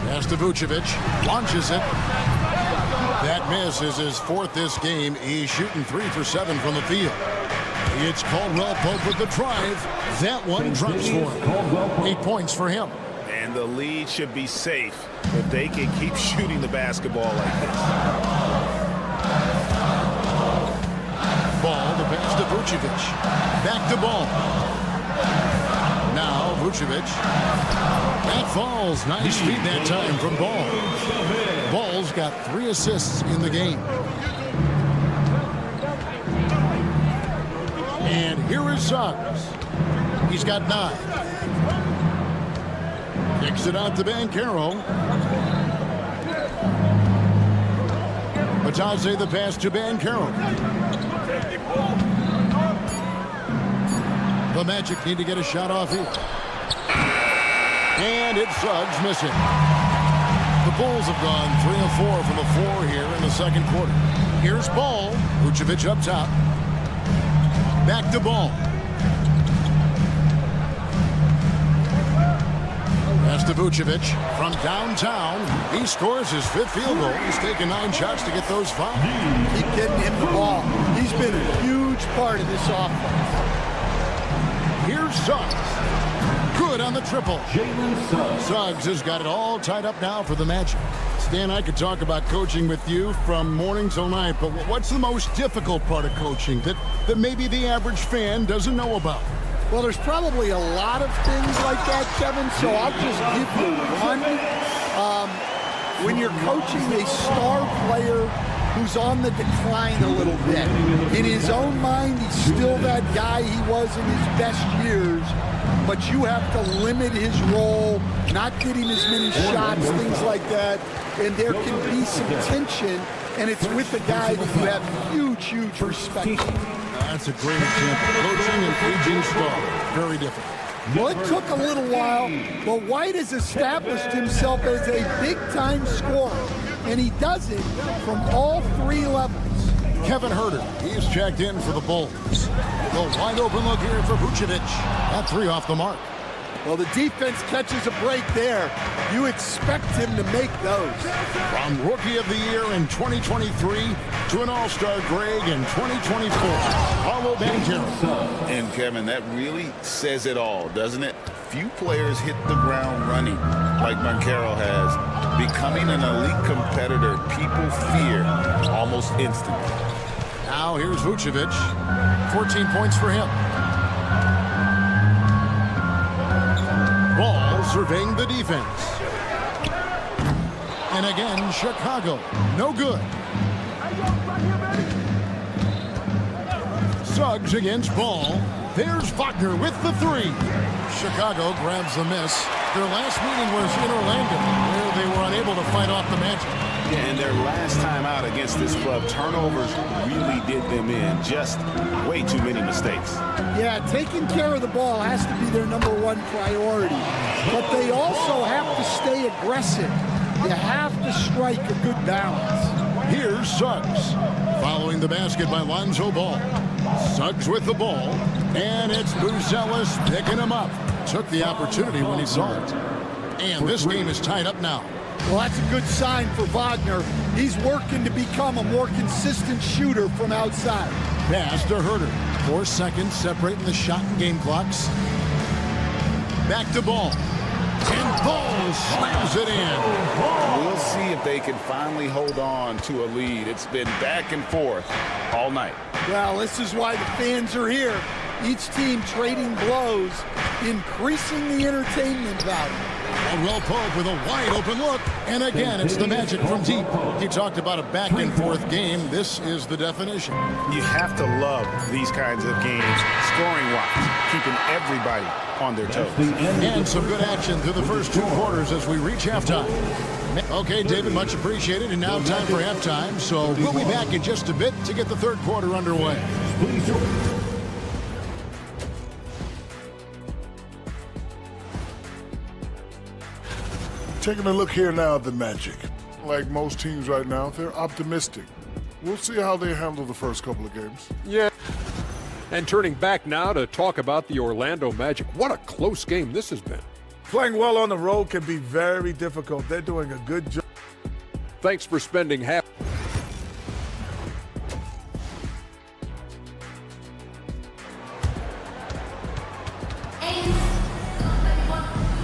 Pass to Vucevic. Launches it. That miss is his 4th this game. He's shooting 3 for 7 from the field. It's Caldwell Pope with the drive. That one drops for him. 8 points for him. And the lead should be safe if they can keep shooting the basketball like this. Ball, the pass to Vucevic. Back to Ball. Now Vucevic. That falls. Nice feed that time from Ball. Ball's got 3 assists in the game. And here is Suggs. He's got 9. Kicks it out to Banchero. Bitadze the pass to Banchero. The Magic need to get a shot off here. And it's Suggs missing. The Bulls have gone 3 of 4 from the floor here in the second quarter. Here's Ball. Vucevic up top. Back to Ball. Pass to Vucevic from downtown. He scores his 5th field goal. He's taken 9 shots to get those 5. Keep getting him the ball. He's been a huge part of this offense. Here's Suggs. Good on the triple. Suggs has got it all tied up now for the Magic. Stan, I could talk about coaching with you from morning till night, but what's the most difficult part of coaching that maybe the average fan doesn't know about? Well, there's probably a lot of things like that, Kevin, so I'll just give you one. When you're coaching a star player who's on the decline a little bit. In his own mind, he's still that guy he was in his best years, but you have to limit his role, not get him as many shots, things like that, and there can be some tension, and it's with a guy that you have huge respect for. That's a great example. Coaching and aging star. Very different. Well, it took a little while, but White has established himself as a big-time scorer, and he does it from all three levels. Kevin Huerter, he's checked in for the Bulls. The wide open look here for Vucevic. That three off the mark. Well, the defense catches a break there. You expect him to make those. From Rookie of the Year in 2023 to an All-Star Greg in 2024. Paolo Banchero. And Kevin, that really says it all, doesn't it? Few players hit the ground running like Banchero has. Becoming an elite competitor, people fear almost instantly. Now here's Vucevic. 14 points for him. Ball surveying the defense. And again, Chicago. No good. Suggs against Ball. There's Wagner with the three. Chicago grabs the miss. Their last meeting was in Orlando, where they were unable to fight off the Magic. Yeah, and their last time out against this club, turnovers really did them in. Just way too many mistakes. Yeah, taking care of the ball has to be their #1 priority. But they also have to stay aggressive. You have to strike a good balance. Here's Suggs. Following the basket by Lonzo Ball. Suggs with the ball. And it's Buzelis picking him up. Took the opportunity when he saw it. And this game is tied up now. Well, that's a good sign for Wagner. He's working to become a more consistent shooter from outside. Pass to Huerter. 4 seconds separating the shot and game clocks. Back to Ball. And Ball slams it in. We'll see if they can finally hold on to a lead. It's been back and forth all night. Well, this is why the fans are here. Each team trading blows, increasing the entertainment value. Well, Pope with a wide open look. And again, it's the Magic from deep. He talked about a back and forth game. This is the definition. You have to love these kinds of games, scoring-wise, keeping everybody on their toes. And some good action through the first 2 quarters as we reach halftime. Okay, David, much appreciated. And now time for halftime. So we'll be back in just a bit to get the third quarter underway. Taking a look here now at the Magic. Like most teams right now, they're optimistic. We'll see how they handle the first couple of games. Yeah. And turning back now to talk about the Orlando Magic. What a close game this has been. Playing well on the road can be very difficult. They're doing a good job. Thanks for spending half.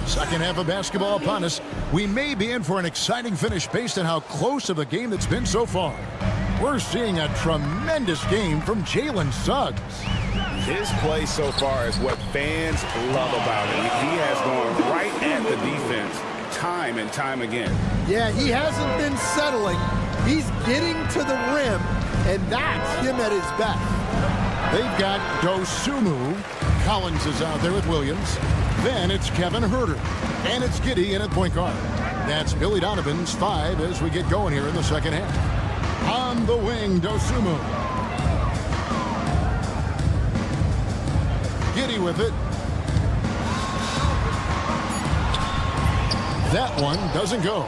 Second half of basketball upon us. We may be in for an exciting finish based on how close of a game it's been so far. We're seeing a tremendous game from Jalen Suggs. His play so far is what fans love about him. He has gone right at the defense time and time again. Yeah, he hasn't been settling. He's getting to the rim, and that's him at his best. They've got Dosunmu. Collins is out there with Williams. Then it's Kevin Huerter. And it's Giddey in at point guard. That's Billy Donovan's 5 as we get going here in the second half. On the wing, Dosunmu. Giddey with it. That one doesn't go.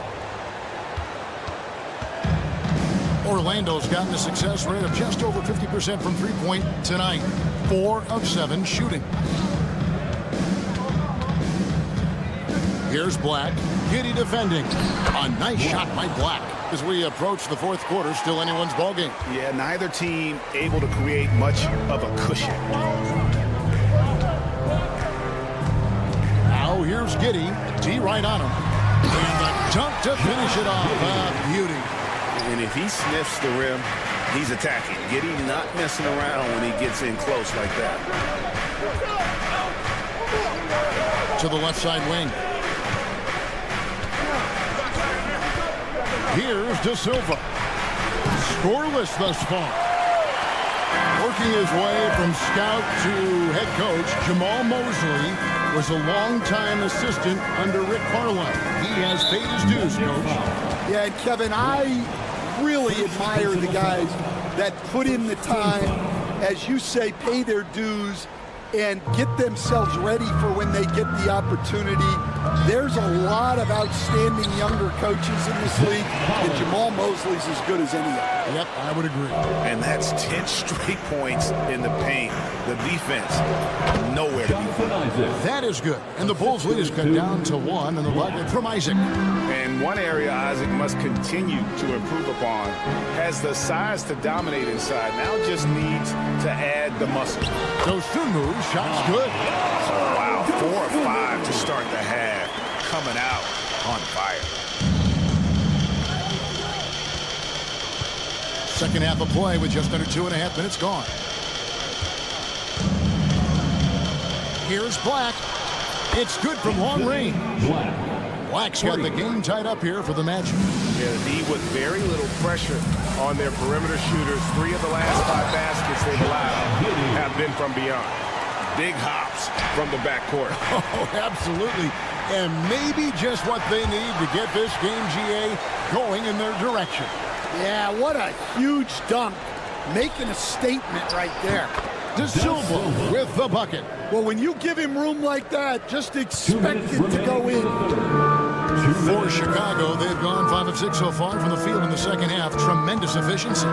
Orlando's gotten a success rate of just over 50% from three-point tonight. 4 of 7 shooting. Here's Black. Giddey defending. A nice shot by Black. As we approach the fourth quarter, still anyone's ballgame. Yeah, neither team able to create much of a cushion. Now here's Giddey. D right on him. And the dunk to finish it off. Beauty. And if he sniffs the rim, he's attacking. Giddey not messing around when he gets in close like that. To the left side wing. Here's De Silva. scoreless thus far. Working his way from scout to head coach, Jamal Mosley was a longtime assistant under Rick Carlisle. He has paid his dues, Coach. Yeah, and Kevin, I really admire the guys that put in the time, as you say, pay their dues, and get themselves ready for when they get the opportunity. There's a lot of outstanding younger coaches in this league, and Jamal Mosley's as good as any of them. Yep, I would agree. And that's 10 straight points in the paint. The defense, nowhere to be found. That is good. And the Bulls' lead is cut down to 1 in the bucket from Isaac. And one area Isaac must continue to improve upon, has the size to dominate inside, now just needs to add the muscle. Dosunmu's shot's good. Wow, 4 or 5 to start the half, coming out on fire. Second half of play with just under 2.5 minutes gone. Here's Black. It's good from long range. Black's got the game tied up here for the Magic. Yeah, the D with very little pressure on their perimeter shooters. 3 of the last 5 baskets they've allowed have been from beyond. Big hops from the backcourt. Oh, absolutely. And maybe just what they need to get this game, GA, going in their direction. Yeah, what a huge dunk. Making a statement right there. De Silva with the bucket. Well, when you give him room like that, just expect it to go in. For Chicago, they've gone 5 of 6 so far from the field in the second half. Tremendous efficiency.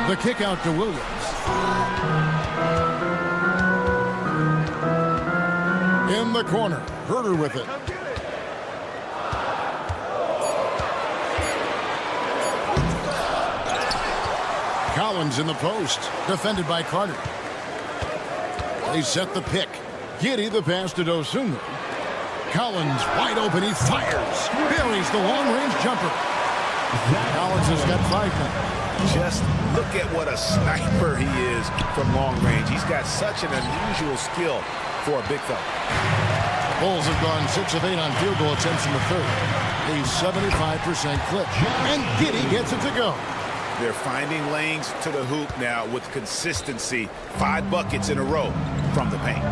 The kick out to Williams. In the corner, Herter with it. Collins in the post, defended by Carter. They set the pick. Giddey the pass to Dosunmu. Collins wide open, he fires. Buries the long-range jumper. Collins has got 5 now. Just look at what a sniper he is from long range. He's got such an unusual skill for a big fella. Bulls have gone 6 of 8 on field goal attempts in the third. A 75% clip. And Giddey gets it to go. They're finding lanes to the hoop now with consistency. 5 buckets in a row from the paint.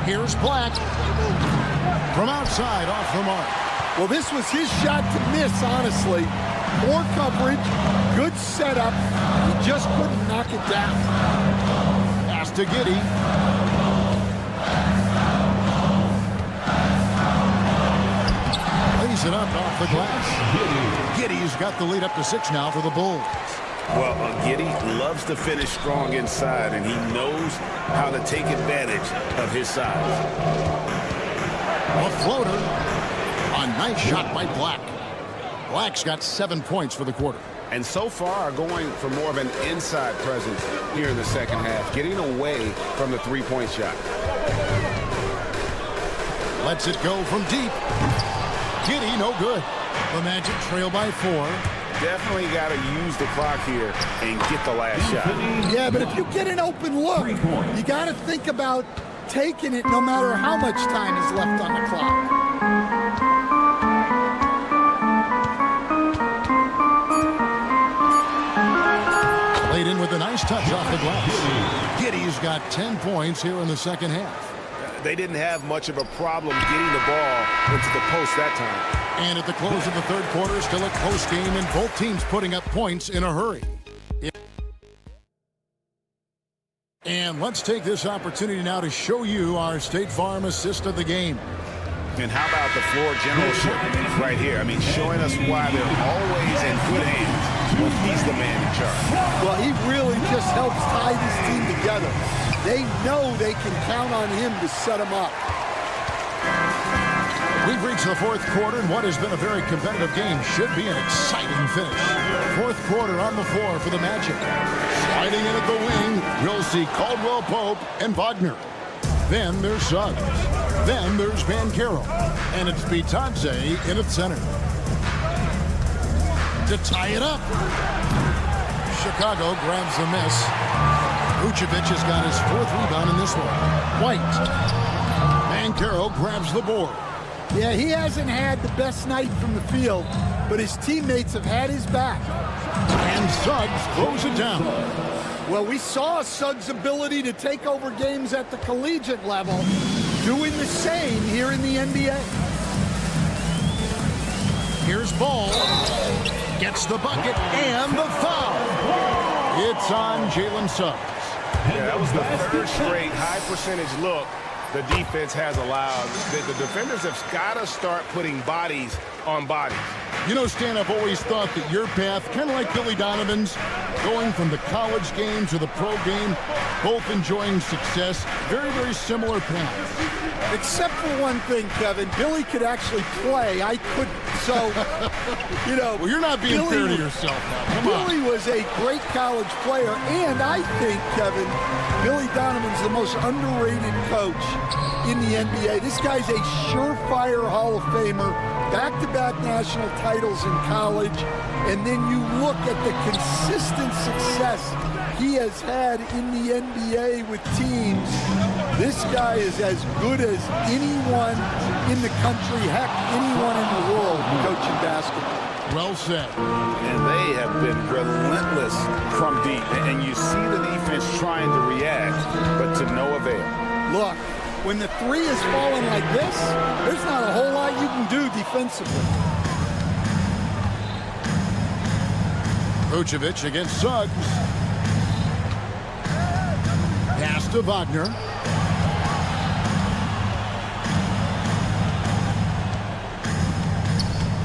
Here's Black. From outside, off the mark. Well, this was his shot to miss, honestly. Poor coverage, good setup. He just couldn't knock it down. Pass to Giddey. Lays it up off the glass. Giddey's got the lead up to 6 now for the Bulls. Well, Giddey loves to finish strong inside, and he knows how to take advantage of his size. A floater. A nice shot by Black. Black's got 7 points for the quarter. And so far going for more of an inside presence here in the second half, getting away from the 3-point shot. Lets it go from deep. Giddey, no good. The Magic trail by 4. Definitely got to use the clock here and get the last shot. Yeah, but if you get an open look, you got to think about taking it no matter how much time is left on the clock. Laid in with a nice touch off the glass. Giddey's got 10 points here in the second half. They didn't have much of a problem getting the ball into the post that time. And at the close of the third quarter, still a close game, and both teams putting up points in a hurry. And let's take this opportunity now to show you our State Farm assist of the game. And how about the floor generalship right here? I mean, showing us why they're always in good hands when he's the man in charge. Well, he really just helps tie this team together. They know they can count on him to set them up. We've reached the fourth quarter, and what has been a very competitive game should be an exciting finish. Fourth quarter on the floor for the Magic. Sliding in at the wing, we'll see Caldwell Pope and Wagner. Then there's Suggs. Then there's Banchero. And it's Bitadze in at center. To tie it up. Chicago grabs the miss. Vucevic has got his 4th rebound in this one. White. Banchero grabs the board. Yeah, he hasn't had the best night from the field, but his teammates have had his back. And Suggs throws it down. Well, we saw Suggs' ability to take over games at the collegiate level, doing the same here in the NBA. Here's Ball. Gets the bucket and the foul. It's on Jalen Suggs. Yeah, that was the third straight high percentage look the defense has allowed. The defenders have got to start putting bodies on bodies. You know, Stan, I've always thought that your path, kind of like Billy Donovan's, going from the college game to the pro game, both enjoying success, very, very similar paths. Except for one thing, Kevin. Billy could actually play. I couldn't. So, you know. Well, you're not being fair to yourself now. Come on. Billy was a great college player, and I think, Kevin, Billy Donovan's the most underrated coach in the NBA. This guy's a surefire Hall of Famer, back-to-back national titles in college, and then you look at the consistent success he has had in the NBA with teams. This guy is as good as anyone in the country, heck, anyone in the world coaching basketball. Well said. And they have been relentless from deep. And you see the defense trying to react, but to no avail. Look, when the three is falling like this, there's not a whole lot you can do defensively. Vucevic against Suggs. Pass to Wagner.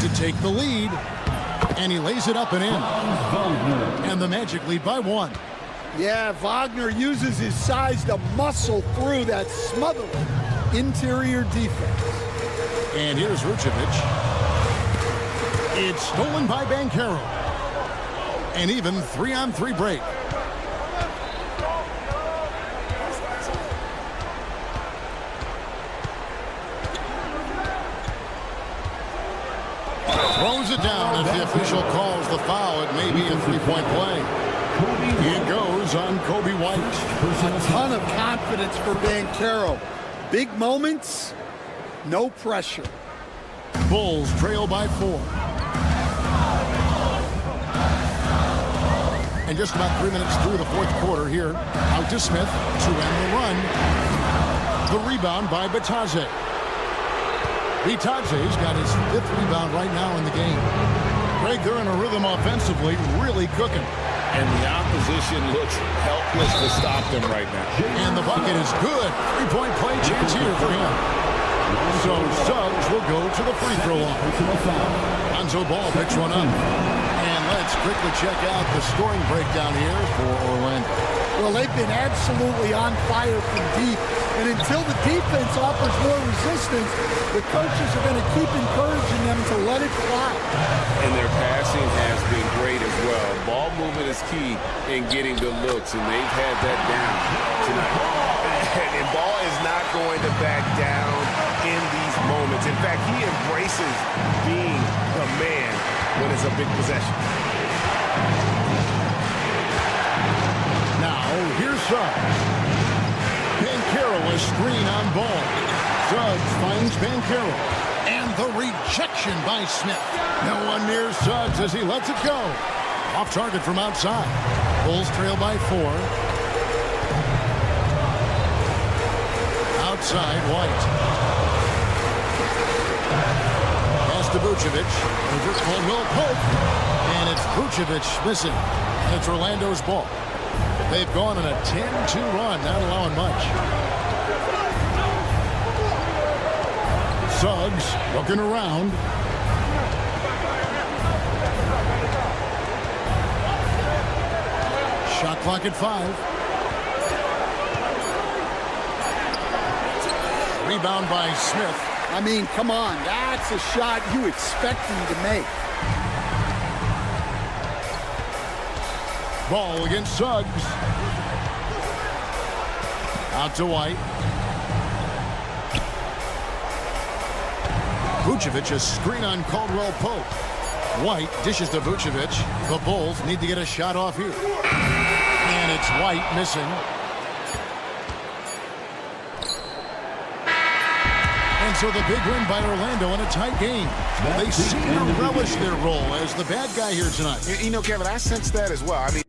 To take the lead. And he lays it up and in. And the Magic lead by 1. Yeah, Wagner uses his size to muscle through that smothering interior defense. And here's Vucevic. It's stolen by Banchero. An even 3-on-3 break. Throws it down. If the official calls the foul, it may be a three-point play. It goes on Kobe White. A ton of confidence for Banchero. Big moments, no pressure. Bulls trail by 4. And just about 3 minutes through the fourth quarter here. Out to Smith to end the run. The rebound by Bitadze. Bitadze's got his 5th rebound right now in the game. Greg, they're in a rhythm offensively, really cooking. And the opposition looks helpless to stop them right now. And the bucket is good. 3-point play chance here for him. So Suggs will go to the free throw line. Lonzo Ball picks one up. And let's quickly check out the scoring breakdown here for Orlando. Well, they've been absolutely on fire from deep. And until the defense offers more resistance, the coaches are going to keep encouraging them to let it fly. And their passing has been great as well. Ball movement is key in getting good looks, and they've had that down tonight. And Ball is not going to back down in these moments. In fact, he embraces being the man when it's a big possession. Now, here's Suggs. Banchero is screen on Ball. Suggs finds Banchero. And the rejection by Smith. No one near Suggs as he lets it go. Off target from outside. Bulls trail by 4. Outside, White. Pass to Vucevic. Over Caldwell Pope. And it's Vucevic missing. And it's Orlando's ball. They've gone on a 10-2 run, not allowing much. Suggs looking around. Shot clock at 5. Rebound by Smith. I mean, come on. That's a shot you expect him to make. Ball against Suggs. Out to White. Vucevic a screen on Caldwell Pope. White dishes to Vucevic. The Bulls need to get a shot off here. And it's White missing. And And so the big win by Orlando in a tight game. They seem to relish their role as the bad guy here tonight. You know, Kevin, I sense that as well. I mean,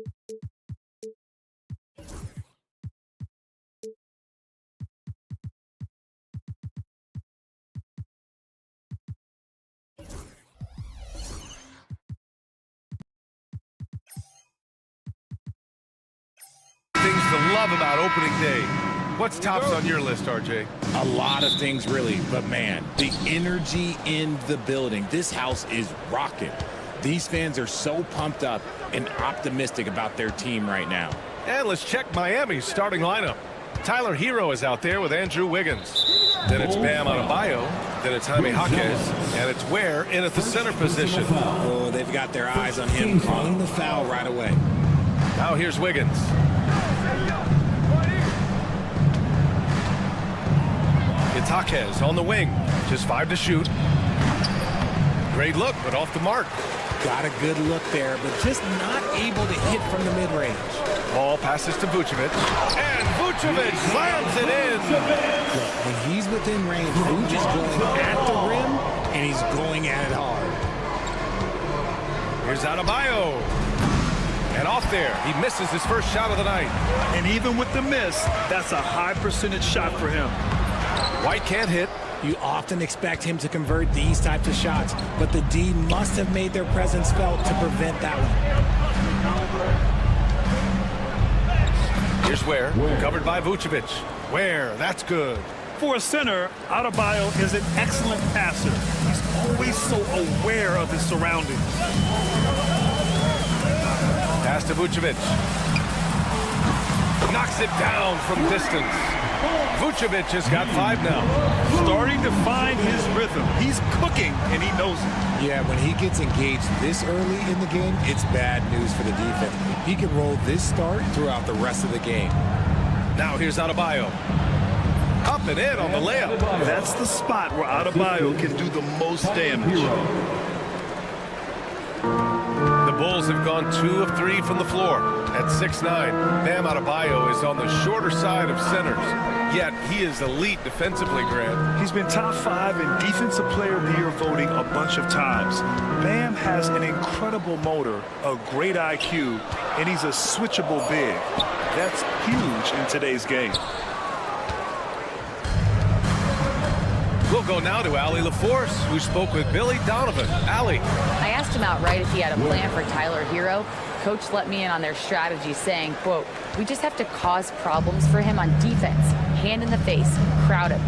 Things to love about opening day. What's tops on your list, RJ? A lot of things, really, but man, the energy in the building. This house is rocking. These fans are so pumped up and optimistic about their team right now. And let's check Miami's starting lineup. Tyler Hero is out there with Andrew Wiggins. Then it's Bam Adebayo. Then it's Jaime Jaquez. And it's Ware in at the center position. Oh, they've got their eyes on him, calling the foul right away. Now here's Wiggins. It's Jaquez on the wing. Just 5 to shoot. Great look, but off the mark. Got a good look there, but just not able to hit from the mid-range. Ball passes to Vucevic. And Vucevic slams it in. Look, when he's within range, Vucevic is going at the rim, and he's going at it hard. Here's Adebayo. And off there, he misses his first shot of the night. And even with the miss, that's a high percentage shot for him. White can't hit. You often expect him to convert these types of shots, but the D must have made their presence felt to prevent that one. Here's Ware, covered by Vucevic. Ware, that's good. For a center, Adebayo is an excellent passer. He's always so aware of his surroundings. Pass to Vucevic. Knocks it down from distance. Vucevic has got 5 now. Starting to find his rhythm. He's cooking, and he knows it. Yeah, when he gets engaged this early in the game, it's bad news for the defense. He can roll this start throughout the rest of the game. Now here's Adebayo. Up and in on the layup. That's the spot where Adebayo can do the most damage. The Bulls have gone 2 of 3 from the floor. At 6'9", Bam Adebayo is on the shorter side of centers. Yet he is elite defensively, Grant. He's been top 5 in Defensive Player of the Year voting a bunch of times. Bam has an incredible motor, a great IQ, and he's a switchable big. That's huge in today's game. We'll go now to Allie LaForce, who spoke with Billy Donovan. Allie. I asked him outright if he had a plan for Tyler Hero. Coach let me in on their strategy, saying, quote, "We just have to cause problems for him on defense. Hand in the face, crowd him.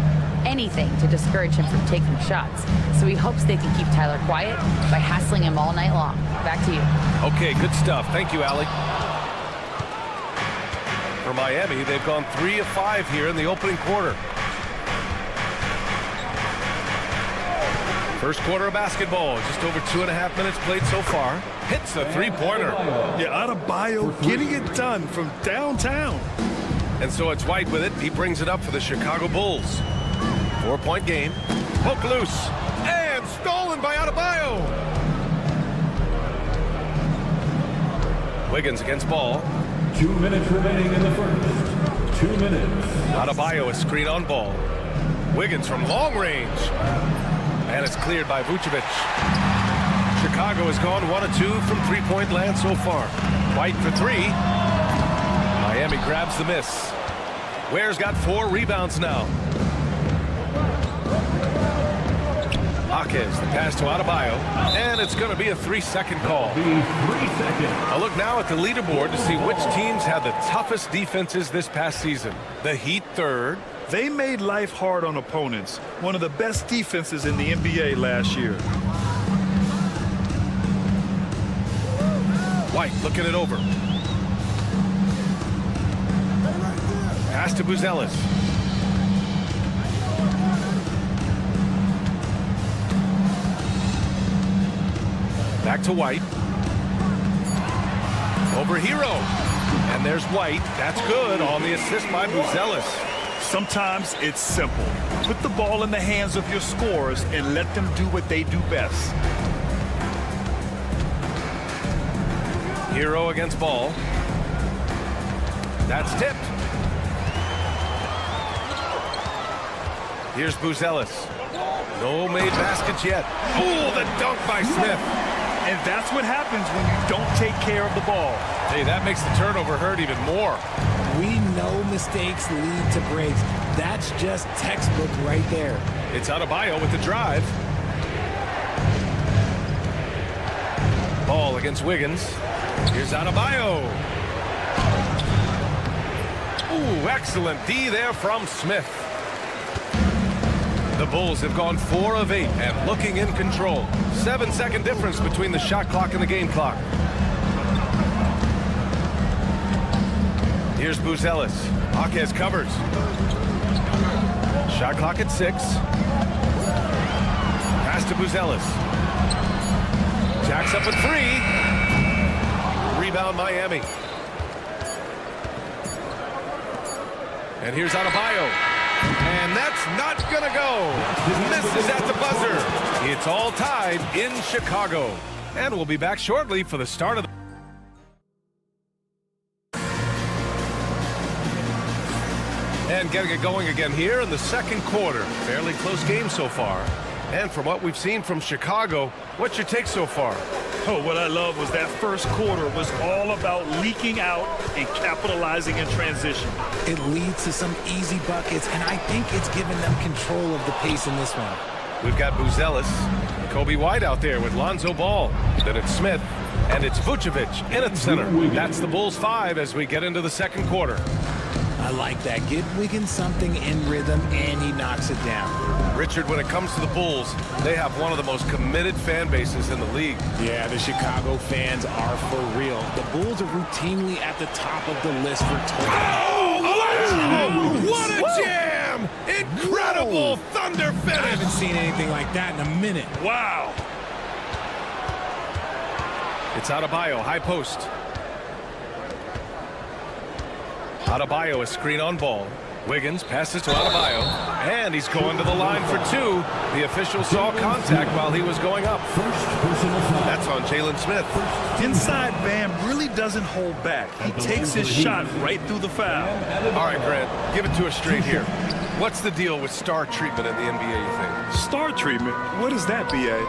Anything to discourage him from taking shots. So he hopes they can keep Tyler quiet by hassling him all night long." Back to you. Okay, good stuff. Thank you, Allie. For Miami, they've gone 3 of 5 here in the opening quarter. First quarter of basketball, just over 2.5 minutes played so far. Hits a three-pointer. Yeah, Adebayo getting it done from downtown. And so it's White with it. He brings it up for the Chicago Bulls. 4-point game. Hook loose. And stolen by Adebayo. Wiggins against ball. 2 minutes remaining in the first. 2 minutes. Adebayo a screen on ball. Wiggins from long range. And it's cleared by Vucevic. Chicago has gone 1 of 2 from three-point land so far. White for 3. Miami grabs the miss. Ware's got 4 rebounds now. Jaquez, the pass to Adebayo. And it's going to be a 3-second call. A look now at the leaderboard to see which teams had the toughest defenses this past season. The Heat 3rd. They made life hard on opponents. One of the best defenses in the NBA last year. White looking it over. Pass to Buzelis. Back to White. Over Hero. And there's White. That's good on the assist by Buzelis. Sometimes it's simple. Put the ball in the hands of your scorers and let them do what they do best. Hero against ball. That's tipped. Here's Buzelis. No made baskets yet. Oh, the dunk by Smith. And that's what happens when you don't take care of the ball. Hey, that makes the turnover hurt even more. We know mistakes lead to breaks. That's just textbook right there. It's Adebayo with the drive. Ball against Wiggins. Here's Adebayo. Ooh, excellent D there from Smith. The Bulls have gone 4 of 8 and looking in control. 7-second difference between the shot clock and the game clock. Here's Buzelis. Jaquez covers. Shot clock at 6. Pass to Buzelis. Jacks up at 3. Rebound Miami. And here's Adebayo. And that's not gonna go. Misses at the buzzer. It's all tied in Chicago. And we'll be back shortly for the start of the and getting it going again here in the second quarter. Fairly close game so far. And from what we've seen from Chicago, what's your take so far? Oh, what I love was that first quarter was all about leaking out and capitalizing in transition. It leads to some easy buckets, and I think it's given them control of the pace in this one. We've got Buzelis, Kobe White out there with Lonzo Ball. Then it's Smith, and it's Vucevic in at center. That's the Bulls 5 as we get into the second quarter. I like that. Give Wiggins something in rhythm, and he knocks it down. Richard, when it comes to the Bulls, they have one of the most committed fan bases in the league. Yeah, the Chicago fans are for real. The Bulls are routinely at the top of the list for total. Oh, what a jam! Incredible thunder finish! I haven't seen anything like that in a minute. Wow! It's Adebayo, high post. Adebayo, a screen on ball. Wiggins passes to Adebayo, and he's going to the line for 2. The official saw contact while he was going up. That's on Jalen Smith. Inside Bam really doesn't hold back. He takes his shot right through the foul. All right, Grant, give it to us straight here. What's the deal with star treatment in the NBA, you think? Star treatment? What is that, B.A.?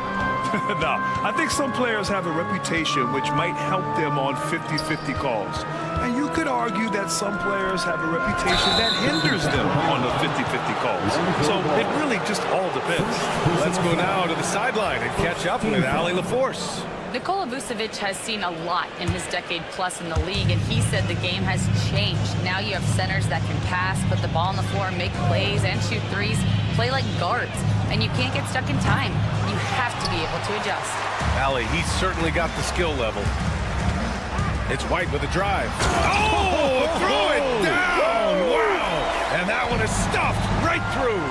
No, I think some players have a reputation which might help them on 50-50 calls. And you could argue that some players have a reputation that hinders them on the 50-50 calls. So it really just all depends. Let's go now to the sideline and catch up with Ali LaForce. Nikola Vucevic has seen a lot in his decade plus in the league, and he said the game has changed. Now you have centers that can pass, put the ball on the floor, make plays, and shoot threes, play like guards. And you can't get stuck in time. You have to be able to adjust. Ali, he's certainly got the skill level. It's White with a drive. Oh, throw it down! Wow! And that one is stuffed right through.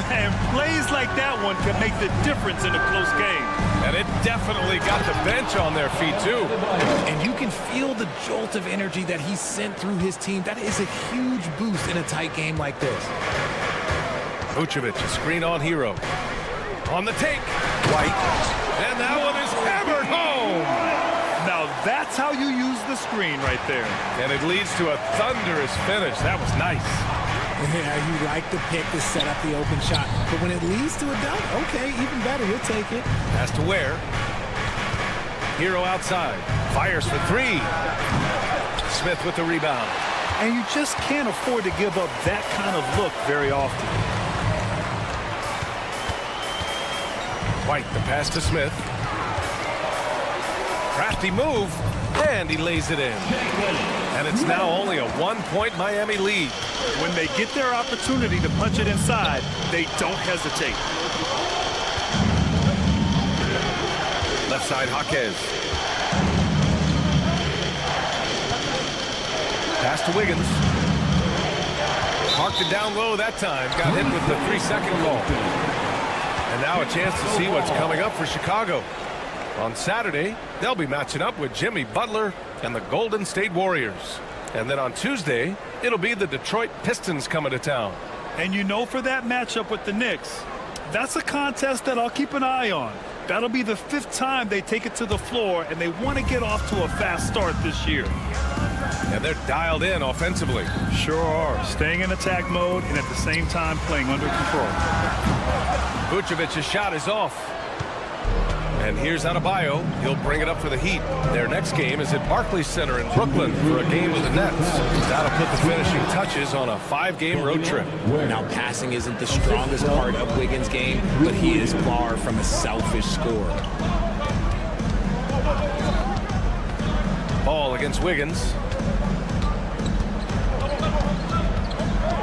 And plays like that one can make the difference in a close game. And it definitely got the bench on their feet, too. And you can feel the jolt of energy that he sent through his team. That is a huge boost in a tight game like this. Vucevic, a screen on Hero. On the take, White. And that one is hammered home. Now that's how you use the screen right there. And it leads to a thunderous finish. That was nice. Yeah, you like the pick to set up the open shot. But when it leads to a dunk, okay, even better, you'll take it. Pass to Ware. Hero outside. Fires for 3. Smith with the rebound. And you just can't afford to give up that kind of look very often. White, the pass to Smith. Crafty move, and he lays it in. And it's now only a 1-point Miami lead. When they get their opportunity to punch it inside, they don't hesitate. Left side, Jaquez. Pass to Wiggins. Parked it down low that time. Got hit with the 3-second call. And now a chance to see what's coming up for Chicago. On Saturday, they'll be matching up with Jimmy Butler and the Golden State Warriors. And then on Tuesday, it'll be the Detroit Pistons coming to town. And you know, for that matchup with the Knicks, that's a contest that I'll keep an eye on. That'll be the 5th time they take it to the floor, and they want to get off to a fast start this year. And they're dialed in offensively. Sure are. Staying in attack mode and at the same time playing under control. Vucevic's shot is off. And here's Adebayo. He'll bring it up for the Heat. Their next game is at Barclays Center in Brooklyn for a game with the Nets. That'll put the finishing touches on a 5-game road trip. Now, passing isn't the strongest part of Wiggins' game, but he is far from a selfish scorer. Ball against Wiggins.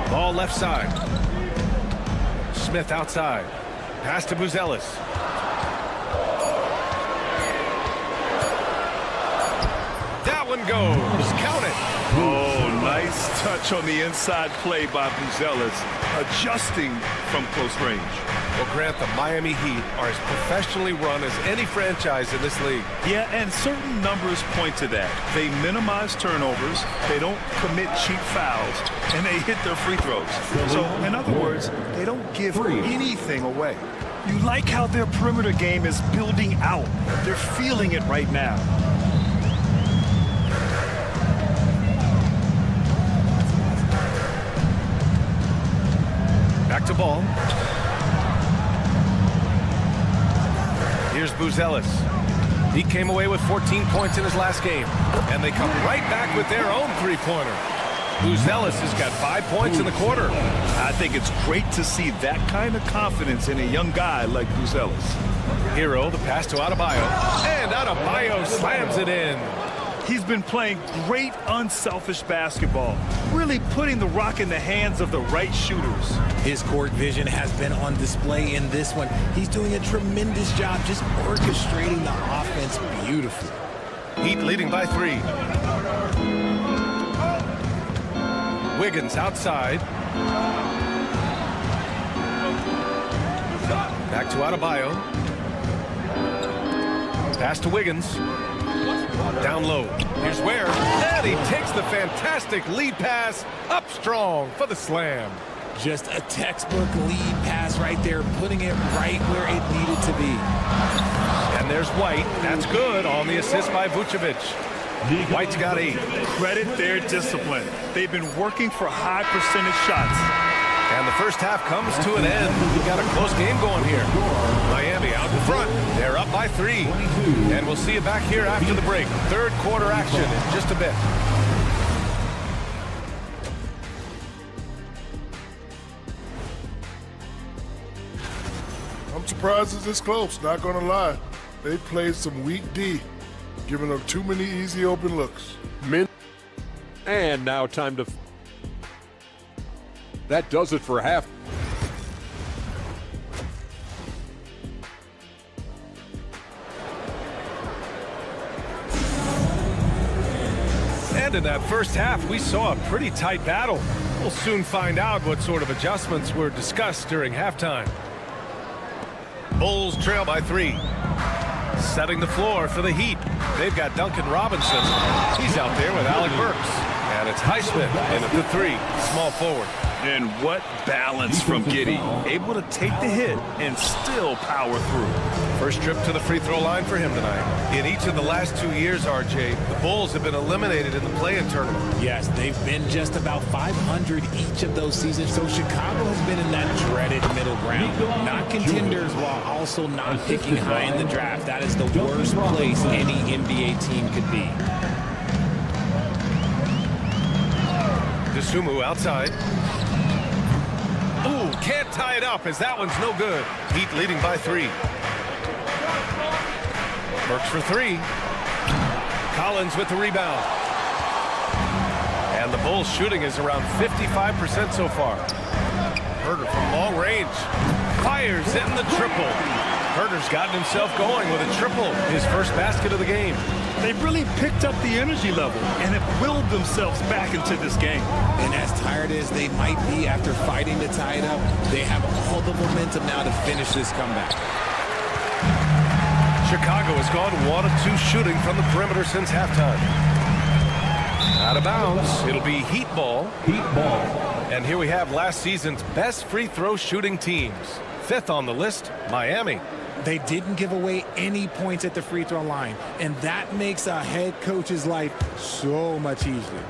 Ball left side. Smith outside. Pass to Buzelis. That one goes. Count it. Oh, nice touch on the inside play by Buzelis, adjusting from close range. Well, Grant, the Miami Heat are as professionally run as any franchise in this league. Yeah, and certain numbers point to that. They minimize turnovers, they don't commit cheap fouls, and they hit their free throws. So, in other words, they don't give anything away. You like how their perimeter game is building out. They're feeling it right now. Back to ball. Here's Buzelis. He came away with 14 points in his last game. And they come right back with their own three-pointer. Buzelis has got 5 points in the quarter. I think it's great to see that kind of confidence in a young guy like Buzelis. Hero, the pass to Adebayo. And Adebayo slams it in. He's been playing great unselfish basketball, really putting the rock in the hands of the right shooters. His court vision has been on display in this one. He's doing a tremendous job just orchestrating the offense beautifully. Heat leading by 3. Wiggins outside. Back to Adebayo. Pass to Wiggins. Down low. Here's Ware. And he takes the fantastic lead pass up strong for the slam. Just a textbook lead pass right there, putting it right where it needed to be. And there's White. That's good on the assist by Vucevic. White's got 8. Credit their discipline. They've been working for high percentage shots. And the first half comes to an end. We've got a close game going here. Miami out in front. They're up by 3. And we'll see you back here after the break. Third quarter action in just a bit. I'm surprised it's this close, not gonna lie. They played some weak D, giving them too many easy open looks. And now time to... That does it for half. And in that first half, we saw a pretty tight battle. We'll soon find out what sort of adjustments were discussed during halftime. Bulls trail by 3. Setting the floor for the Heat. They've got Duncan Robinson. He's out there with Alec Burks. And it's Highsmith in at the 3, small forward. And what balance from Giddey. Able to take the hit and still power through. First trip to the free throw line for him tonight. In each of the last 2 years, RJ, the Bulls have been eliminated in the play-in tournament. Yes, they've been just about 500 each of those seasons, so Chicago has been in that dreaded middle ground. Not contenders while also not picking high in the draft. That is the worst place any NBA team could be. DeSumo outside. Ooh, can't tie it up as that one's no good. Heat leading by 3. Burks for 3. Collins with the rebound. And the Bulls shooting is around 55% so far. Herter from long range. Fires in the triple. Herter's gotten himself going with a triple. His first basket of the game. They've really picked up the energy level and have willed themselves back into this game. And as tired as they might be after fighting to tie it up, they have all the momentum now to finish this comeback. Chicago has gone 1 of 2 shooting from the perimeter since halftime. Out of bounds. It'll be Heat ball. Heat ball. And here we have last season's best free throw shooting teams. 5th on the list, Miami. They didn't give away any points at the free throw line, and that makes a head coach's life so much easier.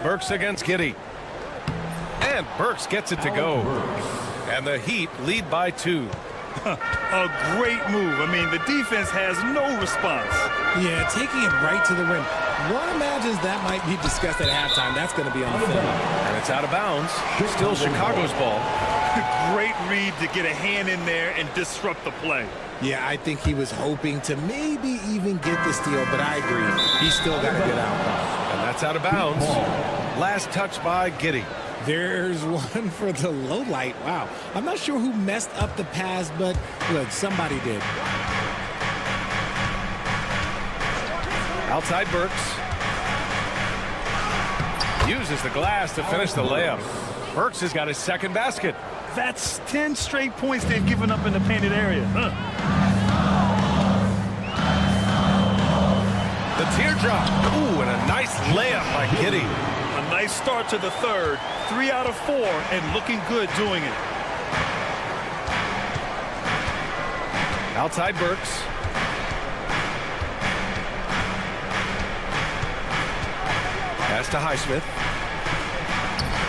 Burks against Giddey. And Burks gets it to go. And the Heat lead by 2. A great move. I mean, the defense has no response. Yeah, taking it right to the rim. One imagines that might be discussed at halftime. That's going to be on the film. And it's out of bounds. Still Chicago's ball. Great read to get a hand in there and disrupt the play. Yeah, I think he was hoping to maybe even get the steal, but I agree. He's still got to get out. And that's out of bounds. Last touch by Giddey. There's one for the low light. Wow. I'm not sure who messed up the pass, but look, somebody did. Outside Burks. Uses the glass to finish the layup. Burks has got his second basket. That's 10 straight points they've given up in the painted area. The teardrop. Ooh, and a nice layup by Giddey. A nice start to the third. 3 out of 4 and looking good doing it. Outside Burks. Pass to Highsmith.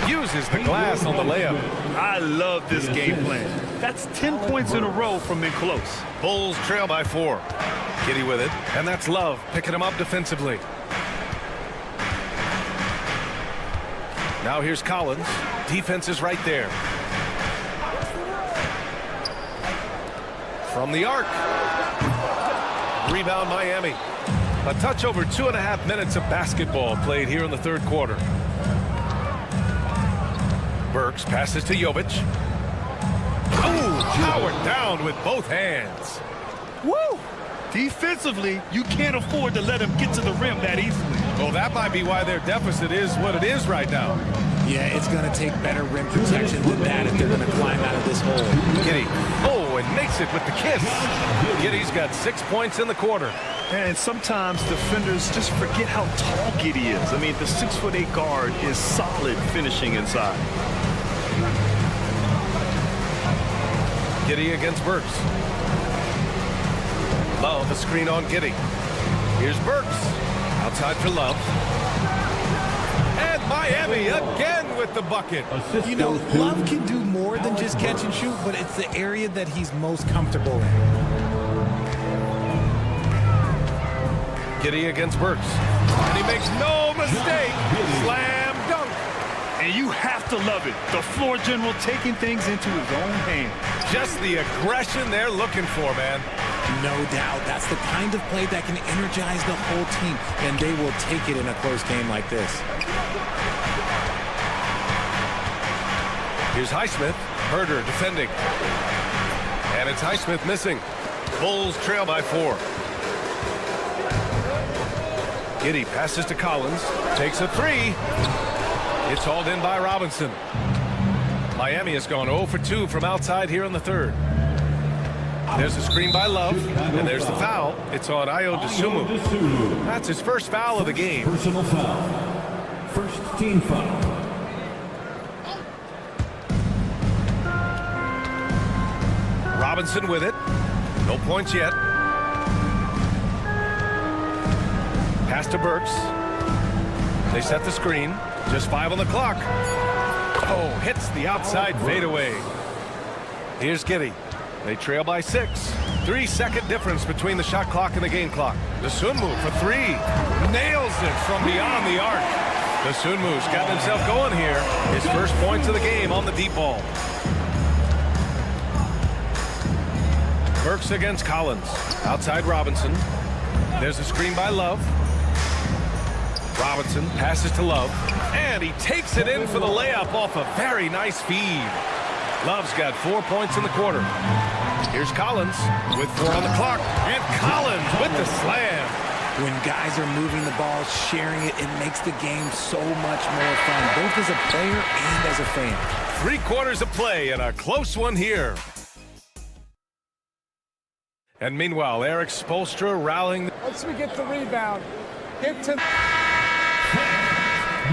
Uses the glass on the layup. I love this game plan. That's 10 points in a row from in close. Bulls trail by 4. Giddey with it, and that's Love picking him up defensively. Now here's Collins. Defense is right there. From the arc. Rebound Miami. A touch over 2.5 minutes of basketball played here in the third quarter. Burks passes to Jovic. Oh, powered down with both hands. Woo! Defensively, you can't afford to let him get to the rim that easily. Well, that might be why their deficit is what it is right now. Yeah, it's going to take better rim protection than that if they're going to climb out of this hole. Giddey. Oh, and makes it with the kiss. Giddey's got 6 points in the quarter. And sometimes defenders just forget how tall Giddey is. I mean, the 6'8" guard is solid finishing inside. Giddey against Burks. Love, a screen on Giddey. Here's Burks. Outside for Love. And Miami again with the bucket. You know, Love can do more than just catch and shoot, but it's the area that he's most comfortable in. Giddey against Burks. And he makes no mistake. Slam dunk. And you have to love it. The floor general taking things into his own hands. Just the aggression they're looking for, man. No doubt. That's the kind of play that can energize the whole team, and they will take it in a close game like this. Here's Highsmith. Herder defending. And it's Highsmith missing. Bulls trail by 4. Giddey passes to Collins. Takes a 3. It's hauled in by Robinson. Miami has gone 0 for 2 from outside here in the third. There's a screen by Love, and there's the foul. It's on Ayo Dosunmu. That's his first foul of the game. Personal foul. First team foul. Robinson with it. No points yet. Pass to Burks. They set the screen. Just 5 on the clock. Oh, hits the outside fadeaway. Here's Giddey. They trail by 6. 3-second difference between the shot clock and the game clock. Dosunmu for 3. Nails it from beyond the arc. Dosunmu's gotten himself going here. His first points of the game on the deep ball. Burks against Collins. Outside Robinson. There's a screen by Love. Robinson passes to Love. And he takes it in for the layup off a very nice feed. Love's got 4 points in the quarter. Here's Collins with 4 on the clock. And Collins with the slam. When guys are moving the ball, sharing it, it makes the game so much more fun, both as a player and as a fan. 3 quarters of play and a close one here. And meanwhile, Eric Spoelstra rallying. Once we get the rebound, get to...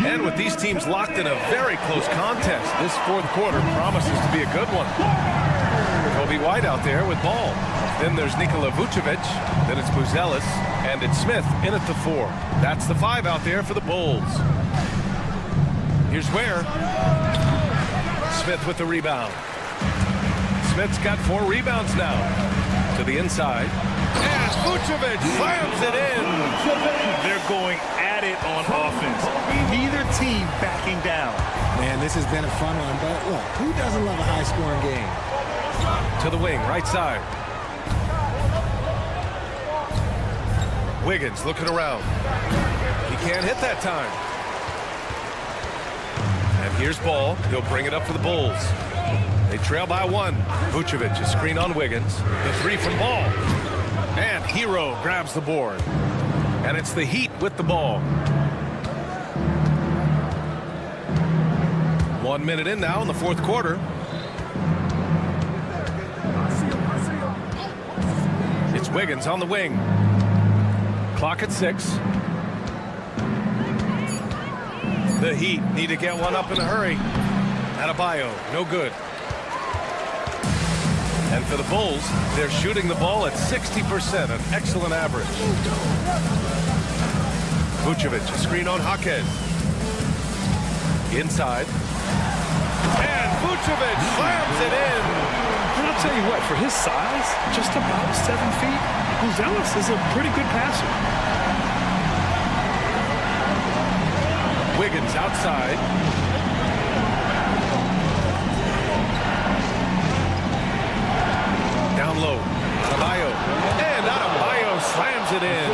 And with these teams locked in a very close contest, this fourth quarter promises to be a good one. Kobe White out there with ball. Then there's Nikola Vucevic. Then it's Buzelis. And it's Smith in at the 4. That's the 5 out there for the Bulls. Here's Ware. Smith with the rebound. Smith's got 4 rebounds now. To the inside. And Vucevic slams it in. They're going at it on offense. Neither team backing down. Man, this has been a fun one, but look, who doesn't love a high-scoring game? To the wing, right side. Wiggins looking around. He can't hit that time. And here's Ball. He'll bring it up for the Bulls. They trail by 1. Vucevic, a screen on Wiggins. The 3 from Ball. And Hero grabs the board. And it's the Heat with the ball. 1 minute in now in the fourth quarter. It's Wiggins on the wing. Clock at 6. The Heat need to get one up in a hurry. Adebayo, no good. And for the Bulls, they're shooting the ball at 60%, an excellent average. Vucevic, a screen on Jaquez. Inside. And Vucevic slams it in. And I'll tell you what, for his size, just about 7 feet, Ellis is a pretty good passer. Wiggins outside. Down low. Adebayo. And Adebayo slams it in.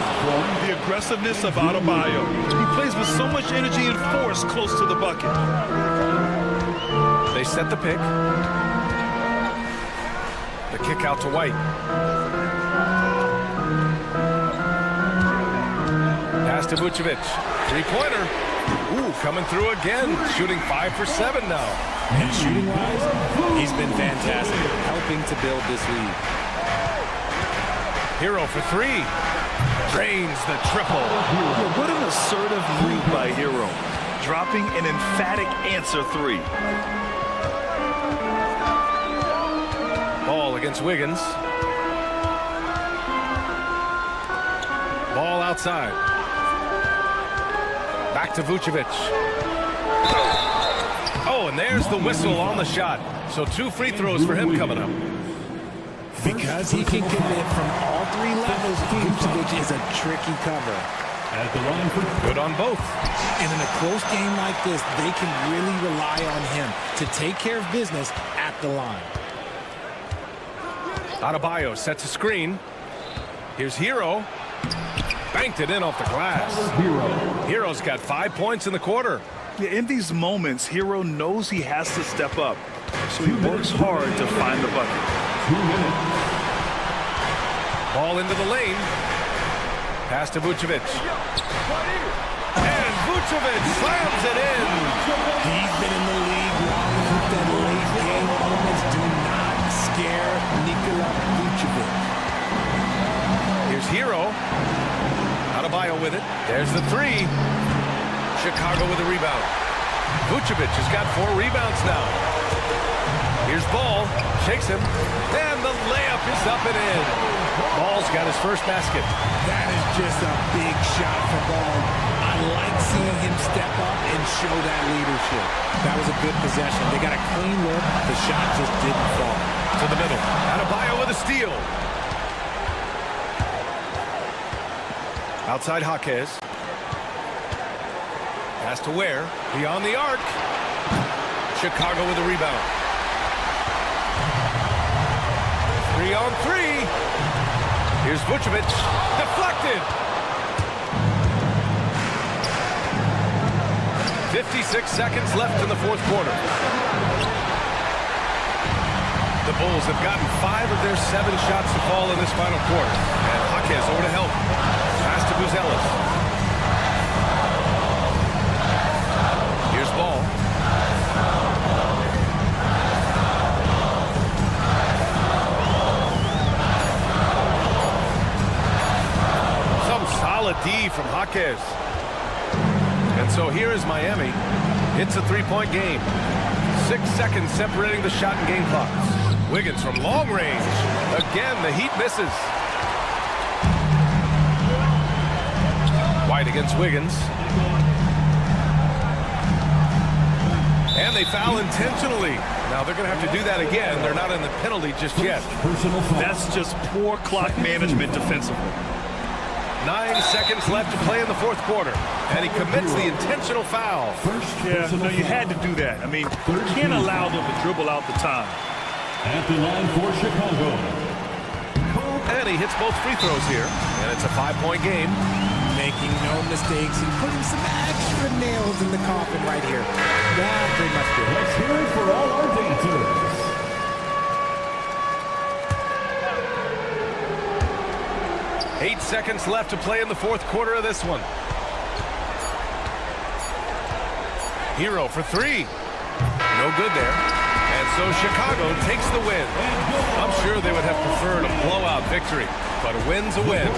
The aggressiveness of Adebayo. He plays with so much energy and force close to the bucket. They set the pick. The kick out to White. Pass to Vucevic. 3-pointer. Ooh, coming through again. Shooting 5 for 7 now. And shooting-wise, he's been fantastic, helping to build this lead. Hero for 3. Drains the triple. What an assertive move by Hero. Dropping an emphatic answer 3. Ball against Wiggins. Ball outside. Back to Vucevic. Oh, and there's the whistle on the shot. So 2 free throws for him coming up. Because he can commit from all 3 levels, Vucevic is a tricky cover. Good on both. And in a close game like this, they can really rely on him to take care of business at the line. Adebayo sets a screen. Here's Hero. Banked it in off the glass. Hero's got 5 points in the quarter. Yeah, in these moments, Hero knows he has to step up. So he works hard to find the bucket. Ball into the lane. Pass to Vucevic. And Vucevic slams it in. He's been in the league long enough that late game moments do not scare Nikola Vucevic. Here's Hero. Adebayo with it. There's the 3. Chicago with a rebound. Vucevic has got 4 rebounds now. Here's Ball. Shakes him. And the layup is up and in. Ball's got his first basket. That is just a big shot for Ball. I like seeing him step up and show that leadership. That was a good possession. They got a clean look. The shot just didn't fall. To the middle. Adebayo with a steal. Outside Jaquez. Pass to Ware. Beyond the arc. Chicago with a rebound. 3 on 3. Here's Vucevic. Deflected. 56 seconds left in the fourth quarter. The Bulls have gotten 5 of their 7 shots to fall in this final quarter. And Jaquez over to help. Pass to Buzelis. Here's Ball. Some solid D from Jaquez. And so here is Miami. It's a 3-point game. 6 seconds separating the shot and game clocks. Wiggins from long range. Again, the Heat misses. White against Wiggins. And they foul intentionally. Now they're going to have to do that again. They're not in the penalty just yet. That's just poor clock management defensively. 9 seconds left to play in the fourth quarter. And he commits the intentional foul. Yeah, no, you had to do that. I mean, you can't allow them to dribble out the time. At the line for Chicago. And he hits both free throws here. And it's a 5-point game. Making no mistakes and putting some extra nails in the coffin right here. That pretty much did it. Let's hear it for all our dancers. 8 seconds left to play in the fourth quarter of this one. Hero for 3. No good there. And so Chicago takes the win. I'm sure they would have preferred a blowout victory, but a win's a win.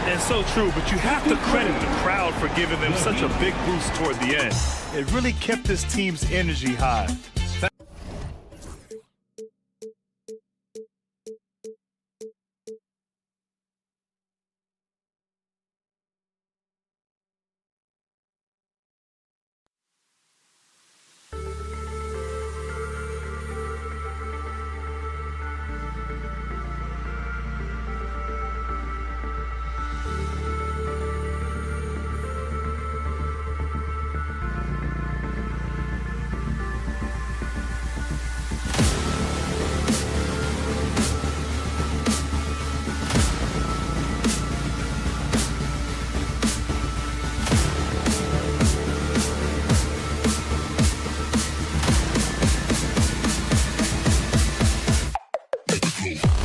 That's so true, but you have to credit the crowd for giving them such a big boost toward the end. It really kept this team's energy high. Hey.